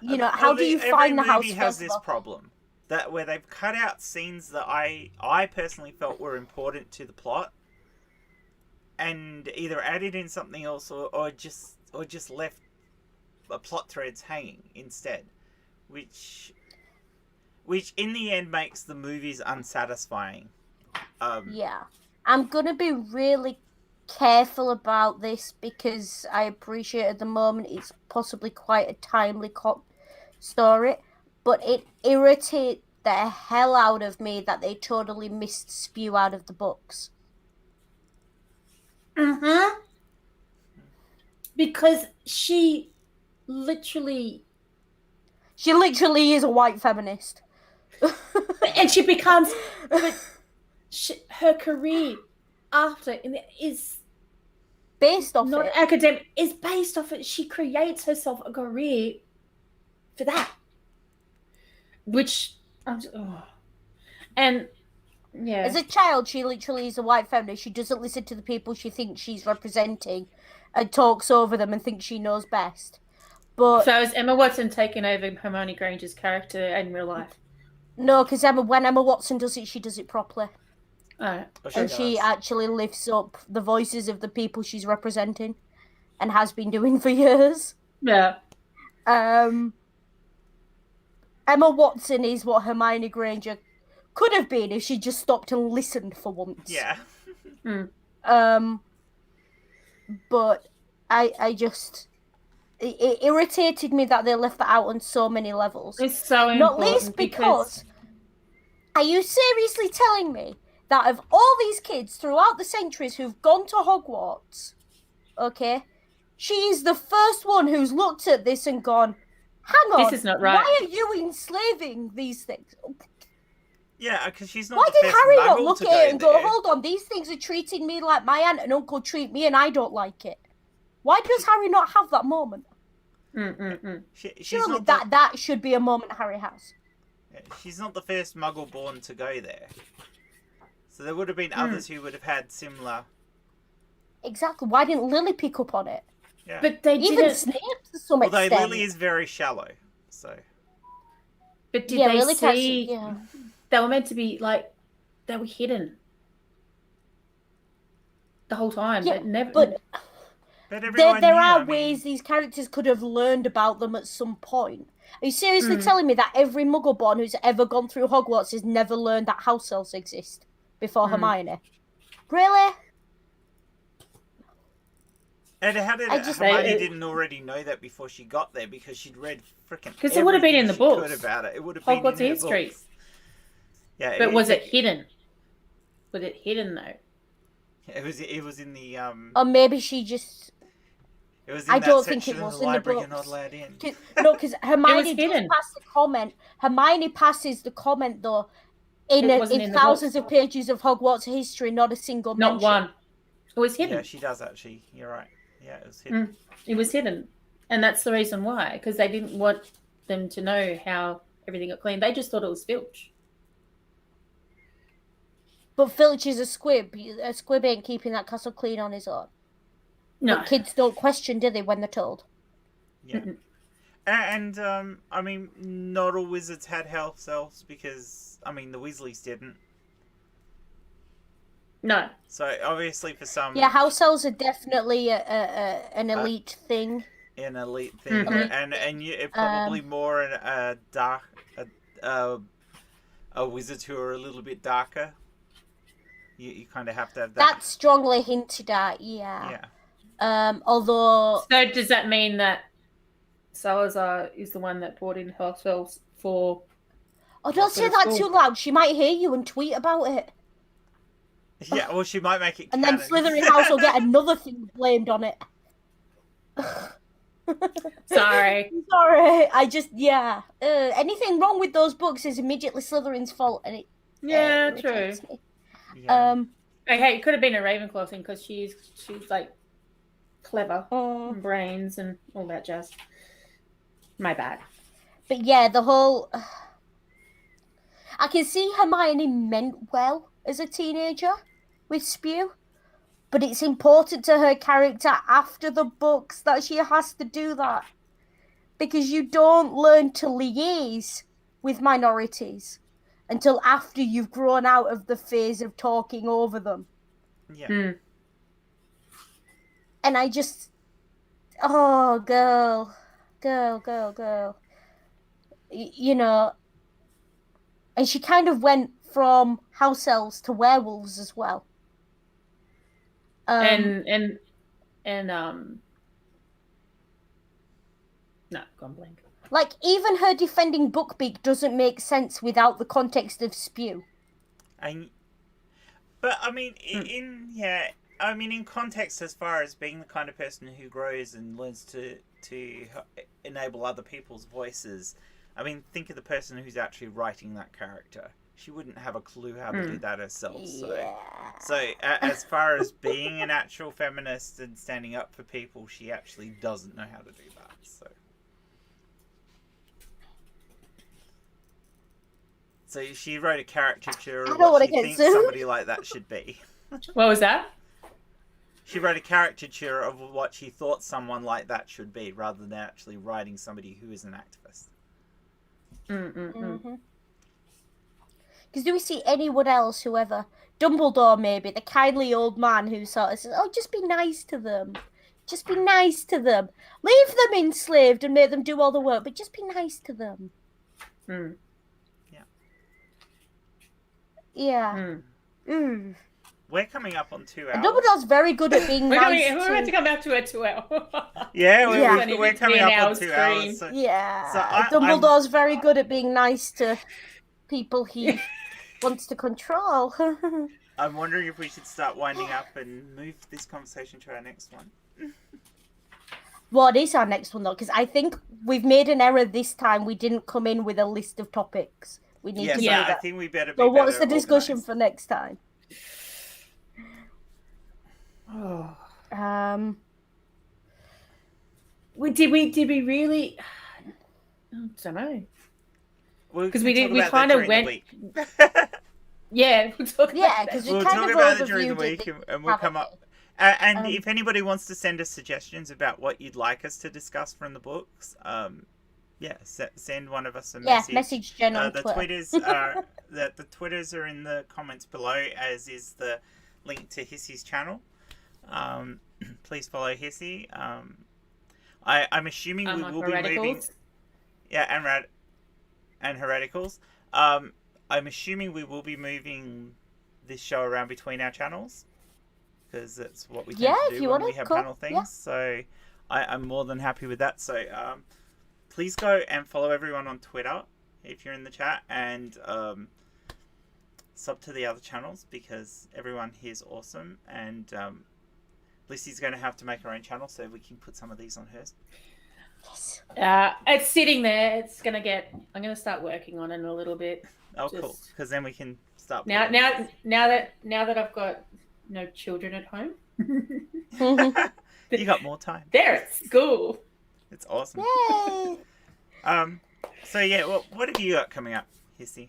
Speaker 2: How do you find the house?
Speaker 1: Every movie has this problem that where they've cut out scenes that I personally felt were important to the plot, and either added in something else or just left plot threads hanging instead, which in the end makes the movies unsatisfying.
Speaker 2: Yeah, I'm gonna be really careful about this because I appreciate at the moment it's possibly quite a timely story, but it irritates the hell out of me that they totally missed Spew out of the books.
Speaker 3: Because she literally
Speaker 2: is a white feminist.
Speaker 3: And she becomes... her career after is
Speaker 2: based off
Speaker 3: not
Speaker 2: it.
Speaker 3: academic. Is based off it. She creates herself a career for that, which and yeah.
Speaker 2: As a child, she literally is a white feminist. She doesn't listen to the people she thinks she's representing, and talks over them and thinks she knows best. But
Speaker 3: so is Emma Watson taking over Hermione Granger's character in real life?
Speaker 2: No, because when Emma Watson does it, she does it properly. She actually lifts up the voices of the people she's representing, and has been doing for years.
Speaker 3: Yeah.
Speaker 2: Emma Watson is what Hermione Granger could have been if she just stopped and listened for once.
Speaker 1: Yeah.
Speaker 2: But I just... It irritated me that they left that out on so many levels.
Speaker 3: It's so important.
Speaker 2: Not least because... Are you seriously telling me that of all these kids throughout the centuries who've gone to Hogwarts, okay, she is the first one who's looked at this and gone, hang on,
Speaker 3: this is not right.
Speaker 2: Why are you enslaving these things?
Speaker 1: Yeah, because she's not
Speaker 2: Why
Speaker 1: the
Speaker 2: did
Speaker 1: first
Speaker 2: Harry
Speaker 1: Muggle
Speaker 2: not look
Speaker 1: to
Speaker 2: at it and go,
Speaker 1: there.
Speaker 2: hold on, these things are treating me like my aunt and uncle treat me and I don't like it? Why does Harry not have that moment? Surely that should be a moment Harry has.
Speaker 1: She's not the first Muggle born to go there. So there would have been others who would have had similar...
Speaker 2: Exactly. Why didn't Lily pick up on it?
Speaker 1: Yeah.
Speaker 3: But they
Speaker 2: Even
Speaker 3: didn't...
Speaker 2: Snape to some extent.
Speaker 1: Although Lily is very shallow, so...
Speaker 3: But did they
Speaker 2: Lily
Speaker 3: see...
Speaker 2: Yeah.
Speaker 3: They were meant to be, like... They were hidden. The whole time.
Speaker 2: Yeah,
Speaker 3: never...
Speaker 2: but
Speaker 1: there
Speaker 2: are ways these characters could have learned about them at some point. Are you seriously telling me that every Muggle-born who's ever gone through Hogwarts has never learned that house elves exist before Hermione? Really?
Speaker 1: And how did Hermione didn't already know that before she got there because she'd read freaking
Speaker 3: because it would have been in the books
Speaker 1: about it. It would have
Speaker 3: Hogwarts
Speaker 1: been in
Speaker 3: history.
Speaker 1: Books. Yeah,
Speaker 3: but was it hidden? Was it hidden though?
Speaker 1: It was in the
Speaker 2: Or maybe she just...
Speaker 1: It was in
Speaker 2: I
Speaker 1: that
Speaker 2: don't think
Speaker 1: section
Speaker 2: it was
Speaker 1: of the
Speaker 2: in the
Speaker 1: library
Speaker 2: books.
Speaker 1: you're not allowed in.
Speaker 2: No, because Hermione
Speaker 3: It was
Speaker 2: does
Speaker 3: hidden.
Speaker 2: pass the comment. Hermione passes the comment though in
Speaker 3: in the
Speaker 2: thousands of pages of Hogwarts history, not a single
Speaker 3: Not
Speaker 2: mention.
Speaker 3: one. It was hidden.
Speaker 1: Yeah, she does actually. You're right. Yeah, it was hidden.
Speaker 3: It was hidden. And that's the reason why. Because they didn't want them to know how everything got cleaned. They just thought it was Filch.
Speaker 2: But Filch is a squib. A squib ain't keeping that castle clean on his own.
Speaker 3: No.
Speaker 2: But kids don't question, do they, when they're told?
Speaker 1: Yeah. And I mean, not all wizards had house elves because, I mean, the Weasleys didn't.
Speaker 3: No.
Speaker 1: So, obviously for some...
Speaker 2: Yeah, house elves are definitely an elite thing.
Speaker 1: an elite thing, and you probably more a wizards who are a little bit darker. You kind of have to have that.
Speaker 2: That's strongly hinted at, yeah. Although...
Speaker 3: So does that mean that Salazar is the one that brought in half elves for...
Speaker 2: Oh, don't say that too loud. She might hear you and tweet about it.
Speaker 1: Yeah, well, she might make it
Speaker 2: and
Speaker 1: canon.
Speaker 2: then Slytherin House will get another thing blamed on it.
Speaker 3: Sorry.
Speaker 2: I just, anything wrong with those books is immediately Slytherin's fault, and it...
Speaker 3: true.
Speaker 2: Me.
Speaker 1: Yeah.
Speaker 3: Okay, it could have been a Ravenclaw thing, because she's like clever and brains and all that jazz. My bad.
Speaker 2: But yeah, the whole... I can see Hermione meant well as a teenager with Spew, but it's important to her character after the books that she has to do that, because you don't learn to liaise with minorities until after you've grown out of the phase of talking over them.
Speaker 1: Yeah.
Speaker 2: And I just... Oh, girl. You know... And she kind of went from house elves to werewolves as well.
Speaker 3: No, gone blank.
Speaker 2: Like, even her defending Buckbeak doesn't make sense without the context of Spew.
Speaker 1: But I mean, in context, as far as being the kind of person who grows and learns to enable other people's voices. I mean, think of the person who's actually writing that character. She wouldn't have a clue how to do that herself. So as far as being an actual feminist and standing up for people, she actually doesn't know how to do that. So she wrote a caricature of what she thinks somebody like that should be.
Speaker 3: What was that?
Speaker 1: She wrote a caricature of what she thought someone like that should be, rather than actually writing somebody who is an activist.
Speaker 2: Because do we see anyone else who ever... Dumbledore, maybe, the kindly old man who sort of says, oh, just be nice to them. Just be nice to them. Leave them enslaved and make them do all the work, but just be nice to them. Yeah.
Speaker 1: We're coming up on 2 hours.
Speaker 2: And Dumbledore's very good at being nice
Speaker 3: We're going to come back to a 2 hour.
Speaker 1: We're coming up on 2 hours. So,
Speaker 2: Dumbledore's very good at being nice to people he wants to control.
Speaker 1: I'm wondering if we should start winding up and move this conversation to our next one.
Speaker 2: What is our next one, though? Because I think we've made an error this time. We didn't come in with a list of topics. We need to do that.
Speaker 1: I think we better be
Speaker 2: So what's the
Speaker 1: better
Speaker 2: discussion
Speaker 1: organised.
Speaker 2: for next time?
Speaker 3: Did we really? I don't know. Because we kind of went. Yeah, we'll talk about
Speaker 2: because
Speaker 1: we'll talk about it during the week, and we'll come up. And if anybody wants to send us suggestions about what you'd like us to discuss from the books, send one of us a message.
Speaker 2: Yeah, message Jen on Twitter.
Speaker 1: The Twitters are in the comments below, as is the link to Hissy's channel. Please follow Hissy. I'm assuming we will be moving. Yeah, and Hereticals. I'm assuming we will be moving this show around between our channels, because that's what we tend to do when we have panel things. Yeah. So I'm more than happy with that. So please go and follow everyone on Twitter if you're in the chat, and sub to the other channels, because everyone here is awesome. And Lissy's going to have to make her own channel so we can put some of these on hers.
Speaker 3: It's sitting there. I'm going to start working on it a little bit.
Speaker 1: Oh, cool! Because then we can start.
Speaker 3: Now that I've got no children at home,
Speaker 1: you got more time.
Speaker 3: They're at school.
Speaker 1: It's awesome.
Speaker 2: Yay!
Speaker 1: So yeah, what have you got coming up, Hissy?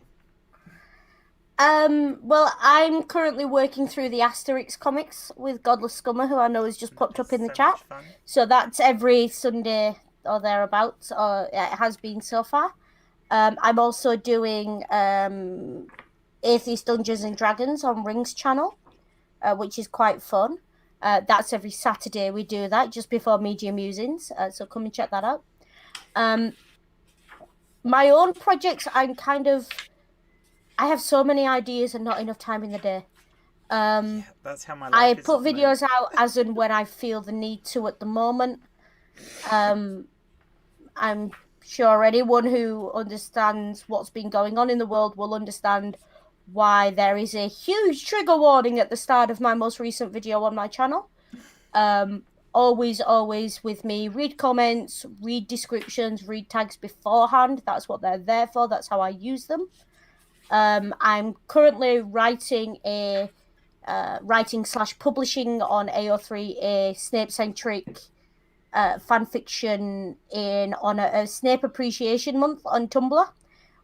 Speaker 2: Well, I'm currently working through the Asterix comics with Godless Scummer, who I know has just popped up in the chat. So that's every Sunday or thereabouts, or it has been so far. I'm also doing Atheist Dungeons and Dragons on Ring's channel, which is quite fun. That's every Saturday we do that, just before Media Musings. So come and check that out. My own projects, I have so many ideas and not enough time in the day.
Speaker 1: That's how my
Speaker 2: I
Speaker 1: life is.
Speaker 2: put videos out as and when I feel the need to at the moment. I'm sure anyone who understands what's been going on in the world will understand why there is a huge trigger warning at the start of my most recent video on my channel. Always with me, read comments, read descriptions, read tags beforehand. That's what they're there for. That's how I use them. I'm currently writing /publishing on AO3 a Snape-centric fan fiction in honor of Snape Appreciation Month on Tumblr,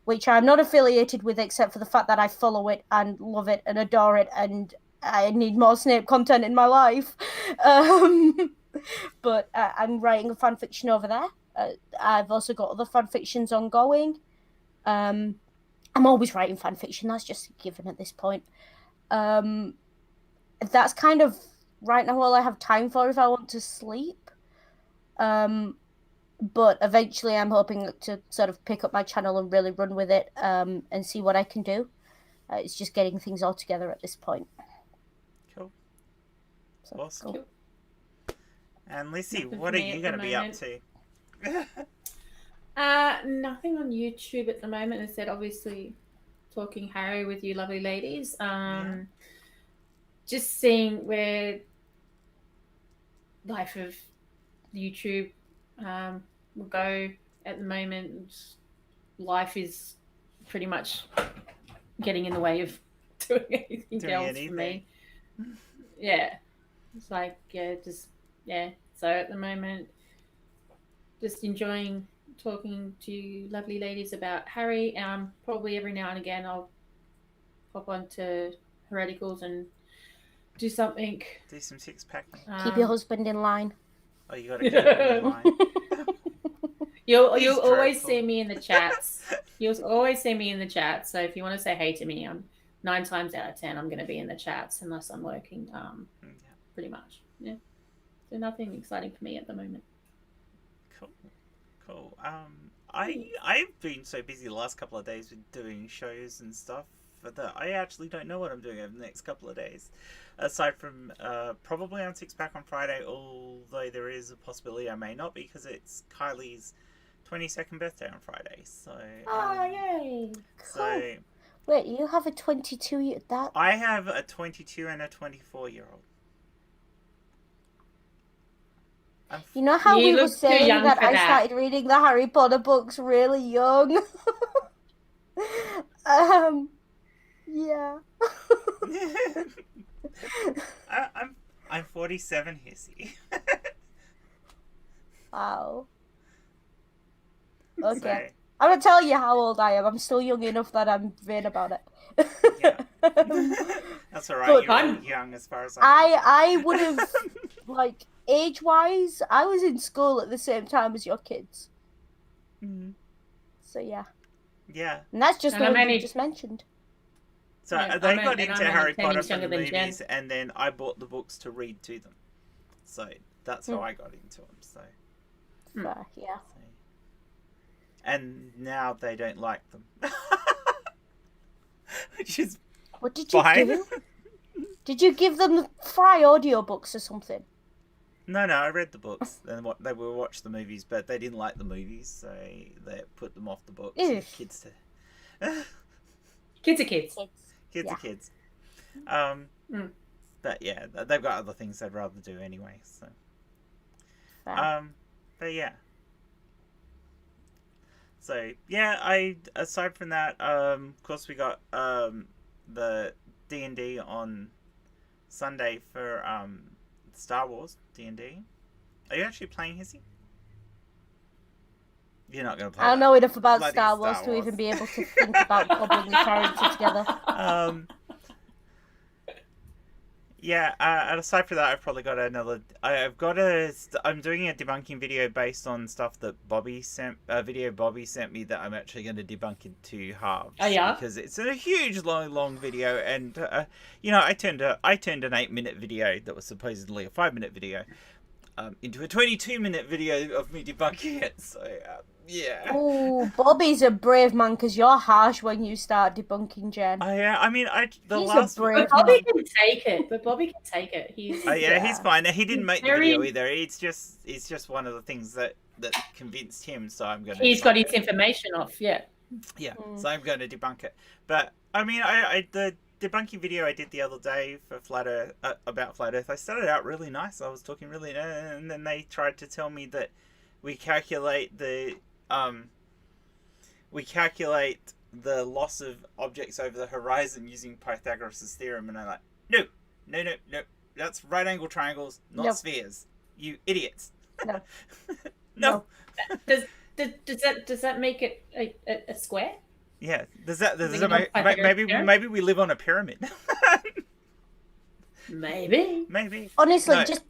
Speaker 2: which I'm not affiliated with except for the fact that I follow it and love it and adore it, and I need more Snape content in my life. But I'm writing a fan fiction over there. I've also got other fan fictions ongoing. I'm always writing fan fiction. That's just a given at this point. That's kind of right now all I have time for if I want to sleep. But eventually I'm hoping to sort of pick up my channel and really run with it, and see what I can do. It's just getting things all together at this point.
Speaker 1: Cool.
Speaker 2: So,
Speaker 1: Awesome.
Speaker 2: cool.
Speaker 1: And Lissy,
Speaker 3: Nothing
Speaker 1: what
Speaker 3: for
Speaker 1: are
Speaker 3: me
Speaker 1: you
Speaker 3: at
Speaker 1: going
Speaker 3: the
Speaker 1: to be up
Speaker 3: moment.
Speaker 1: to?
Speaker 3: Nothing on YouTube at the moment. Instead, obviously, talking Harry with you lovely ladies. Just seeing where life of YouTube will go at the moment. Life is pretty much getting in the way of doing anything else for me. Yeah. It's like, So at the moment, just enjoying talking to you lovely ladies about Harry. Probably every now and again I'll pop onto Hereticals and do something.
Speaker 1: Do some six-packing.
Speaker 2: Keep your husband in line.
Speaker 1: Oh, you got to keep him in line.
Speaker 3: You'll always see me in the chats. You'll always see me in the chat. So if you want to say hey to me, 9 times out of 10 I'm going to be in the chats unless I'm working. Pretty much. Yeah. So nothing exciting for me at the moment.
Speaker 1: Cool. I've been so busy the last couple of days with doing shows and stuff that I actually don't know what I'm doing over the next couple of days. Aside from probably on Six Pack on Friday, although there is a possibility I may not because it's Kylie's 22nd birthday on Friday. So
Speaker 2: yay! Cool.
Speaker 1: So
Speaker 2: wait, you have a 22 that?
Speaker 1: I have a 22 and a 24-year-old.
Speaker 2: You know how we were saying that I started reading the Harry Potter books really young? Yeah.
Speaker 1: I'm 47, Hissy.
Speaker 2: Wow. Okay.
Speaker 1: So,
Speaker 2: I'm gonna tell you how old I am. I'm still young enough that I'm vain about it.
Speaker 1: yeah. That's alright, you're young as far as
Speaker 2: I would have, like, age-wise, I was in school at the same time as your kids.
Speaker 1: Mm.
Speaker 2: So, yeah.
Speaker 1: Yeah.
Speaker 2: And that's just what you just mentioned.
Speaker 1: So they got into Harry Potter from the movies, and then I bought the books to read to them. So that's how I got into them. So.
Speaker 2: Yeah.
Speaker 1: So. And now they don't like them. Which is
Speaker 2: what did you do? Did you give them free audiobooks or something?
Speaker 1: No, I read the books. And they will watch the movies, but they didn't like the movies, so they put them off the books. Kids
Speaker 3: are kids.
Speaker 1: Kids are kids. But yeah, they've got other things they'd rather do anyway. So. But yeah. So yeah, aside from that, of course we got the D&D on Sunday for Star Wars D&D. Are you actually playing, Hissy? You're not going to play.
Speaker 2: I don't know enough about Star Wars to even be able to think about cobbling the characters together.
Speaker 1: Yeah, and aside from that, I've probably got another. I'm doing a debunking video based on stuff that Bobby sent. A video Bobby sent me that I'm actually going to debunk in 2 halves.
Speaker 3: Oh, yeah?
Speaker 1: Because it's a huge, long video, and I turned an 8-minute video that was supposedly a 5-minute video into a 22-minute video of me debunking it. So yeah.
Speaker 2: Oh, Bobby's a brave man because you're harsh when you start debunking Jen.
Speaker 1: Yeah, I mean, the
Speaker 2: He's
Speaker 1: last.
Speaker 2: a brave
Speaker 3: Bobby
Speaker 2: man.
Speaker 3: can take it. But Bobby can take it. He's
Speaker 1: He's fine. He didn't make the
Speaker 3: very-
Speaker 1: video either. It's just one of the things that convinced him. So I'm going to.
Speaker 3: He's got his information off. Yeah.
Speaker 1: Yeah. So I'm going to debunk it. But I mean, the debunking video I did the other day for Flat Earth about Flat Earth. I started out really nice. I was talking really, and then they tried to tell me that we calculate the loss of objects over the horizon using Pythagoras' theorem, and I'm like, no, that's right angle triangles, not spheres. You idiots.
Speaker 2: No.
Speaker 1: No.
Speaker 3: Does that make it a square?
Speaker 1: Yeah. Does that
Speaker 3: Pythagoras theorem?
Speaker 1: maybe we live on a pyramid?
Speaker 3: Maybe.
Speaker 1: Maybe.
Speaker 2: Honestly,
Speaker 1: No.
Speaker 2: just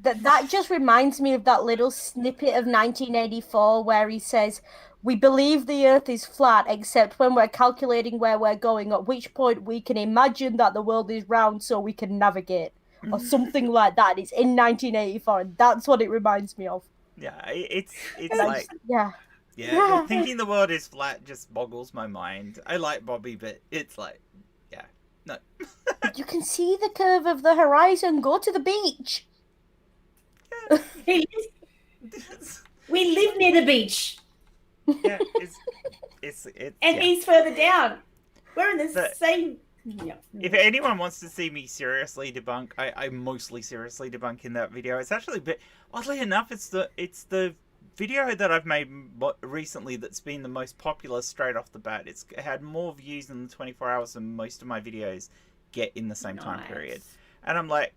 Speaker 2: that just reminds me of that little snippet of 1984 where he says, "We believe the Earth is flat, except when we're calculating where we're going, at which point we can imagine that the world is round so we can navigate," or something like that. It's in 1984, and that's what it reminds me of.
Speaker 1: Yeah, it's
Speaker 2: And I
Speaker 1: like
Speaker 2: just- yeah.
Speaker 1: yeah, thinking the world is flat just boggles my mind. I like Bobby, but it's like, yeah, no.
Speaker 2: You can see the curve of the horizon. Go to the beach.
Speaker 3: We live near the beach,
Speaker 1: Yeah, it's
Speaker 3: and
Speaker 1: yeah.
Speaker 3: he's further down. We're in the
Speaker 1: But-
Speaker 3: same. Yeah.
Speaker 1: If anyone wants to see me seriously debunk, I mostly seriously debunk in that video. It's actually, but oddly enough, it's the video that I've made recently that's been the most popular straight off the bat. It's had more views in the 24 hours than most of my videos get in the same time period. And I'm like,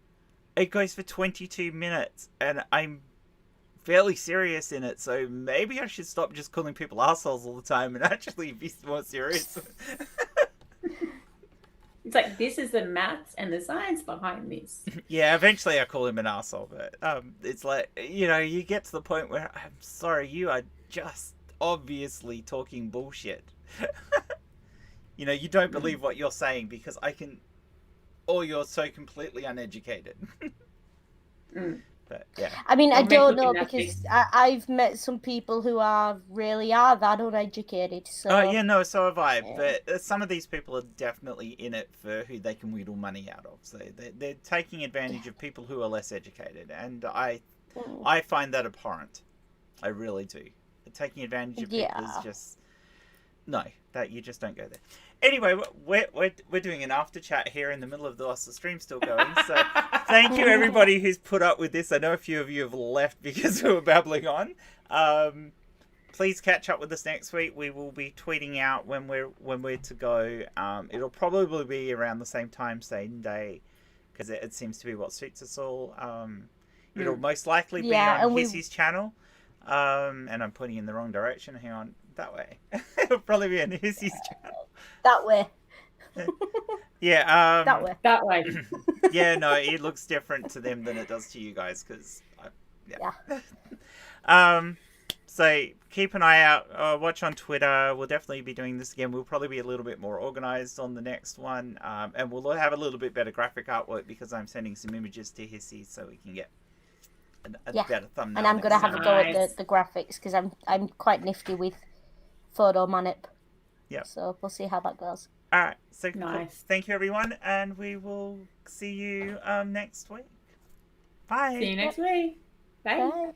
Speaker 1: it goes for 22 minutes, and I'm fairly serious in it, so maybe I should stop just calling people assholes all the time and actually be more serious.
Speaker 3: It's like, this is the maths and the science behind this.
Speaker 1: Yeah, eventually I call him an asshole, but it's like, you get to the point where, I'm sorry, you are just obviously talking bullshit. You don't believe what you're saying because I can, or you're so completely uneducated. But yeah.
Speaker 2: I mean, I
Speaker 3: Or
Speaker 2: don't
Speaker 3: make
Speaker 2: know
Speaker 3: looking
Speaker 2: because I've met some people who really are that uneducated. So
Speaker 1: Oh yeah, no, so have I. But some of these people are definitely in it for who they can wheedle money out of. So they're taking advantage of people who are less educated, and I find that abhorrent. I really do. Taking advantage of people is just that you just don't go there. Anyway, we're doing an after chat here in the middle of the stream still going. So thank you everybody who's put up with this. I know a few of you have left because we were babbling on. Please catch up with us next week. We will be tweeting out when we're to go. It'll probably be around the same time, same day, because it seems to be what suits us all. It'll most likely be on Hissy's channel. And I'm pointing in the wrong direction. Hang on, that way. It'll probably be on Hissy's channel.
Speaker 2: that way.
Speaker 1: Yeah.
Speaker 2: That way.
Speaker 3: That way.
Speaker 1: Yeah, no, it looks different to them than it does to you guys, because so keep an eye out. Watch on Twitter. We'll definitely be doing this again. We'll probably be a little bit more organized on the next one, and we'll have a little bit better graphic artwork because I'm sending some images to Hissy so we can get a better thumbnail.
Speaker 2: And I'm gonna have a go at the graphics because I'm quite nifty with Photo Manip.
Speaker 1: Yeah.
Speaker 2: So we'll see how that goes.
Speaker 1: All right. So
Speaker 3: Nice.
Speaker 1: thank you everyone, and we will see you next week. Bye.
Speaker 3: See you next week. Bye.
Speaker 2: Bye.